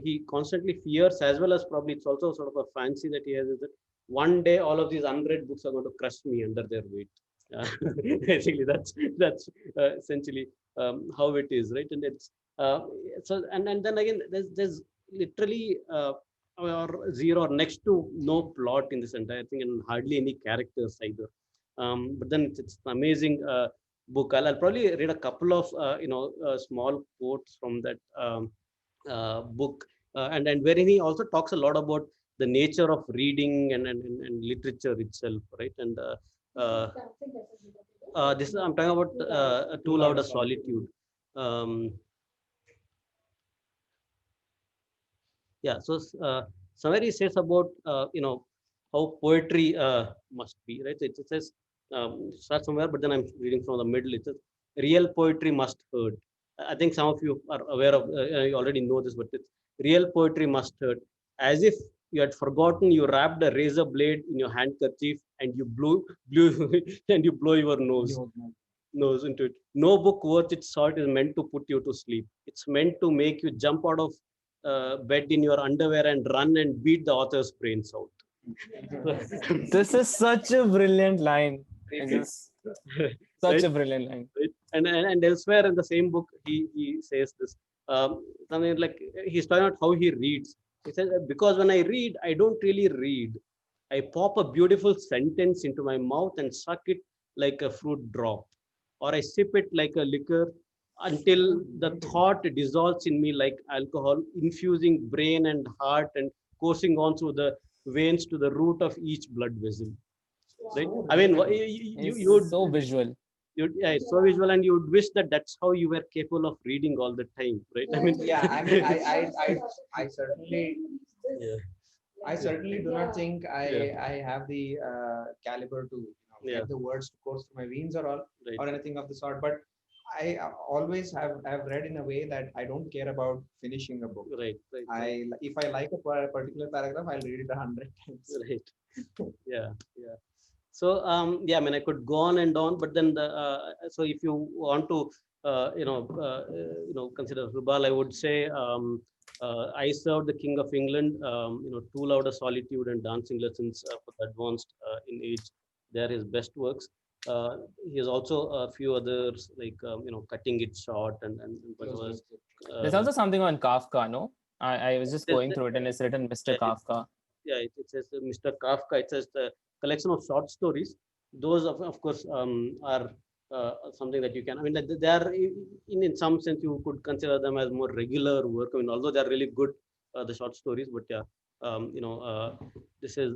he constantly fears, as well as probably it's also sort of a fancy that he has, is that one day all of these unread books are going to crush me under their weight. Basically, that's essentially how it is, right? And it's and then again, there's literally or zero or next to no plot in this entire thing, and hardly any characters either. But then it's an amazing book. I'll probably read a couple of small quotes from that book, and wherein he also talks a lot about the nature of reading and literature itself, right? And this is, I'm talking about Too Loud a Solitude. Yeah, so somewhere he says about how poetry must be, right? It says, start somewhere, but then I'm reading from the middle. It says real poetry must hurt. I think some of you are aware of, you already know this, but it's real poetry must hurt, as if you had forgotten you wrapped a razor blade in your handkerchief and you blew and you blow your nose into it. No book worth its salt is meant to put you to sleep. It's meant to make you jump out of bed in your underwear and run and beat the author's brains out. This is such a brilliant line. Such right? a brilliant line. Right? And elsewhere in the same book, he says this. Something like, he's talking about how he reads. He says, because when I read, I don't really read. I pop a beautiful sentence into my mouth and suck it like a fruit drop, or I sip it like a liquor until the thought dissolves in me like alcohol, infusing brain and heart and coursing on through the veins to the root of each blood vessel. Right? I mean, you so visual. Yeah, it's so visual, and you would wish that that's how you were capable of reading all the time, right? I mean, yeah, I certainly, I certainly do not think I have the caliber to get the words to course through my veins or all, or anything of the sort. But I always have read in a way that I don't care about finishing a book. Right. If I like a particular paragraph, I'll read it 100 times. Right. Yeah. So yeah, I mean, I could go on and on, but then so if you want to consider Rubal, I would say I served the King of England. Too Loud a Solitude and Dancing Lessons for the Advanced in Age. They are his best works. He has also a few others like Cutting It Short and what was. There's also something on Kafka, no? I was just going through it and it's written Mr. Kafka. Yeah, it says Mr. Kafka. It says the collection of short stories. Those, of course, are something that you can. I mean, they are in some sense you could consider them as more regular work. I mean, although they are really good, the short stories. But yeah, this is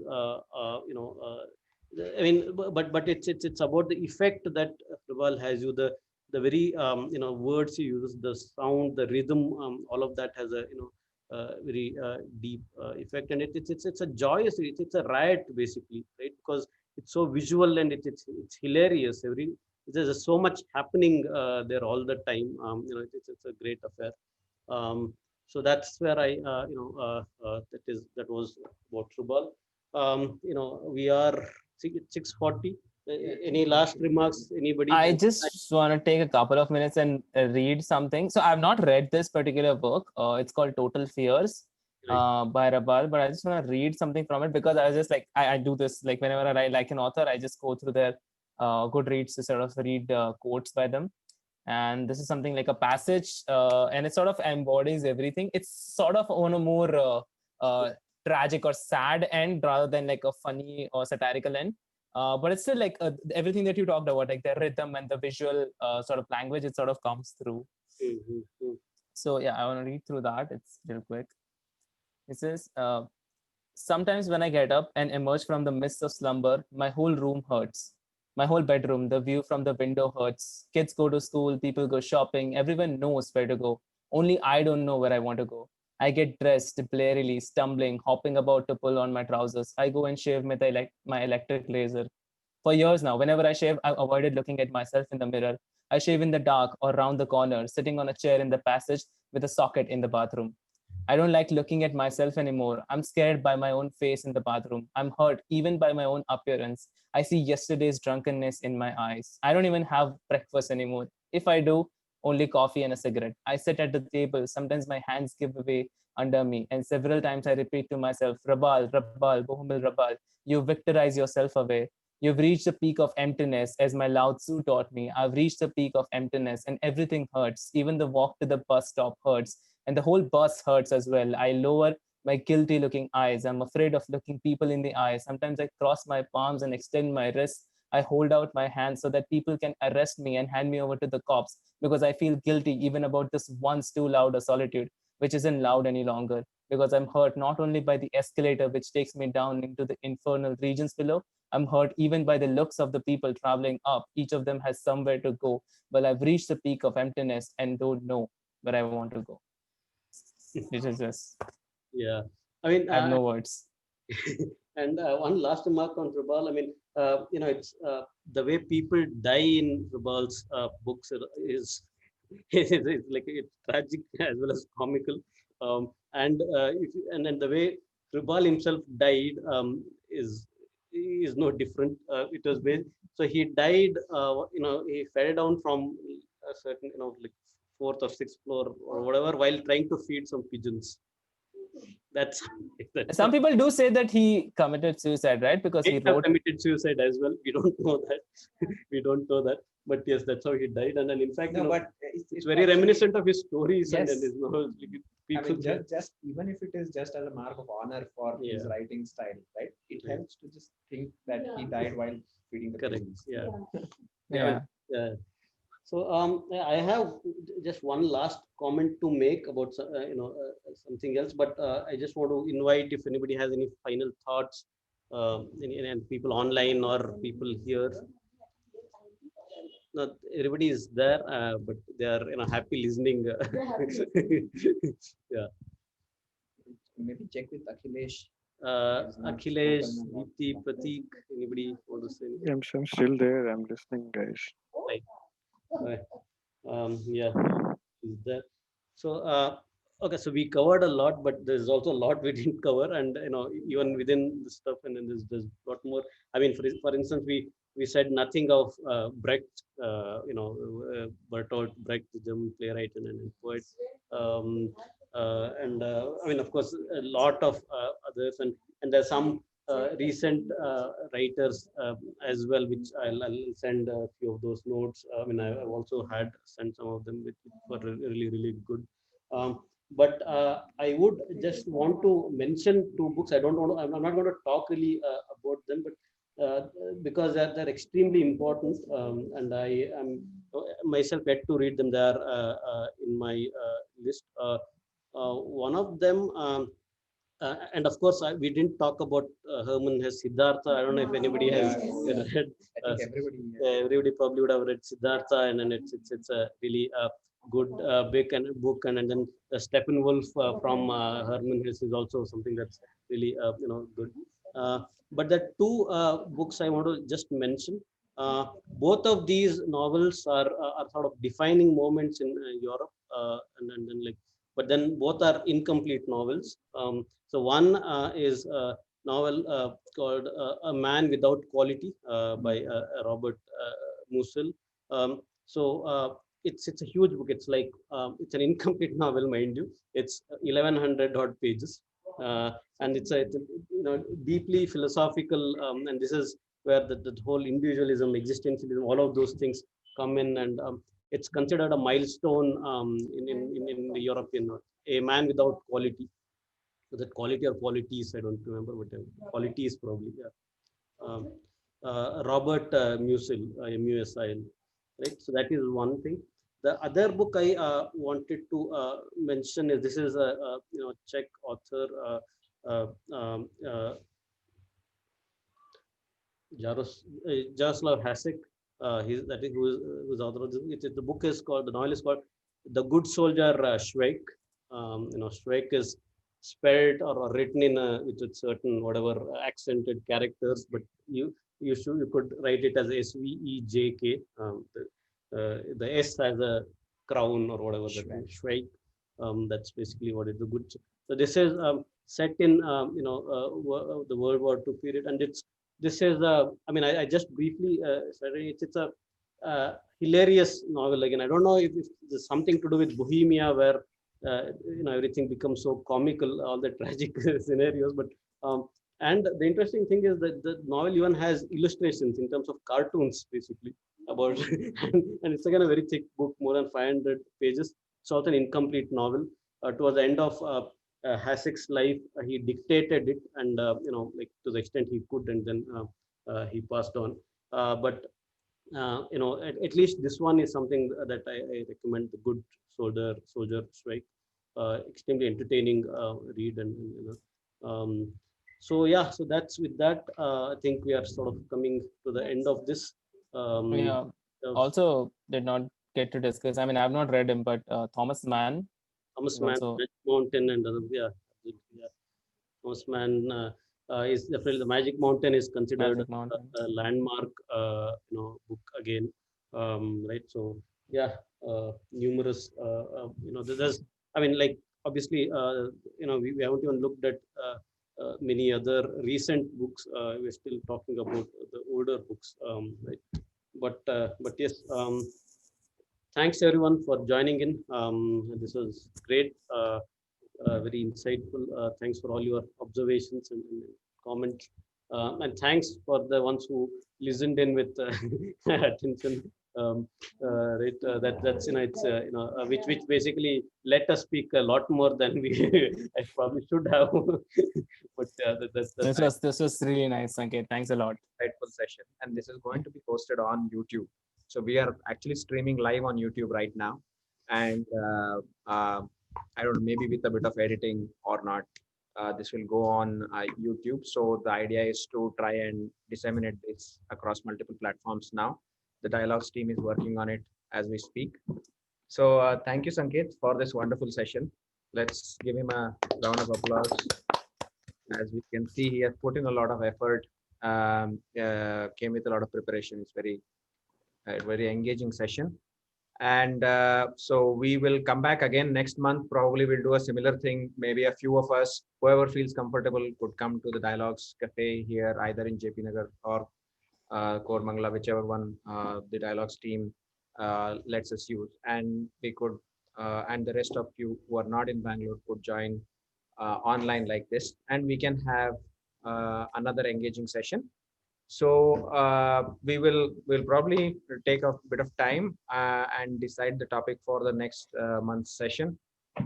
I mean, but it's about the effect that Prabal has you. The very words he uses, the sound, the rhythm, all of that has a very deep effect, and it's a joyous, it's a riot basically, right? Because it's so visual and it's hilarious. There's so much happening there all the time. It's a great affair. So that's where I that was about Rubal. We are 6:40. Any last remarks, anybody? I just want to take a couple of minutes and read something. So I've not read this particular book. It's called Total Fears by Rabal, but I just want to read something from it because I was just like, I do this like whenever I like an author, I just go through their Goodreads to sort of read quotes by them. And this is something like a passage, and it sort of embodies everything. It's sort of on a more tragic or sad end rather than like a funny or satirical end. But it's still like everything that you talked about, like the rhythm and the visual sort of language, it sort of comes through. So yeah, I want to read through that. It's real quick. It says, sometimes when I get up and emerge from the mist of slumber, my whole room hurts. My whole bedroom, the view from the window hurts. Kids go to school, people go shopping, everyone knows where to go. Only I don't know where I want to go. I get dressed blearily, stumbling, hopping about to pull on my trousers. I go and shave with my electric razor. For years now, whenever I shave, I've avoided looking at myself in the mirror. I shave in the dark or round the corner, sitting on a chair in the passage with a socket in the bathroom. I don't like looking at myself anymore. I'm scared by my own face in the bathroom. I'm hurt even by my own appearance. I see yesterday's drunkenness in my eyes. I don't even have breakfast anymore. If I do, only coffee and a cigarette. I sit at the table. Sometimes my hands give way under me, and several times I repeat to myself, Rabal, Rabal, Bohumil Rabal, you victorize yourself away. You've reached the peak of emptiness, as my Lao Tzu taught me. I've reached the peak of emptiness, and everything hurts. Even the walk to the bus stop hurts, and the whole bus hurts as well. I lower my guilty looking eyes. I'm afraid of looking people in the eyes. Sometimes I cross my palms and extend my wrists. I hold out my hands so that people can arrest me and hand me over to the cops because I feel guilty even about this once too loud a solitude, which isn't loud any longer. Because I'm hurt not only by the escalator which takes me down into the infernal regions below, I'm hurt even by the looks of the people traveling up. Each of them has somewhere to go. Well, I've reached the peak of emptiness and don't know where I want to go. It is just, yeah. I mean, I have no words. And one last remark on Rubal. I mean, it's the way people die in Rubal's books is it's like it's tragic as well as comical. And then the way Rubal himself died is no different. It was based, so he died. He fell down from a certain like fourth or sixth floor or whatever while trying to feed some pigeons. That's Some people do say that he committed suicide, right? Because he wrote committed suicide as well. We don't know that. We don't know that. But yes, that's how he died. And then in fact, but it's very reminiscent of his stories. Yes. And his novels. I mean, just even if it is just as a mark of honor for his writing style, right? It helps to just think that he died while feeding the pigeons. Yeah. So I have just one last comment to make about something else, but I just want to invite if anybody has any final thoughts, and people online or people here. Not everybody is there, but they are happy listening. Yeah. Maybe check with Akhilesh. Akhilesh, Deepti, Pratik, anybody want to say anything? I'm still there. I'm listening, guys. Right. Yeah, is that so? Okay, so we covered a lot, but there's also a lot we didn't cover, and even within the stuff, and then there's a lot more. I mean, for instance, we said nothing of Brecht, Bertolt Brecht, the German playwright and poet, um, and I mean, of course, a lot of others, and there's some recent writers as well, which I'll send a few of those notes. I mean, I've also had sent some of them, which were really really good. Um, but I would just want to mention two books. I don't want to, I'm not going to talk really about them, but because they're extremely important, and I am myself yet to read them. They are in my list. One of them, and of course, we didn't talk about Herman Hesse Siddhartha. I don't know if anybody has read. I think Everybody probably would have read Siddhartha, and then it's a really good big and book. And then the Steppenwolf from Herman Hesse is also something that's really good. But the two books I want to just mention. Both of these novels are sort of defining moments in Europe, and then like, but then both are incomplete novels. So one is a novel called A Man Without Quality by Robert Musil. It's a huge book. It's like it's an incomplete novel, mind you. It's 1100 odd pages, and it's a deeply philosophical. And this is where the whole individualism, existentialism, all of those things come in, and it's considered a milestone in the European. A Man Without Quality. So that quality or qualities, I don't remember, but qualities probably. Yeah. Robert Musil, Musil, right? So that is one thing. The other book I wanted to mention is, this is a Czech author, Jaroslav Hasek. That is who's author of this. The book is called, the novel is called The Good Soldier Schweik. Schweik is spelled or written in with certain whatever accented characters, but you could write it as SVEJK. The S has a crown or whatever. Schweik. That's basically what is the good. So this is set in the World War II period, and this is I mean, I just briefly said it's a hilarious novel. Again, I don't know if there's something to do with Bohemia, where everything becomes so comical, all the tragic scenarios. But and the interesting thing is that the novel even has illustrations in terms of cartoons, basically, about and it's again a very thick book, more than 500 pages. It's also an incomplete novel. Towards the end of Hasek's life, he dictated it, and like to the extent he could, and then he passed on. But at least this one is something that I recommend. The Good Soldier Strike. Extremely entertaining read, and so yeah. So that's with that. I think we are sort of coming to the end of this. Yeah. Also, did not get to discuss. I mean, I've not read him, but Thomas Mann. Thomas Mann, also... Mountain, and yeah. Thomas Mann is definitely, the Magic Mountain is considered a landmark, book again, right? So yeah, numerous, there's, I mean, like, obviously, we haven't even looked at many other recent books. We're still talking about the older books, right? But yes, thanks everyone for joining in. This was great. Very insightful. Thanks for all your observations and comments, and thanks for the ones who listened in with attention. Right, that's it's which basically let us speak a lot more than we I probably should have. But this was really nice, Sanket. Thanks a lot. Insightful session, and this is going to be posted on YouTube. So we are actually streaming live on YouTube right now, and I don't know, maybe with a bit of editing or not, this will go on YouTube. So the idea is to try and disseminate this across multiple platforms now. The Dialogues team is working on it as we speak. So thank you, Sanket, for this wonderful session. Let's give him a round of applause. As we can see, he has put in a lot of effort, came with a lot of preparation. It's very engaging session. And so we will come back again next month. Probably we'll do a similar thing. Maybe a few of us, whoever feels comfortable, could come to the Dialogues Cafe here, either in JP Nagar or Kormangala, whichever one the Dialogues team lets us use. And we could, and the rest of you who are not in Bangalore could join online like this, and we can have another engaging session. So we'll probably take a bit of time and decide the topic for the next month's session.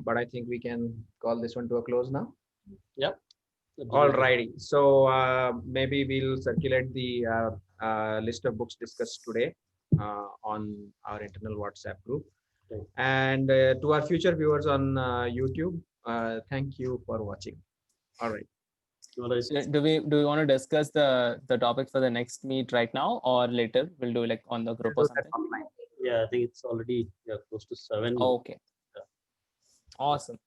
But I think we can call this one to a close now. Yep. All righty. So maybe we'll circulate the list of books discussed today on our internal WhatsApp group. Okay. And to our future viewers on YouTube, thank you for watching. All right. So do we want to discuss the topic for the next meet right now or later? We'll do like on the group or something. Yeah, I think it's already close to 7. Okay. Yeah. Awesome.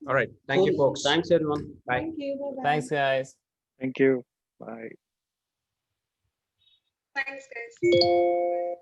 All right. Thank you, folks. Thanks, everyone. Bye. Thank you. Bye-bye. Thanks, guys. Thank you. Bye. Thanks, guys.